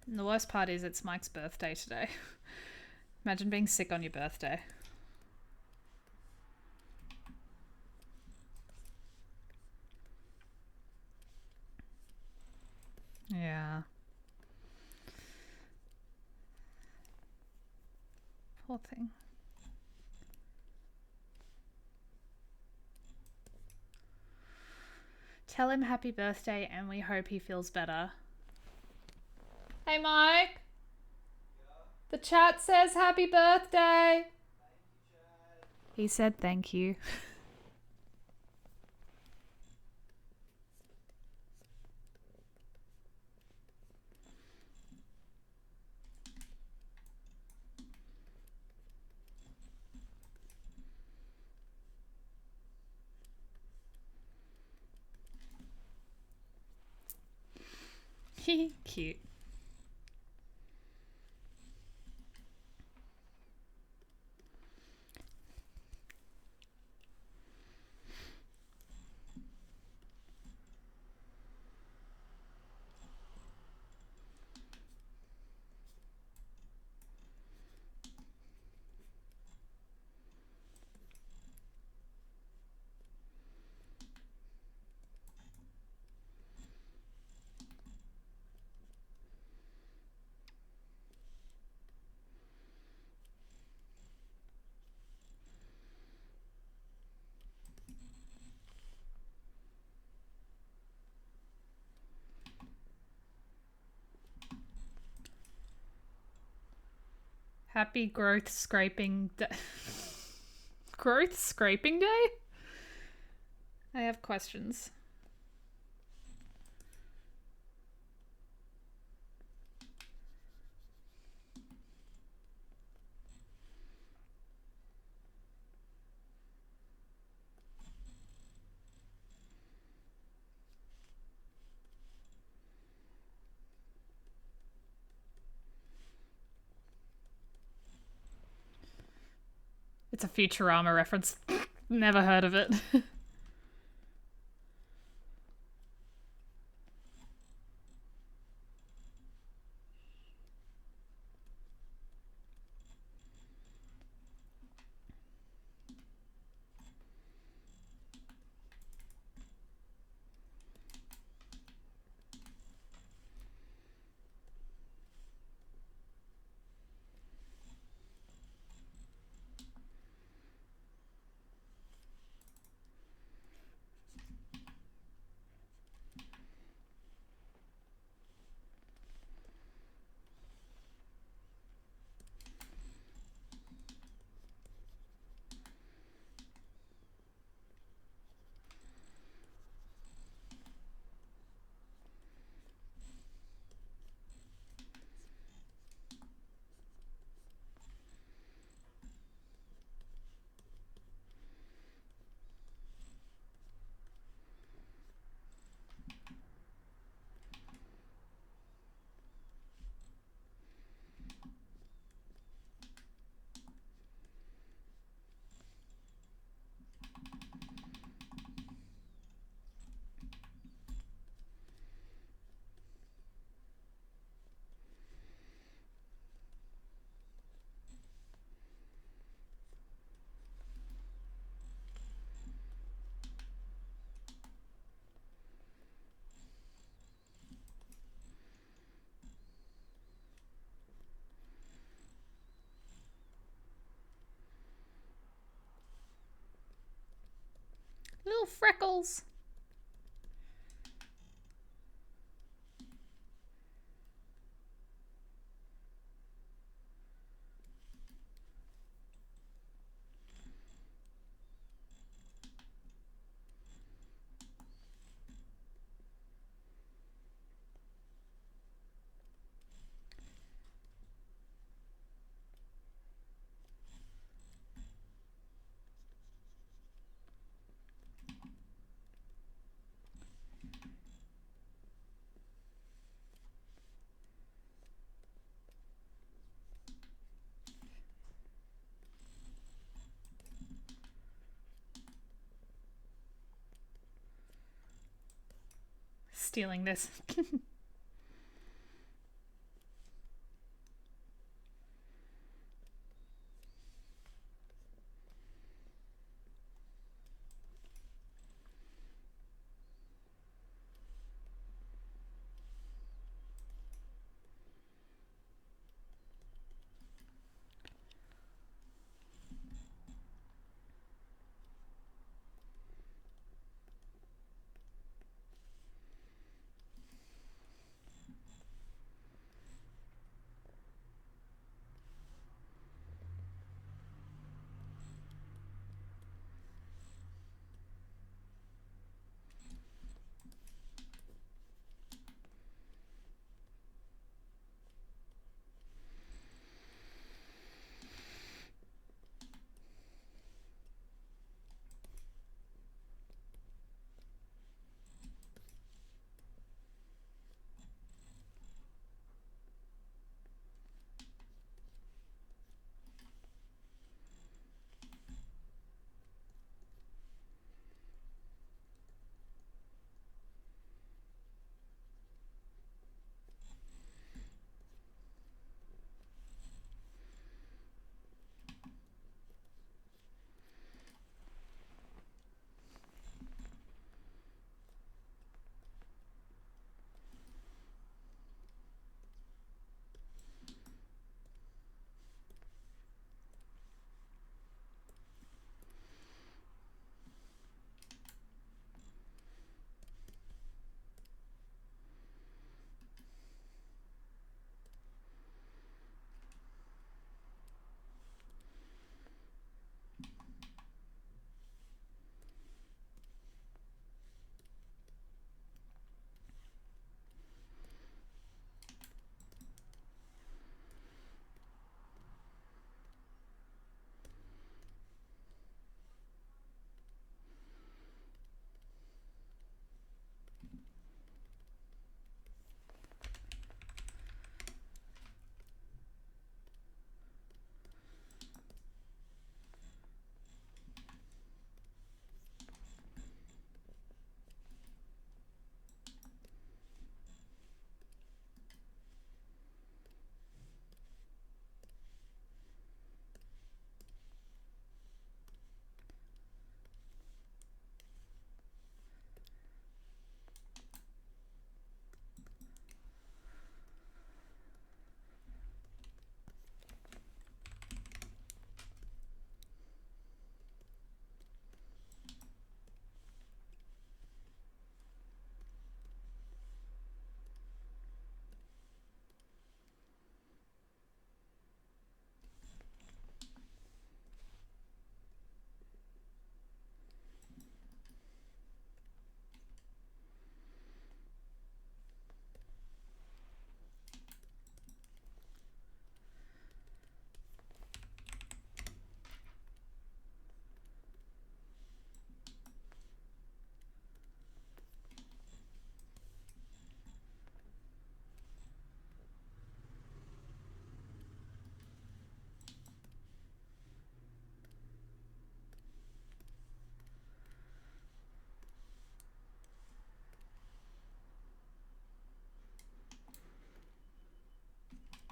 [SPEAKER 2] And the worst part is it's Mike's birthday today. Imagine being sick on your birthday. Yeah. Poor thing. Tell him happy birthday and we hope he feels better. Hey Mike! Yeah? The chat says happy birthday! Thank you, Chad. He said thank you. Cute. Happy growth scraping day. Growth scraping day? I have questions. It's a Futurama reference. Never heard of it. Freckles. Stealing this.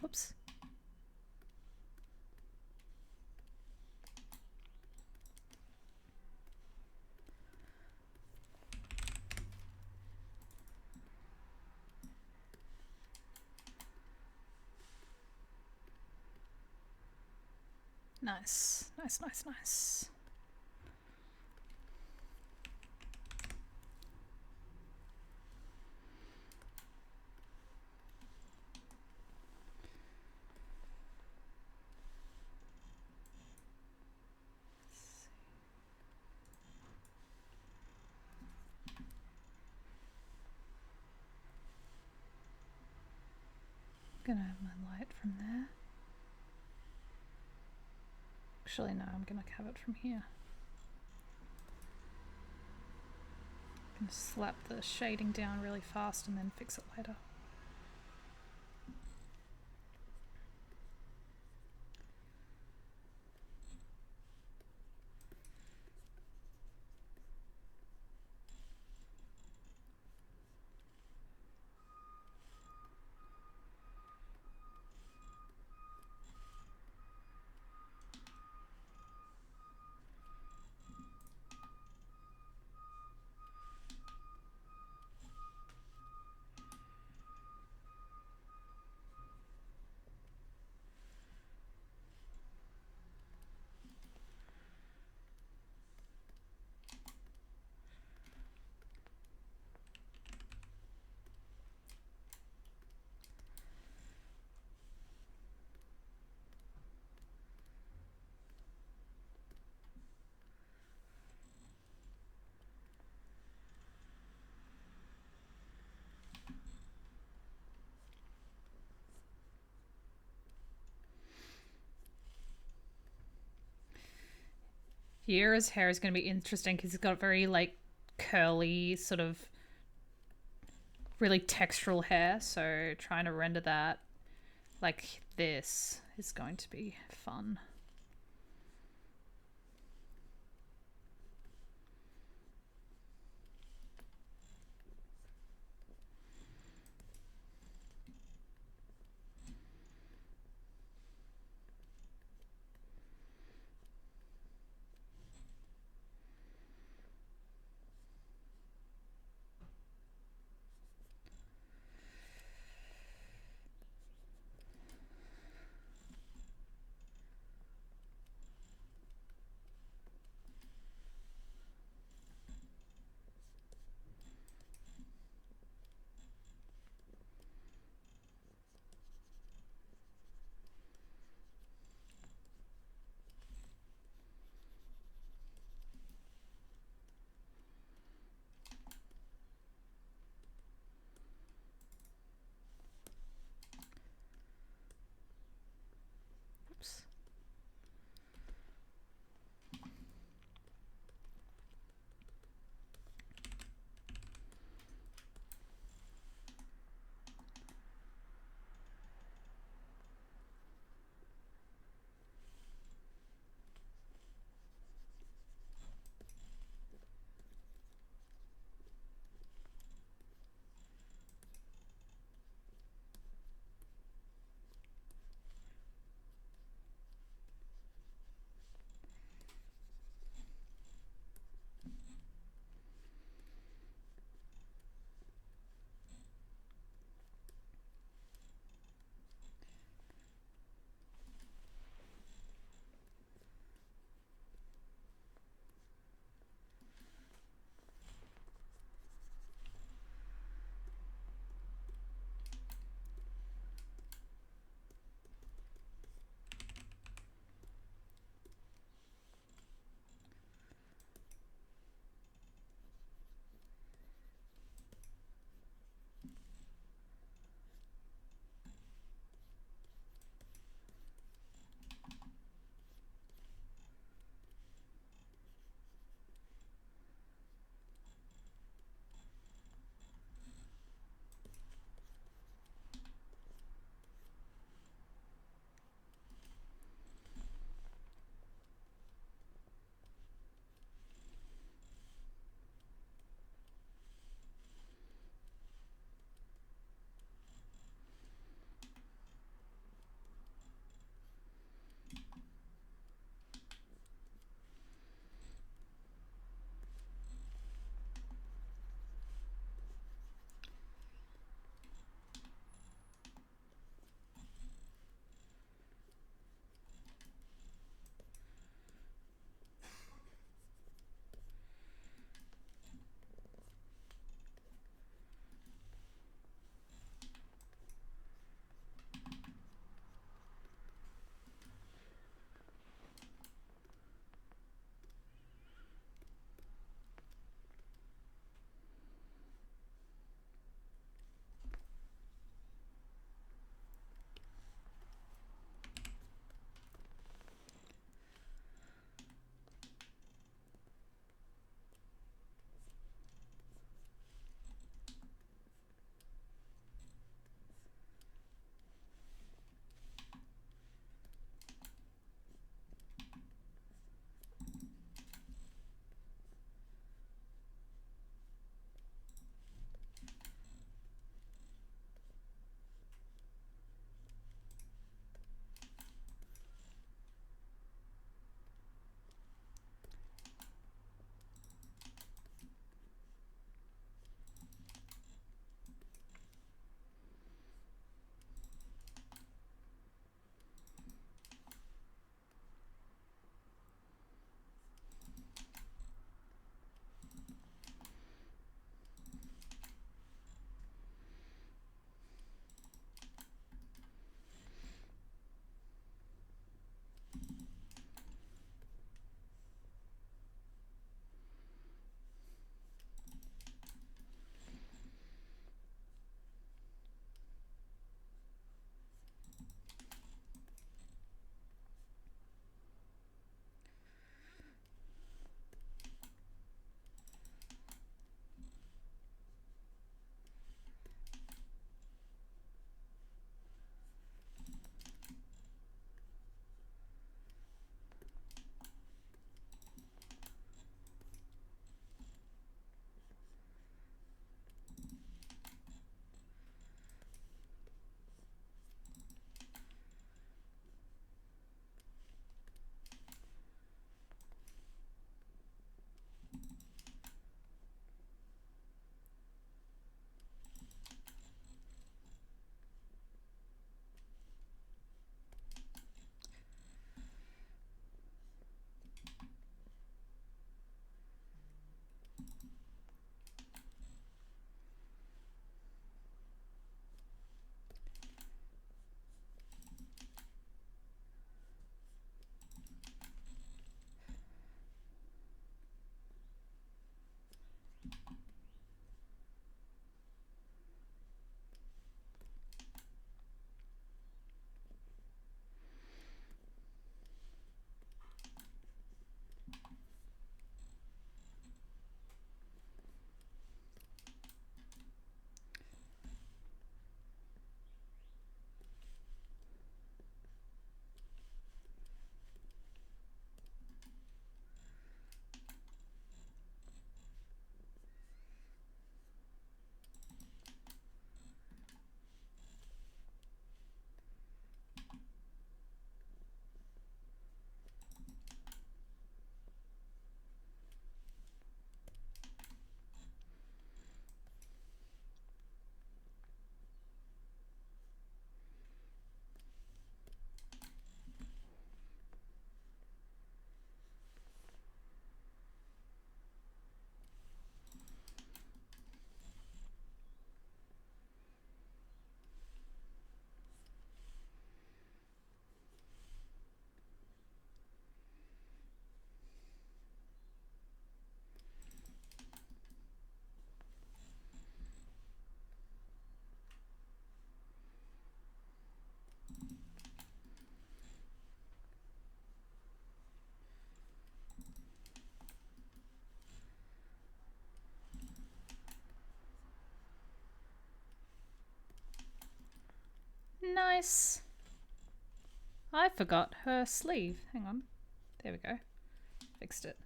[SPEAKER 2] Whoops. Nice, nice, nice, nice. gonna have my light from there. Actually, no, I'm gonna have it from here. I'm gonna slap the shading down really fast and then fix it later. Yura's hair is going to be interesting because he's got very like curly, sort of really textural hair. So trying to render that like this is going to be fun. Nice. I forgot her sleeve. Hang on. There we go. Fixed it.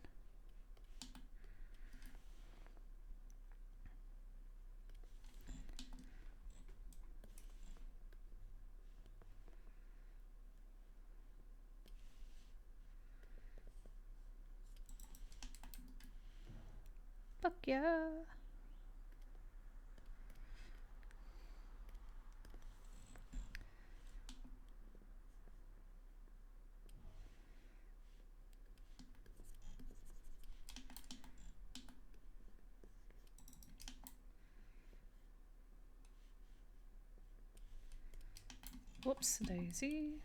[SPEAKER 2] Fuck yeah. Whoops, daisy.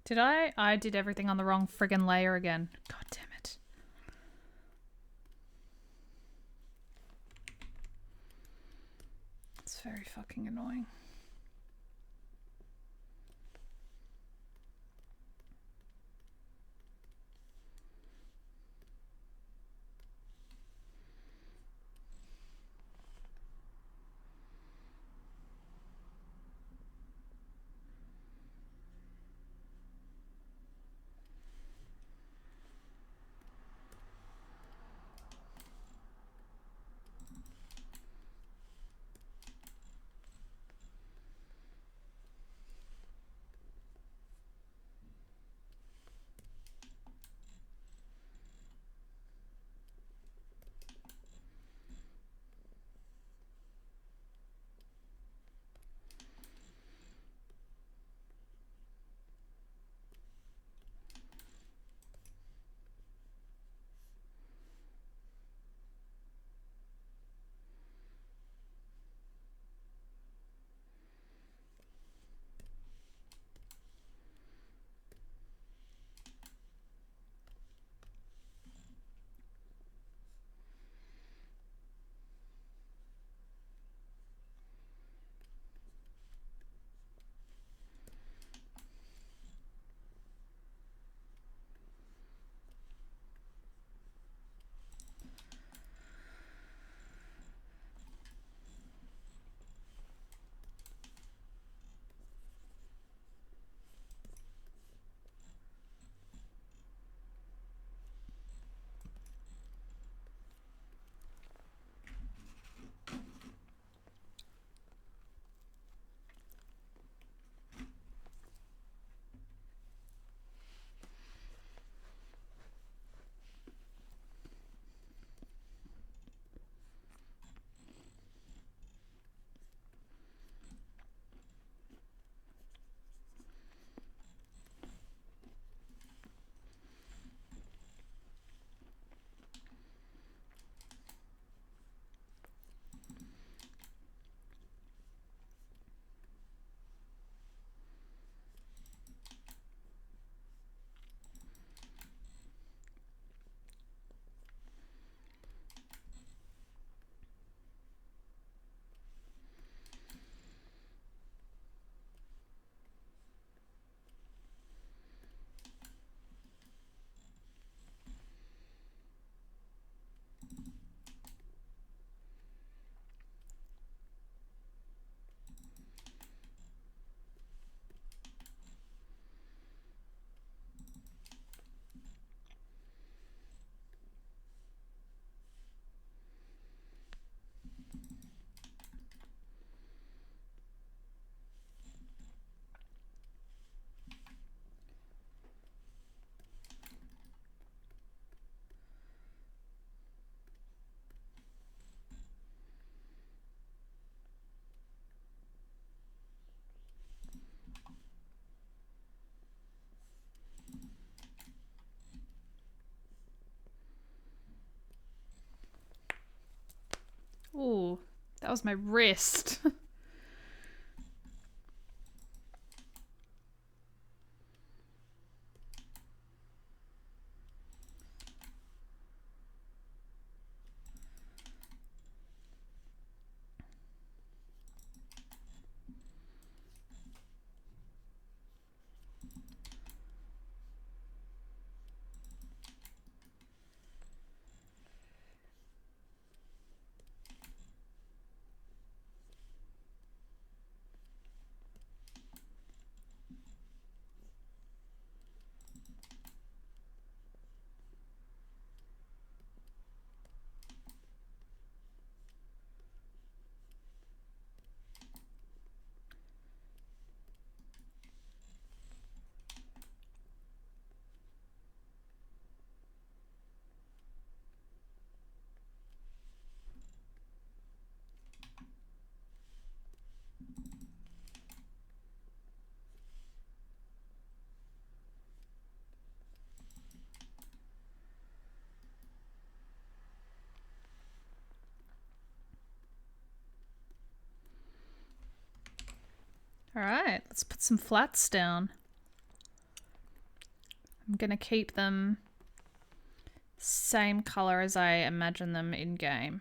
[SPEAKER 2] Did I? I did everything on the wrong friggin' layer again. God damn it. It's very fucking annoying. was my wrist. All right, let's put some flats down. I'm gonna keep them same color as I imagine them in game.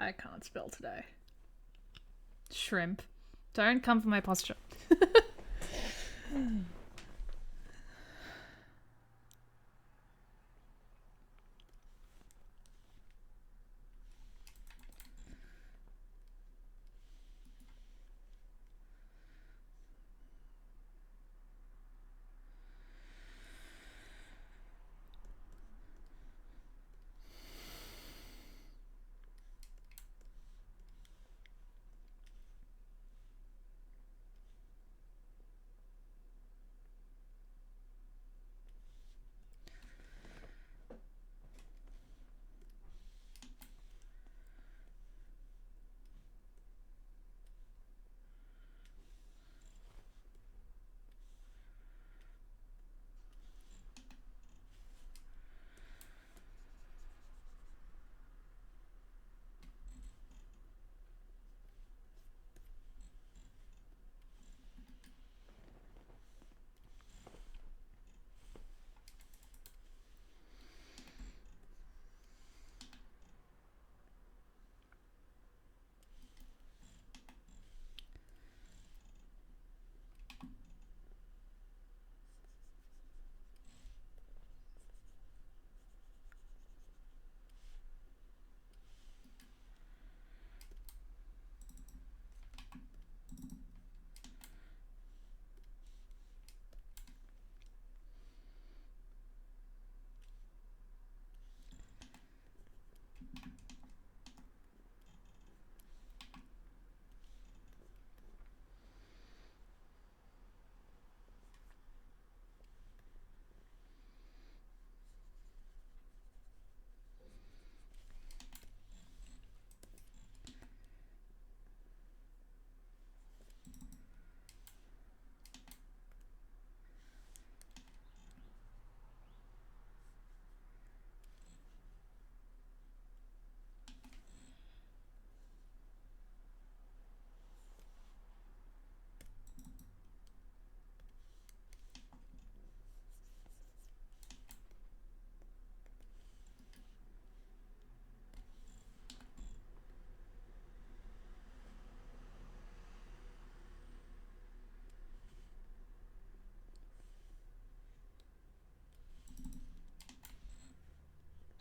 [SPEAKER 1] I can't spell today. Shrimp. Don't come for my posture.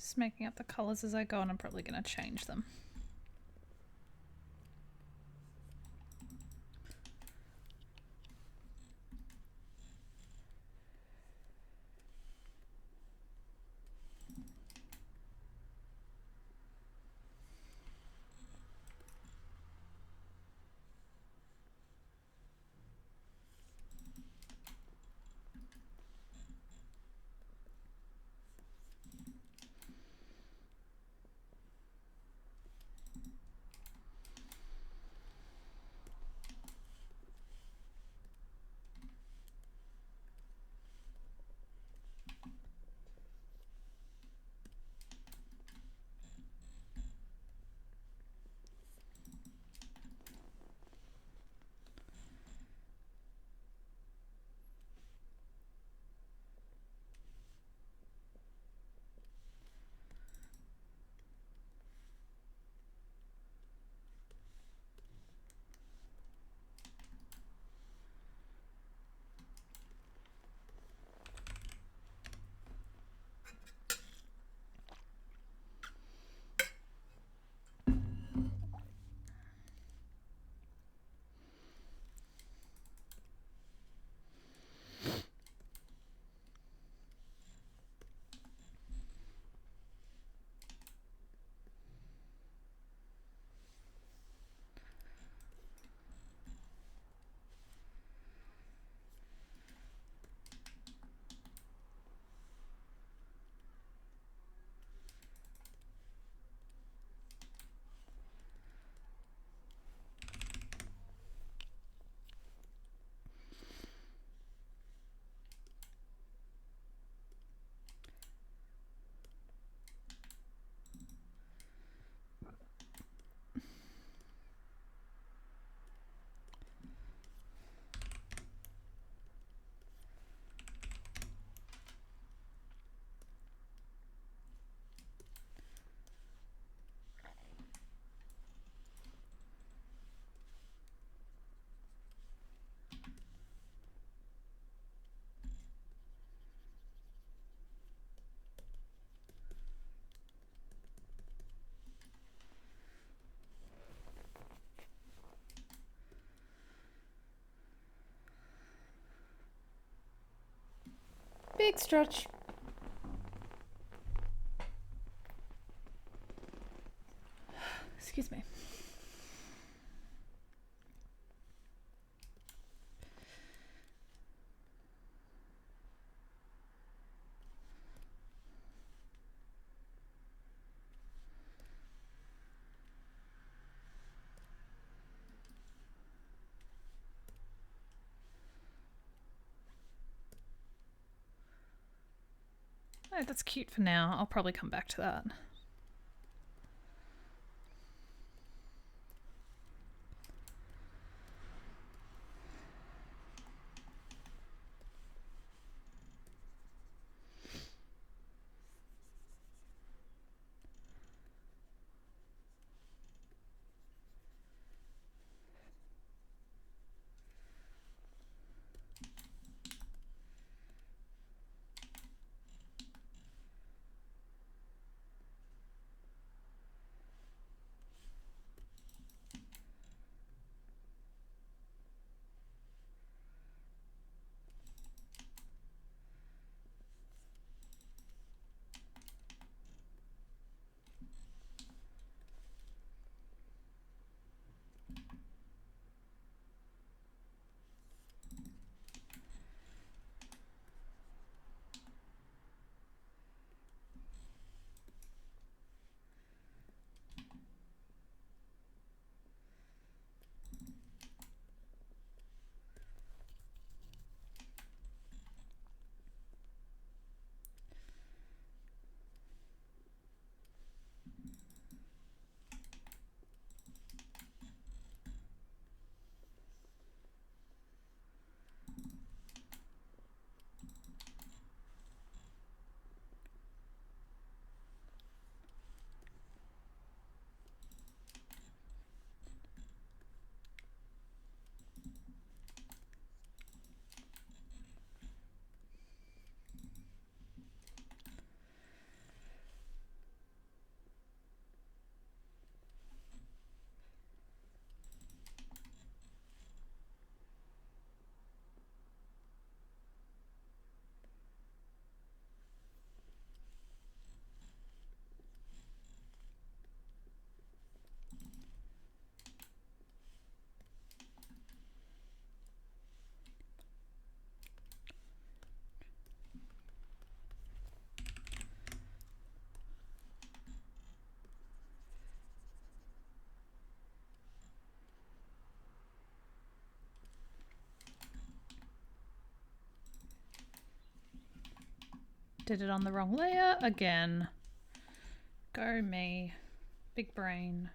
[SPEAKER 1] Just making up the colors as I go, and I'm probably going to change them.
[SPEAKER 2] Big stretch. Excuse me. Oh, that's cute for now. I'll probably come back to that. Did it on the wrong layer again. Go me. Big brain.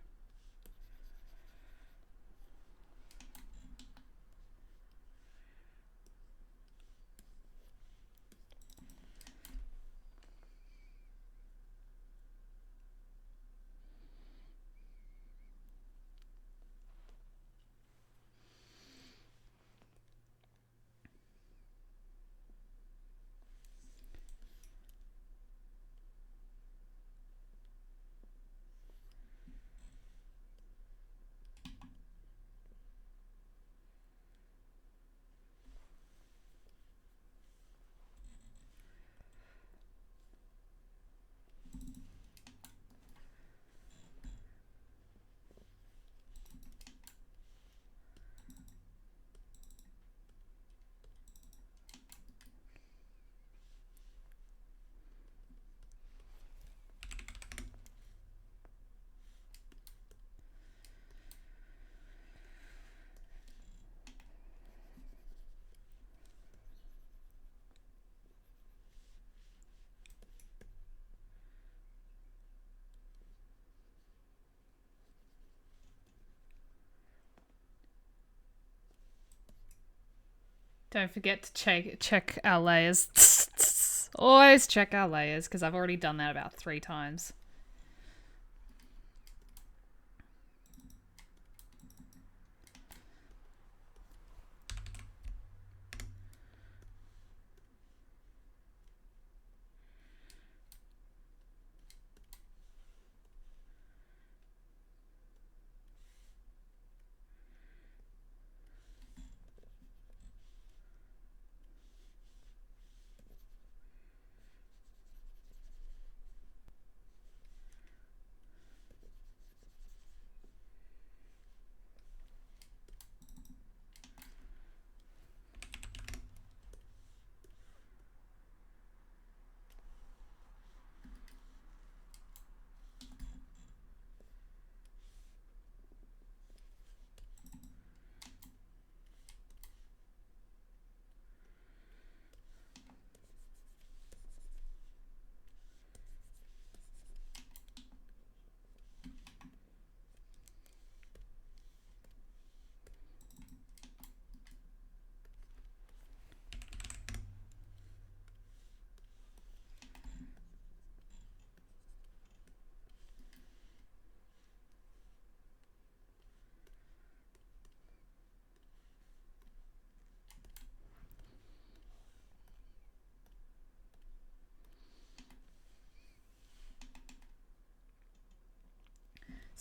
[SPEAKER 2] Don't forget to check our layers. Always check our layers, because I've already done that about 3 times.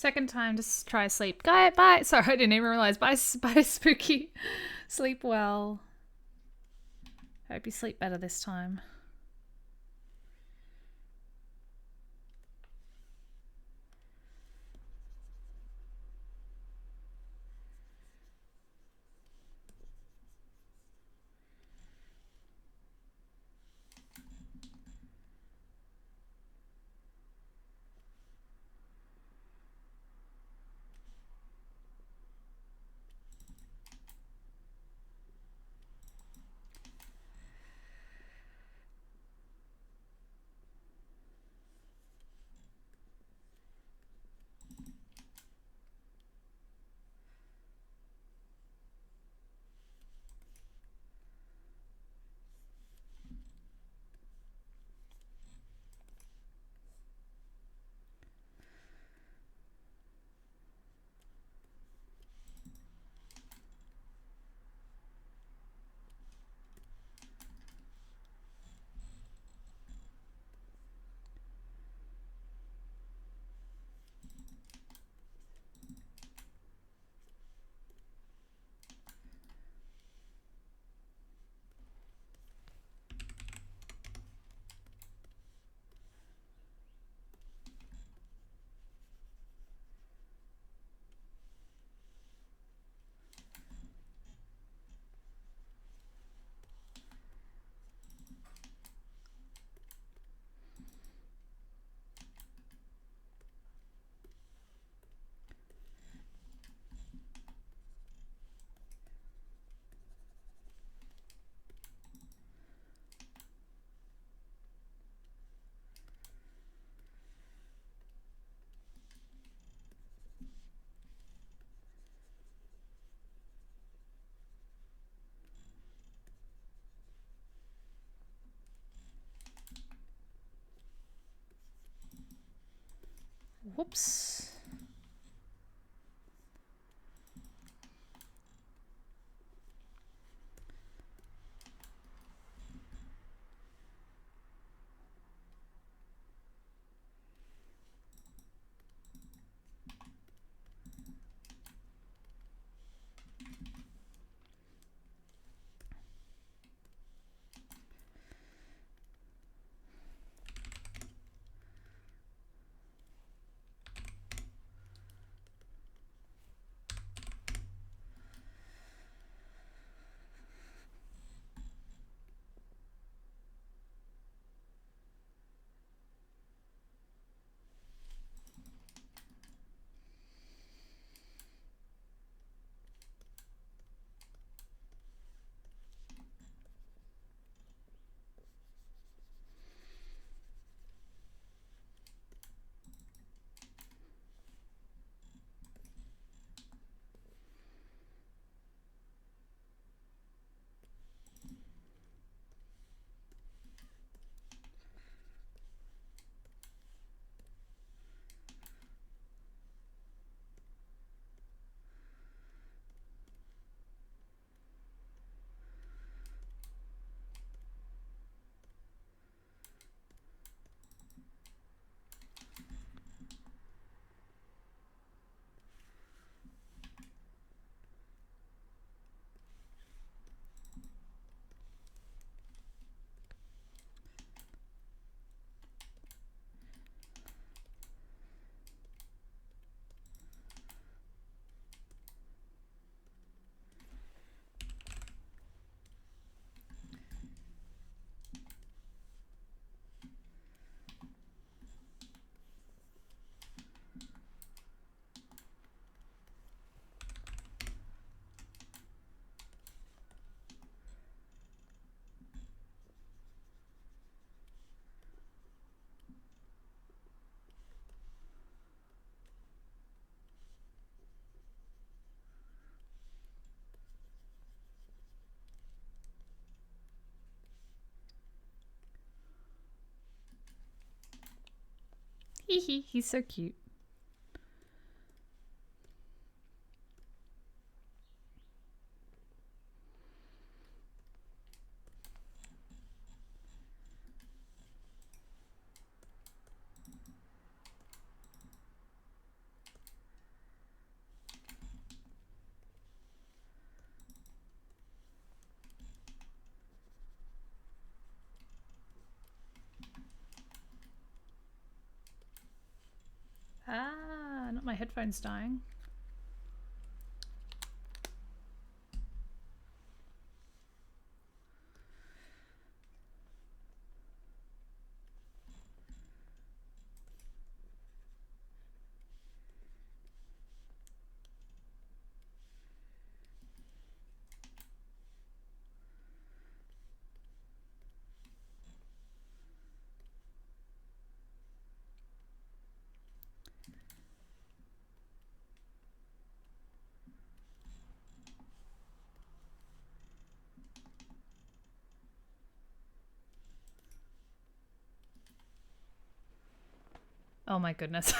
[SPEAKER 2] Second time to try sleep. Bye. Sorry, I didn't even realize. Bye, Spooky. Sleep well. Hope you sleep better this time. Whoops. He's so cute. My headphone's dying. Oh my goodness.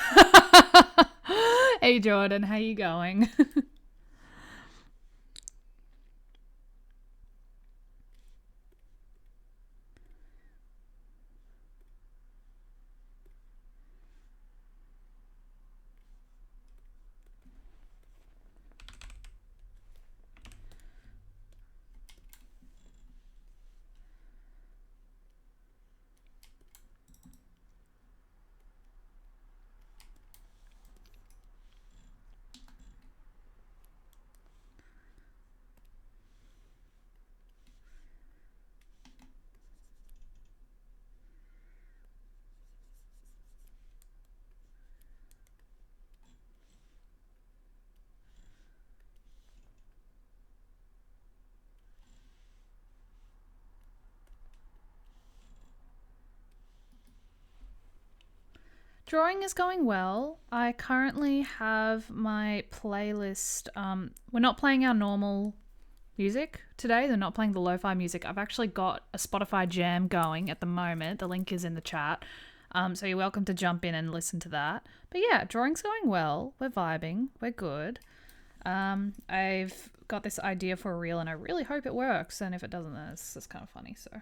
[SPEAKER 2] Hey Jordan, how you going? Drawing is going well. I currently have my playlist. We're not playing our normal music today. They're not playing the lo-fi music. I've actually got a Spotify jam going at the moment. The link is in the chat. So you're welcome to jump in and listen to that. But yeah, drawing's going well. We're vibing. We're good. I've got this idea for a reel and I really hope it works. And if it doesn't, then it's kind of funny. So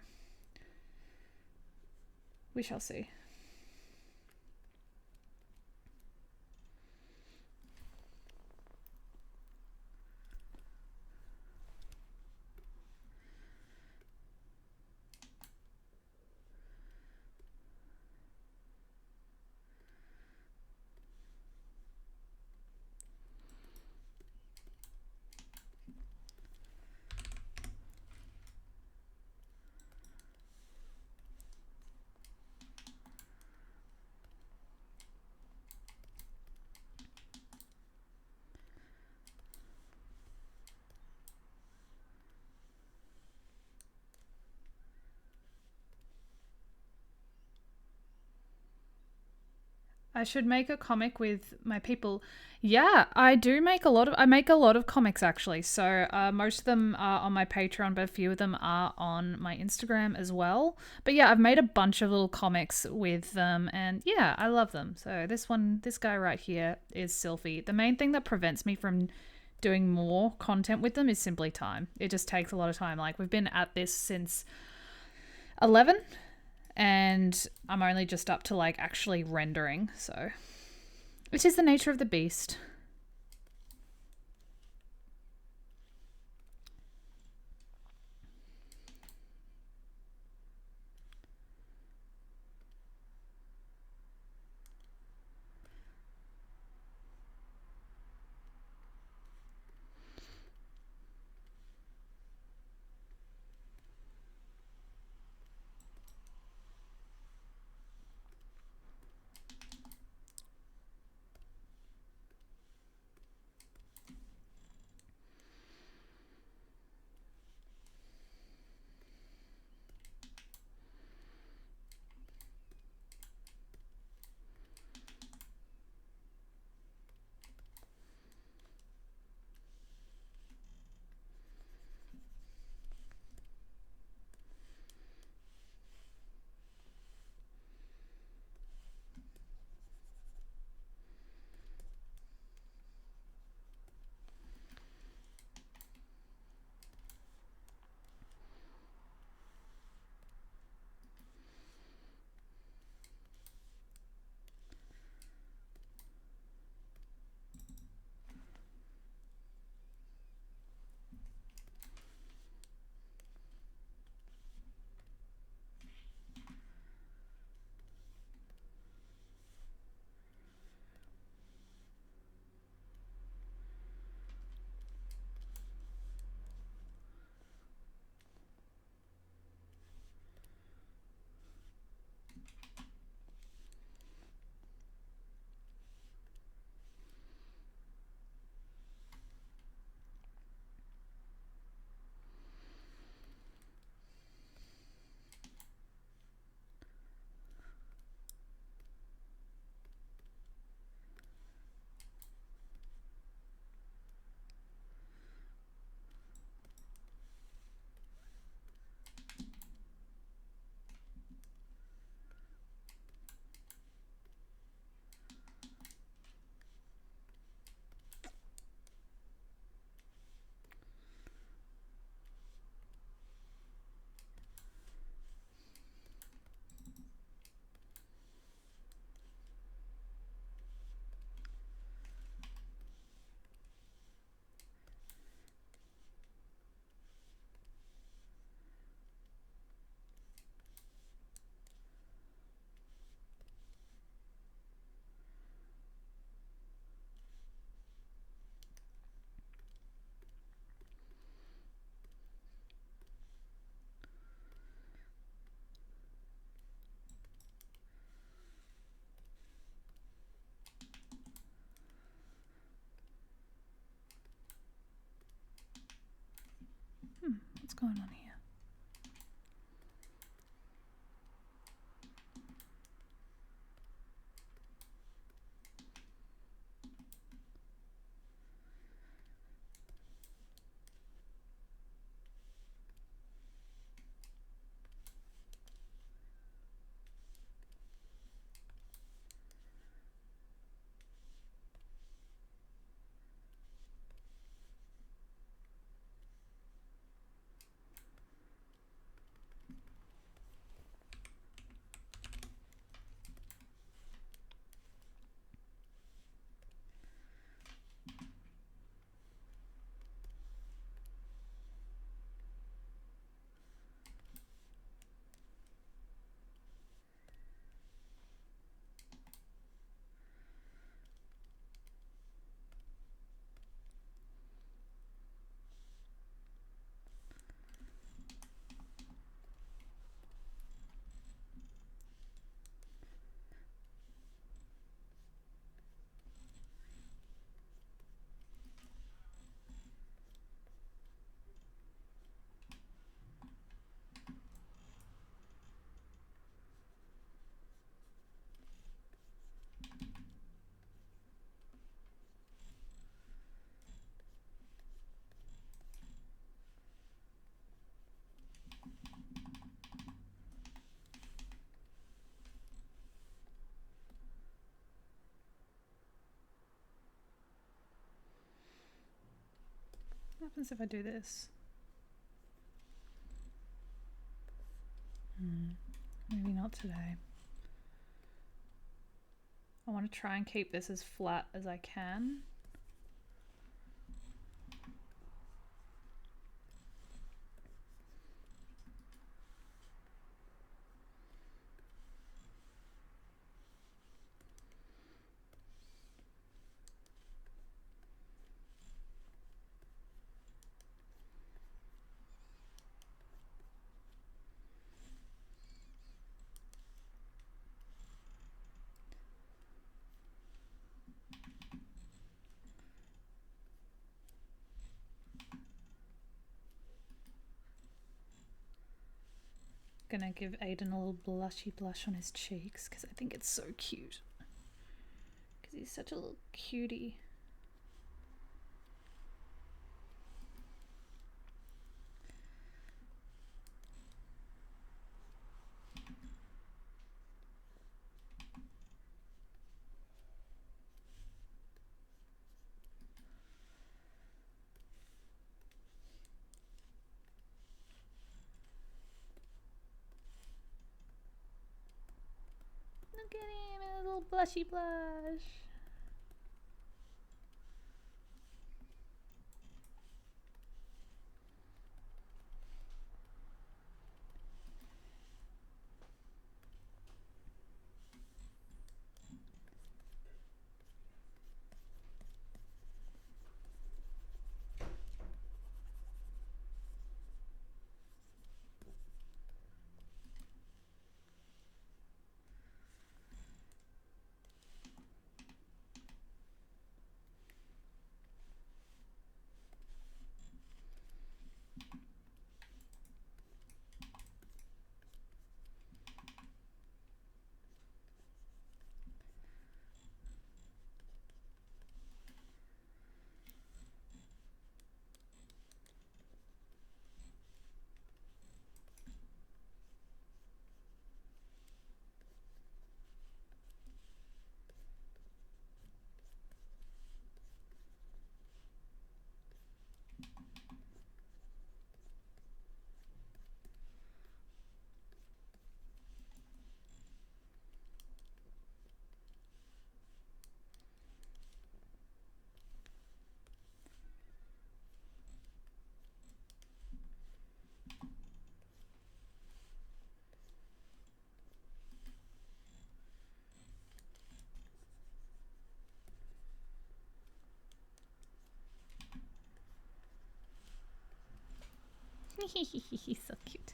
[SPEAKER 2] we shall see. I should make a comic with my people. Yeah, I make a lot of comics actually. So most of them are on my Patreon, but a few of them are on my Instagram as well. But yeah, I've made a bunch of little comics with them and yeah, I love them. So this guy right here is Sylphie. The main thing that prevents me from doing more content with them is simply time. It just takes a lot of time. Like we've been at this since 11 and I'm only just up to like actually rendering, so it is the nature of the beast. going on here? What happens if I do this? Maybe not today. I want to try and keep this as flat as I can. Gonna give Aiden a little blushy blush on his cheeks because I think it's so cute. Because he's such a little cutie. Look at him, a little blushy blush. He's so cute.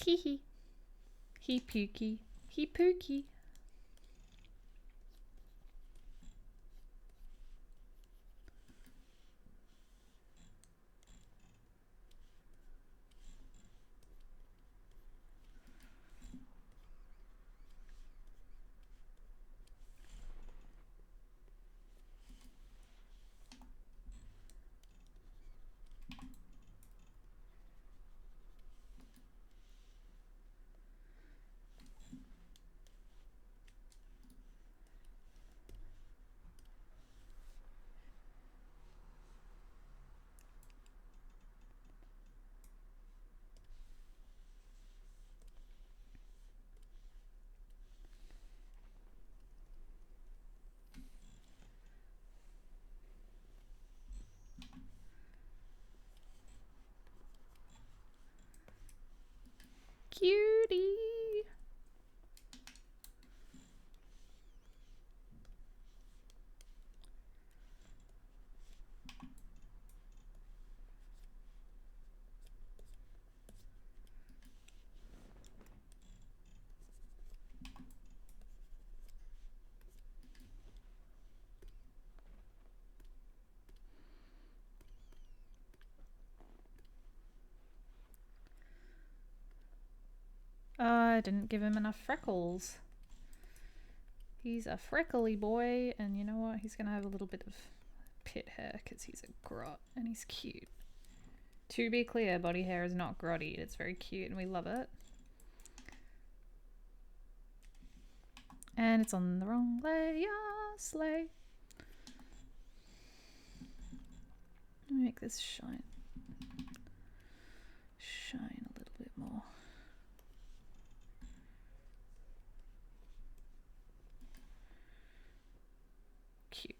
[SPEAKER 2] Hee hee. He pookie. He pookie. Cutie. I didn't give him enough freckles. He's a freckly boy, and you know what? He's gonna have a little bit of pit hair because he's a grot and he's cute. To be clear, body hair is not grotty. It's very cute and we love it. And it's on the wrong layer, slay. Let me make this shine a little bit more. Cute.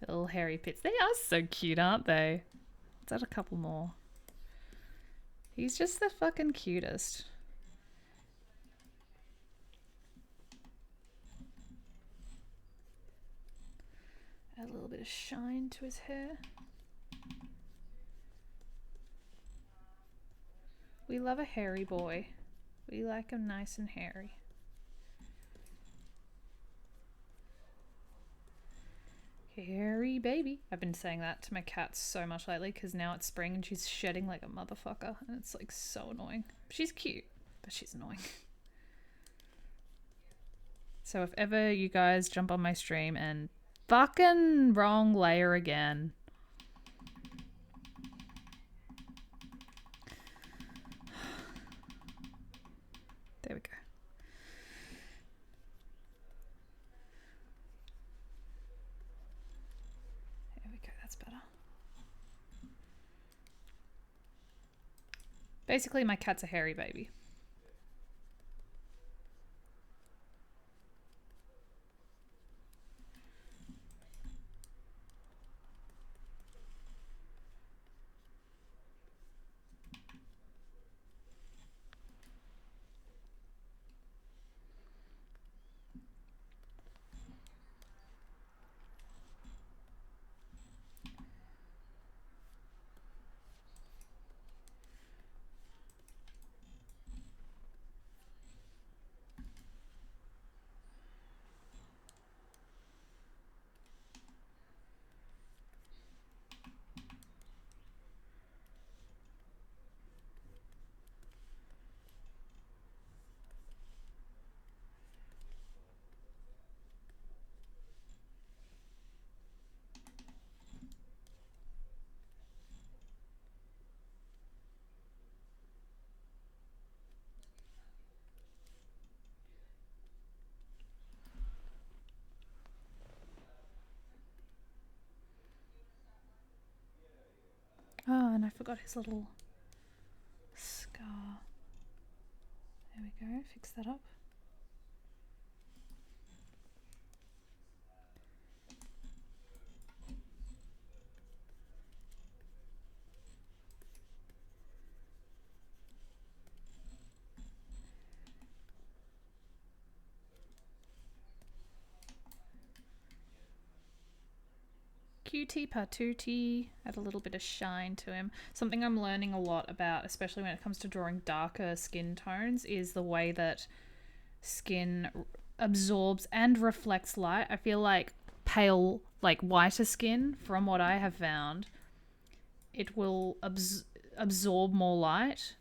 [SPEAKER 2] Little hairy pits. They are so cute, aren't they? Let's add a couple more. He's just the fucking cutest. Add a little bit of shine to his hair. We love a hairy boy. We like him nice and hairy. Hairy baby. I've been saying that to my cat so much lately because now it's spring and she's shedding like a motherfucker and it's like so annoying. She's cute, but she's annoying. So if ever you guys jump on my stream and fucking wrong layer again. There we go. That's better. Basically, my cat's a hairy baby. forgot his little scar. There we go, fix that up. Cutie patootie, add a little bit of shine to him. Something I'm learning a lot about, especially when it comes to drawing darker skin tones, is the way that skin absorbs and reflects light. I feel like pale, like whiter skin, from what I have found, it will absorb more light,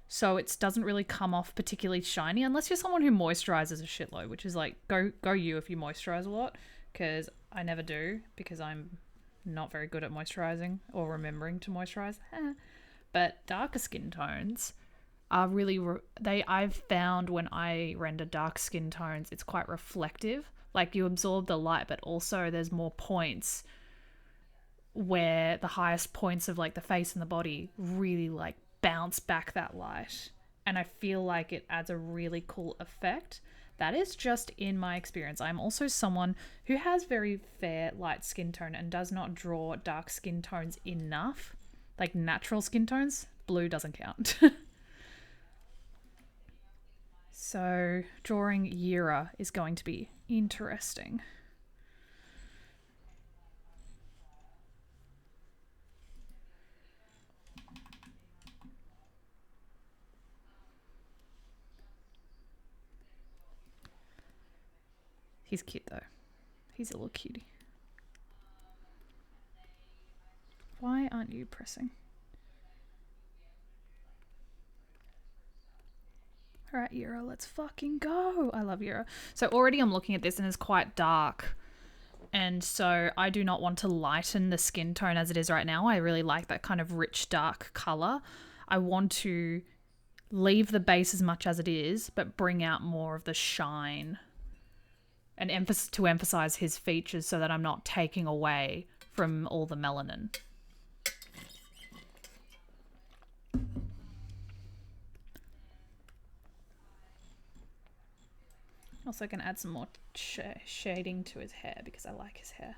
[SPEAKER 2] so it doesn't really come off particularly shiny unless you're someone who moisturizes a shitload, which is like, go you if you moisturize a lot, because I never do, because I'm not very good at moisturizing or remembering to moisturize. But darker skin tones are really I've found when I render dark skin tones, it's quite reflective. Like, you absorb the light, but also there's more points where the highest points of like the face and the body really like bounce back that light, and I feel like it adds a really cool effect. That is just in my experience. I'm also someone who has very fair light skin tone and does not draw dark skin tones enough. Like natural skin tones, blue doesn't count. So drawing Yira is going to be interesting. He's cute though. He's a little cutie. Why aren't you pressing? Alright, Yura, let's fucking go. I love Yura. So already I'm looking at this and it's quite dark. And so I do not want to lighten the skin tone as it is right now. I really like that kind of rich, dark color. I want to leave the base as much as it is, but bring out more of the shine and to emphasize his features so that I'm not taking away from all the melanin. Also, I can add some more shading to his hair because I like his hair.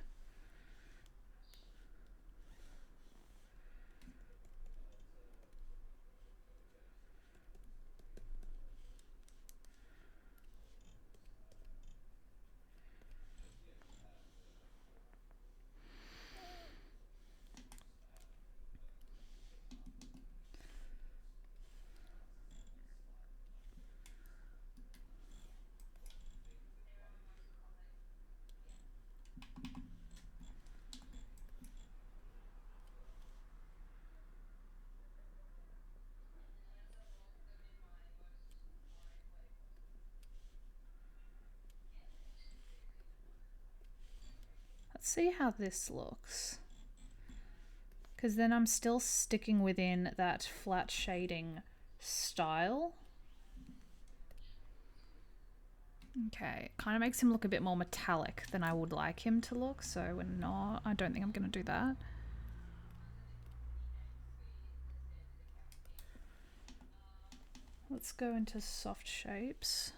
[SPEAKER 2] Let's see how this looks. Because then I'm still sticking within that flat shading style. Okay, kind of makes him look a bit more metallic than I would like him to look, so we're not, I don't think I'm going to do that. Let's go into soft shapes.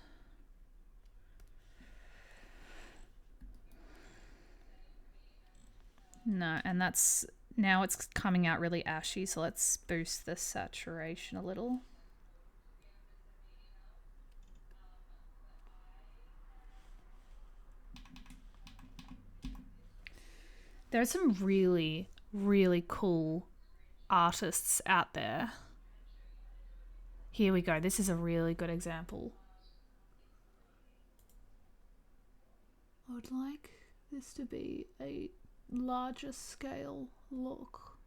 [SPEAKER 2] No, and that's, now it's coming out really ashy, so let's boost the saturation a little. There's some really, really cool artists out there. Here we go. This is a really good example. I would like this to be a larger scale look.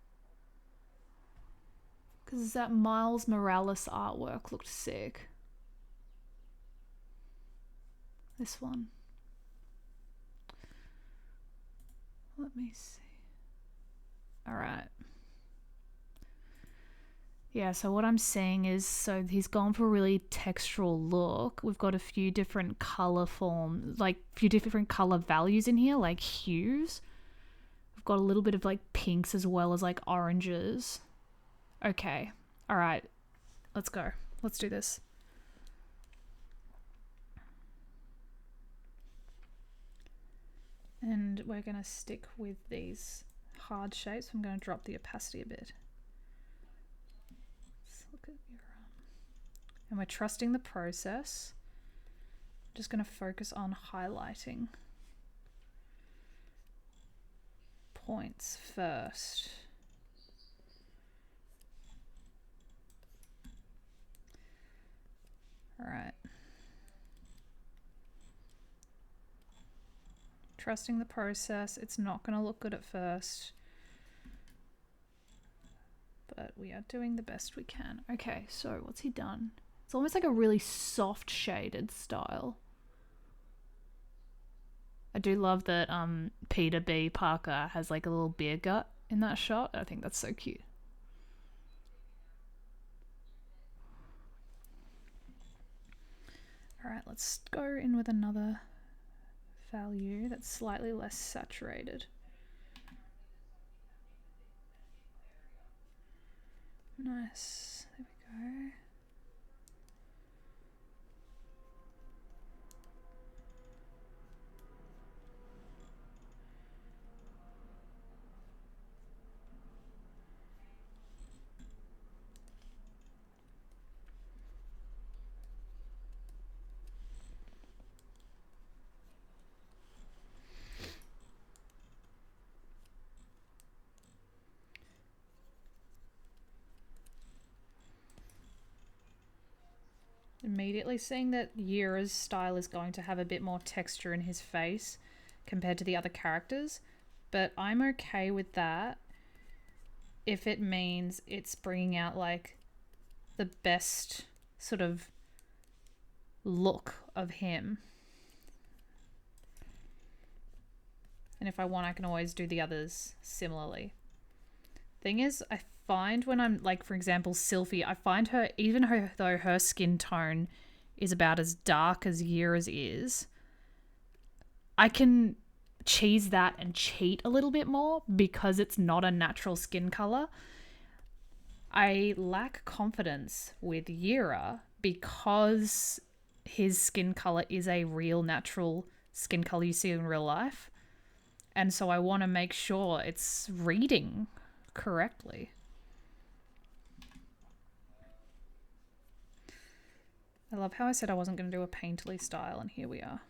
[SPEAKER 2] Because that Miles Morales artwork looked sick. This one. Let me see. Alright. Yeah, so what I'm seeing is, so he's gone for a really textural look. We've got a few different color forms, like a few different color values in here, like hues. We've got a little bit of like pinks as well as like oranges.
[SPEAKER 1] Okay. All right. Let's go. Let's do this. And we're going to stick with these hard shapes. I'm going to drop the opacity a bit. Let's look at your and we're trusting the process. I'm just going to focus on highlighting points first. All right. Trusting the process. It's not going to look good at first, but we are doing the best we can. Okay, so what's he done? It's almost like a really soft shaded style. I do love that Peter B. Parker has like a little beer gut in that shot. I think that's so cute. All right, let's go in with another value that's slightly less saturated. Nice. There we go. Immediately seeing that Yura's style is going to have a bit more texture in his face compared to the other characters, but I'm okay with that if it means it's bringing out like the best sort of look of him. And if I want, I can always do the others similarly. Thing is, I find when I'm like, for example, Sylphie, I find her, even though her skin tone is about as dark as Yura's is, I can cheese that and cheat a little bit more because it's not a natural skin color. I lack confidence with Yura because his skin color is a real natural skin color you see in real life. And so I want to make sure it's reading correctly. I love how I said I wasn't going to do a painterly style, and here we are.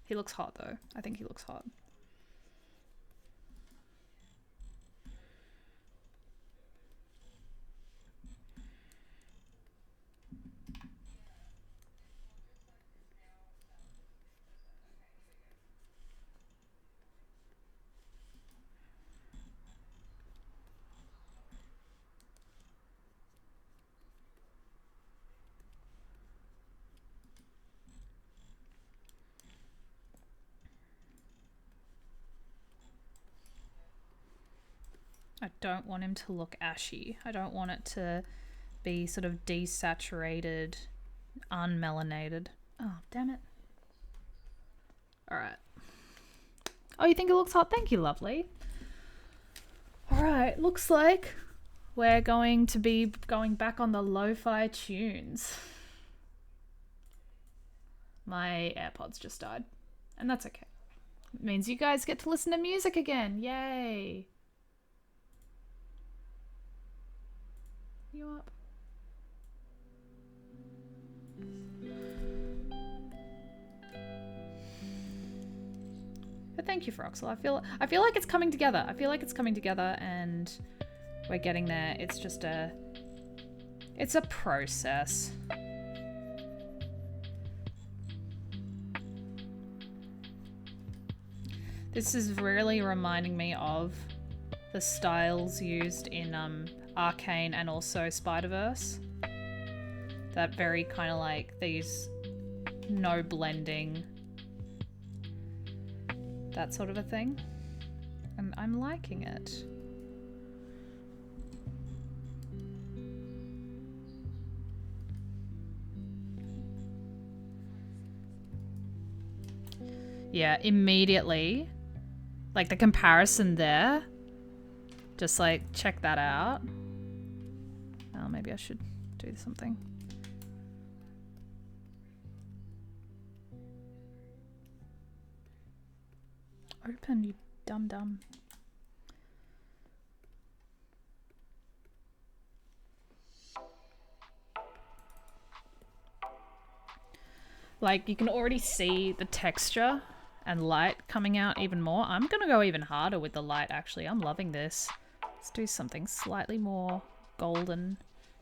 [SPEAKER 1] He looks hot though. I think he looks hot. I don't want him to look ashy. I don't want it to be sort of desaturated, unmelanated. Oh, damn it. All right. Oh, you think it looks hot? Thank you, lovely. All right, looks like we're going to be going back on the lo-fi tunes. My AirPods just died, and that's okay. It means you guys get to listen to music again. Yay. You up? But thank you, Froxel. I feel like it's coming together. I feel like it's coming together and we're getting there. It's just it's a process. This is really reminding me of the styles used in Arcane and also Spider-Verse. That very kind of like these no blending, that sort of a thing. And I'm liking it.
[SPEAKER 2] Yeah, immediately. Like the comparison there. Just like check that out. Oh, maybe I should do something. Open, you dumb. Like, you can already see the texture and light coming out even more. I'm gonna go even harder with the light, actually. I'm loving this. Let's do something slightly more golden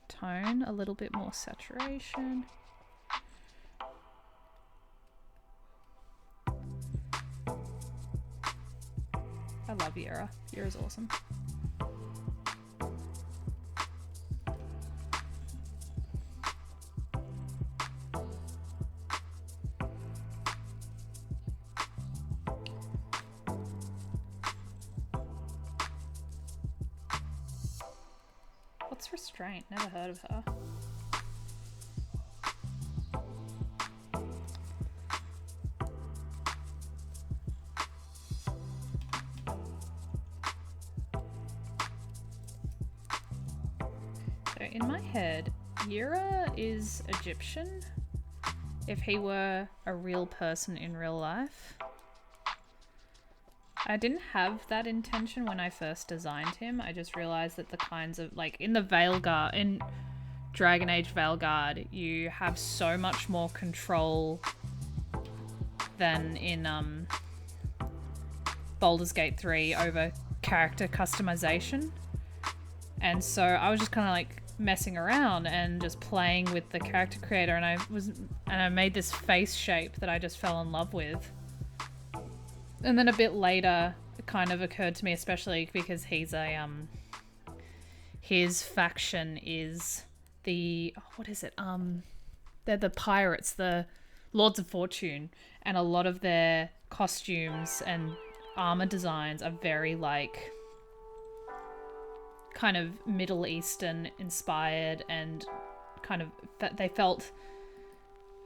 [SPEAKER 2] tone, a little bit more saturation. I love Yera. Yera's awesome. What's restraint? Never heard of her. So in my head, Yera is Egyptian. If he were a real person in real life. I didn't have that intention when I first designed him. I just realized that the kinds of, like, in the Veilguard, in Dragon Age Veilguard, you have so much more control than in Baldur's Gate 3 over character customization. And so I was just kind of like messing around and just playing with the character creator, and I made this face shape that I just fell in love with. And then a bit later, it kind of occurred to me, especially because he's a, his faction is the, what is it? They're the pirates, the Lords of Fortune, and a lot of their costumes and armor designs are very like kind of Middle Eastern inspired, and kind of, they felt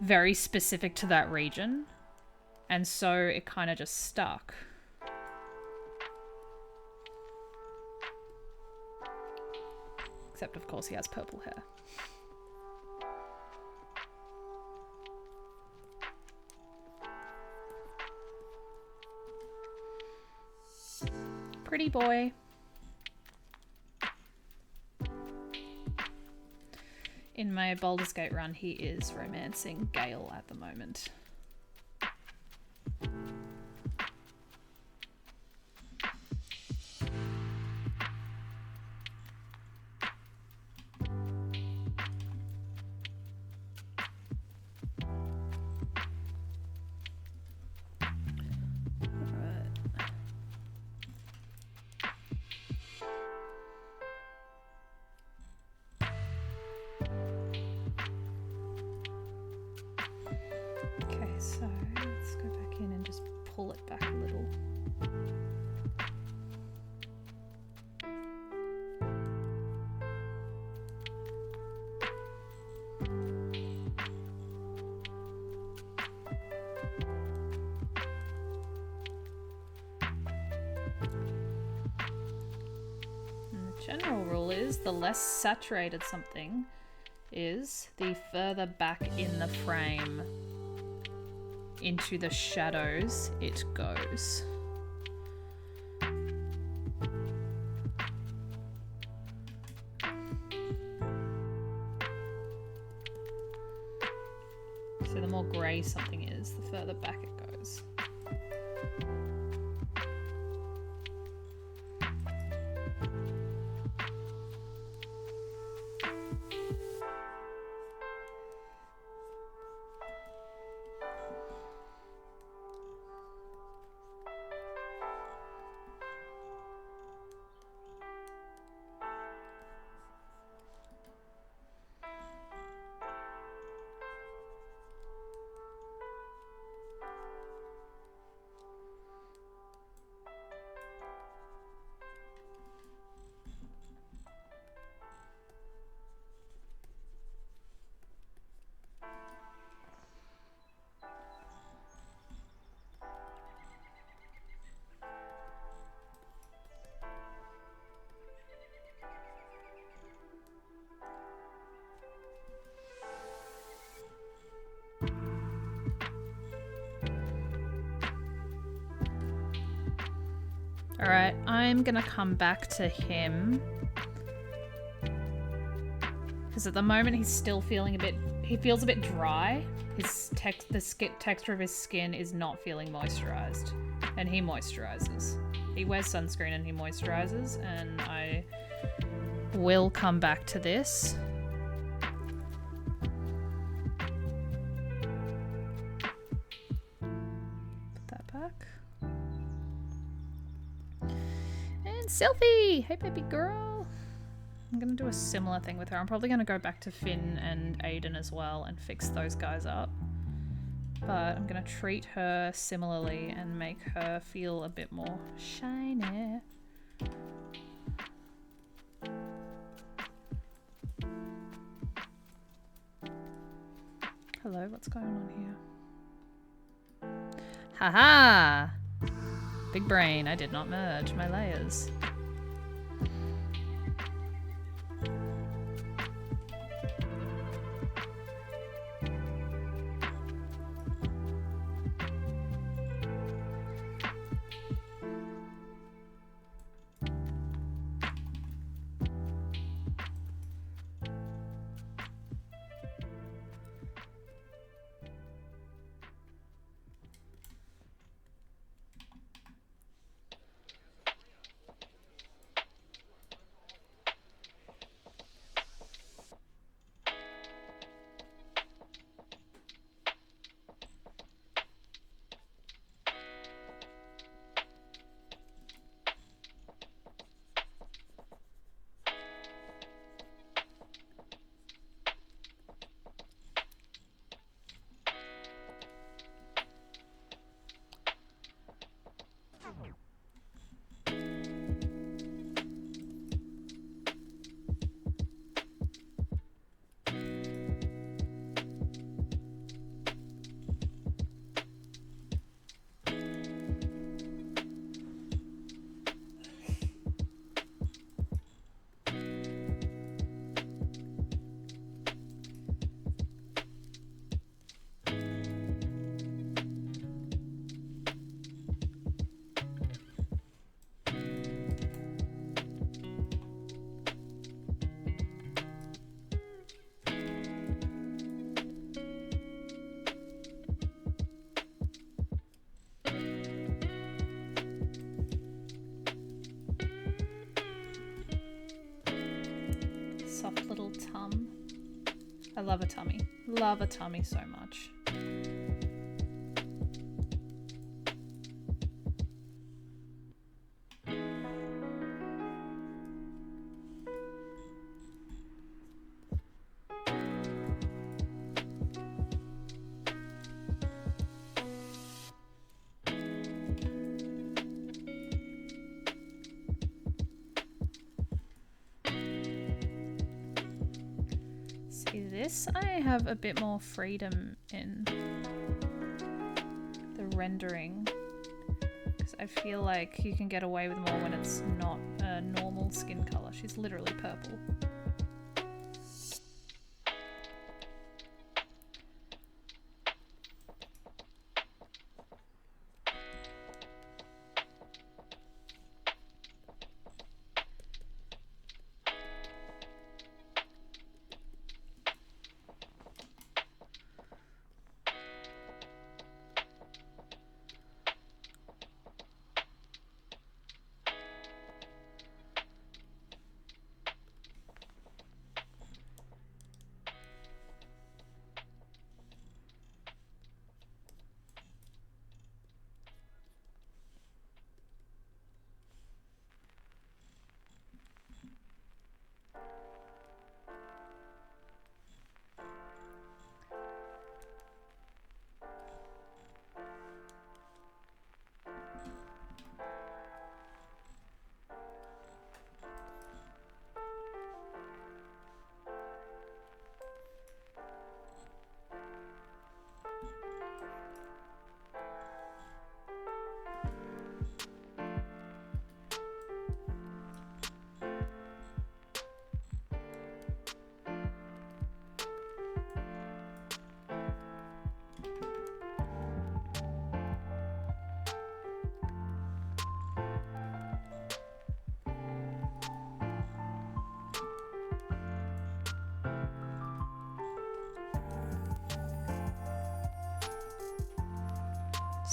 [SPEAKER 2] very specific to that region. And so it kind of just stuck. Except, of course, he has purple hair. Pretty boy. In my Baldur's Gate run, he is romancing Gale at the moment. So let's go back in and just pull it back a little. And the general rule is the less saturated something is, the further back in the frame into the shadows it goes. So the more grey something is, the further back it goes. Alright, I'm gonna come back to him. Because at the moment he's still feeling he feels a bit dry. The texture of his skin is not feeling moisturized. And he moisturizes. He wears sunscreen and he moisturizes, and I will come back to this. Put that back. And Sylvie! Hey baby girl! I'm gonna do a similar thing with her. I'm probably gonna go back to Finn and Aiden as well and fix those guys up. But I'm gonna treat her similarly and make her feel a bit more shiny. Hello, what's going on here? Haha! Big brain, I did not merge my layers. Soft little tum. I love a tummy. Love a tummy so much. This I have a bit more freedom in the rendering, because I feel like you can get away with more when it's not a normal skin color. She's literally purple.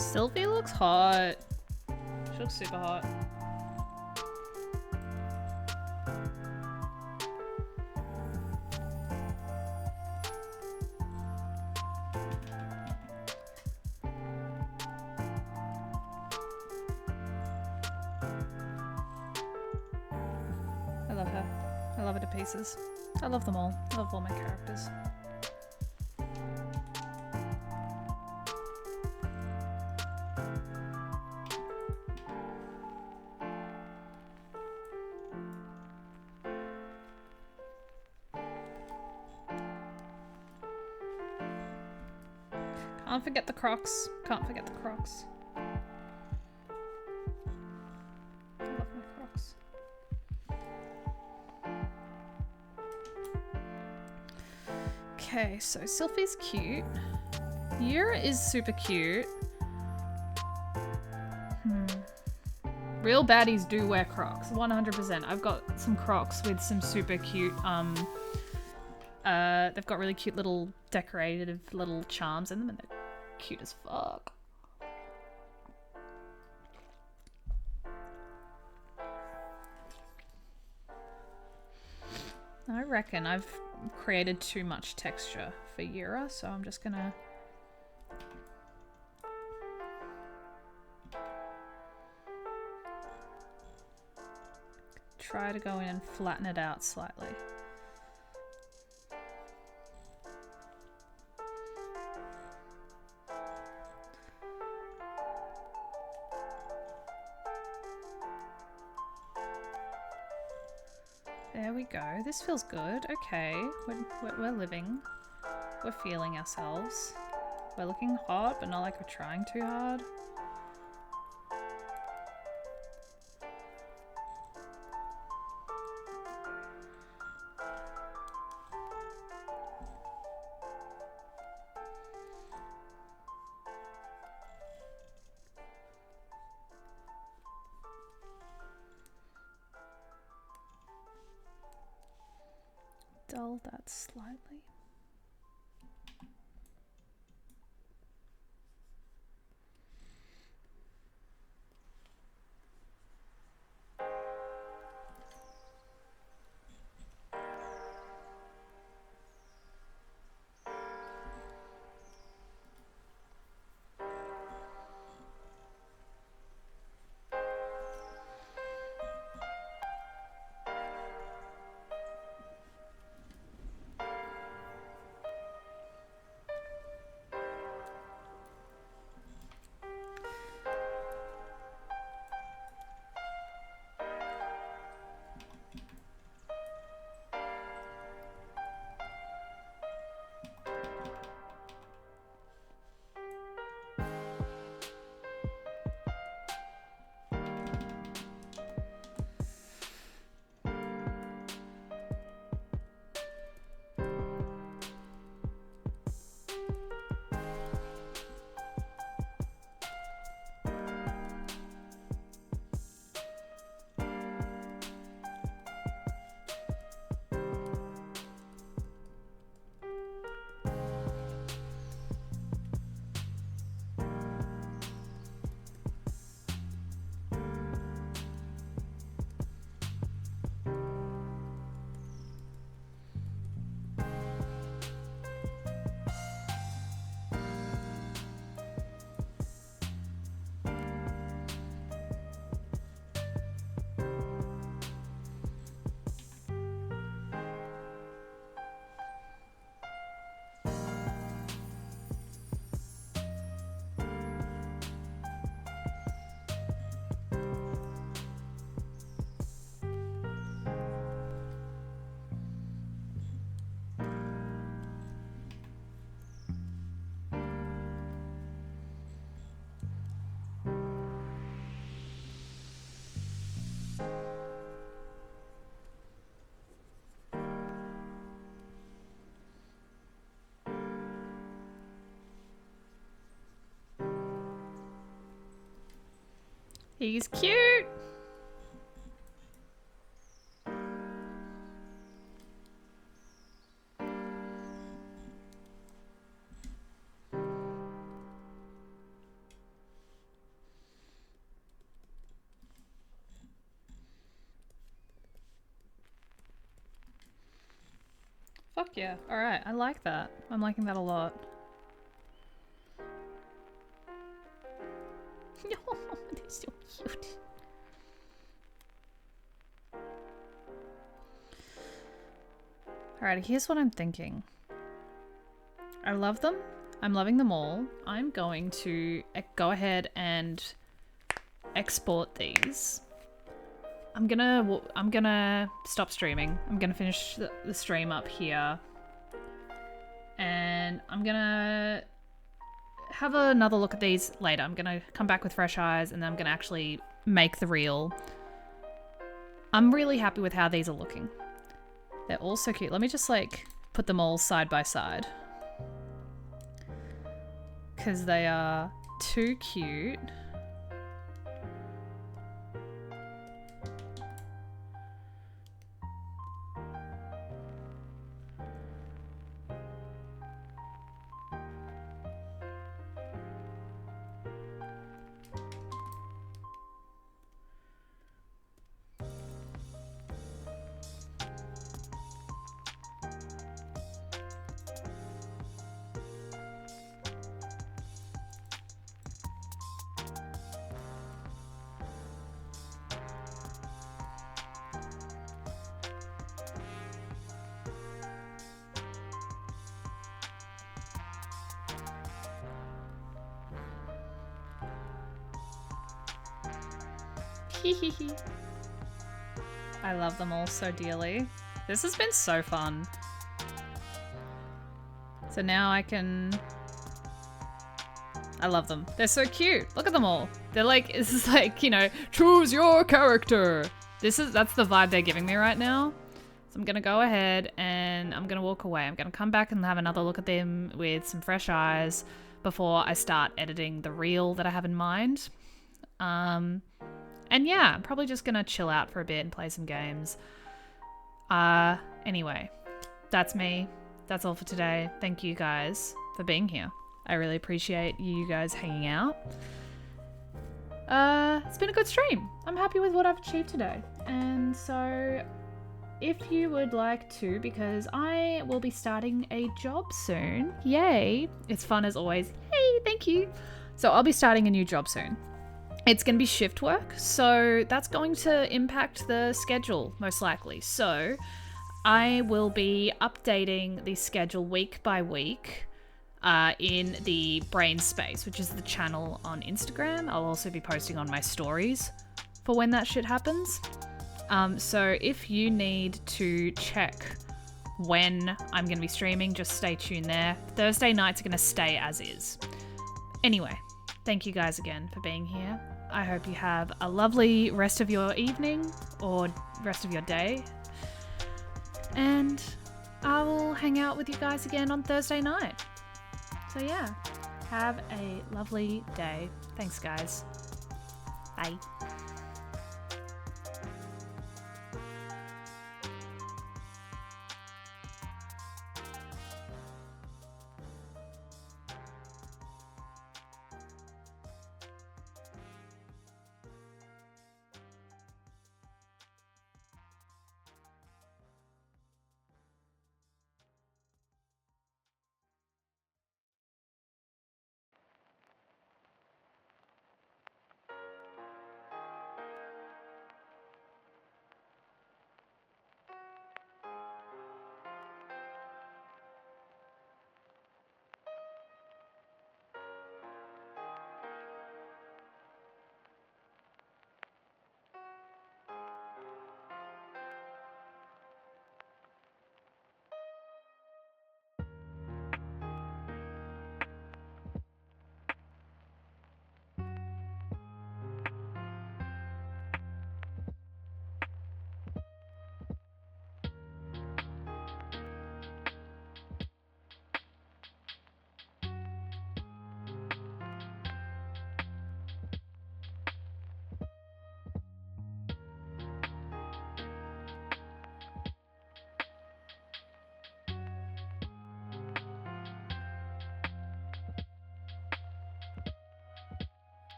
[SPEAKER 2] Sylvie looks hot. She looks super hot. I love her. I love her to pieces. I love them all. I love all my characters. Can't forget the Crocs. Can't forget the Crocs. I love my Crocs. Okay, so Sylphie's cute. Yura is super cute. Real baddies do wear Crocs, 100%. I've got some Crocs with some super cute, they've got really cute little decorative little charms in them and they're cute as fuck. I reckon I've created too much texture for Yura, so I'm just gonna try to go in and flatten it out slightly. There we go. This feels good. Okay, we're living. We're feeling ourselves. We're looking hot, but not like we're trying too hard. Dull that slightly. He's cute! Fuck yeah. Alright, I like that. I'm liking that a lot. Oh, they're so cute. Alright, here's what I'm thinking. I love them. I'm loving them all. I'm going to go ahead and export these. I'm gonna stop streaming. I'm gonna finish the stream up here. And I'm gonna have another look at these later. I'm gonna come back with fresh eyes and then I'm gonna actually make the reel. I'm really happy with how these are looking. They're all so cute. Let me just like put them all side by side. Because they are too cute. I love them all so dearly. This has been so fun. So now I can... I love them. They're so cute. Look at them all. They're like, this is like, you know, choose your character. That's the vibe they're giving me right now. So I'm gonna go ahead and I'm gonna walk away. I'm gonna come back and have another look at them with some fresh eyes before I start editing the reel that I have in mind. And yeah, I'm probably just gonna chill out for a bit and play some games. Anyway, that's me. That's all for today. Thank you guys for being here. I really appreciate you guys hanging out. It's been a good stream. I'm happy with what I've achieved today. And so if you would like to, because I will be starting a job soon. Yay. It's fun as always. Hey, thank you. So I'll be starting a new job soon. It's going to be shift work, so that's going to impact the schedule, most likely. So I will be updating the schedule week by week in the Brain Space, which is the channel on Instagram. I'll also be posting on my stories for when that shit happens. So if you need to check when I'm going to be streaming, just stay tuned there. Thursday nights are going to stay as is. Anyway, thank you guys again for being here. I hope you have a lovely rest of your evening or rest of your day. And I will hang out with you guys again on Thursday night. So yeah, have a lovely day. Thanks guys. Bye.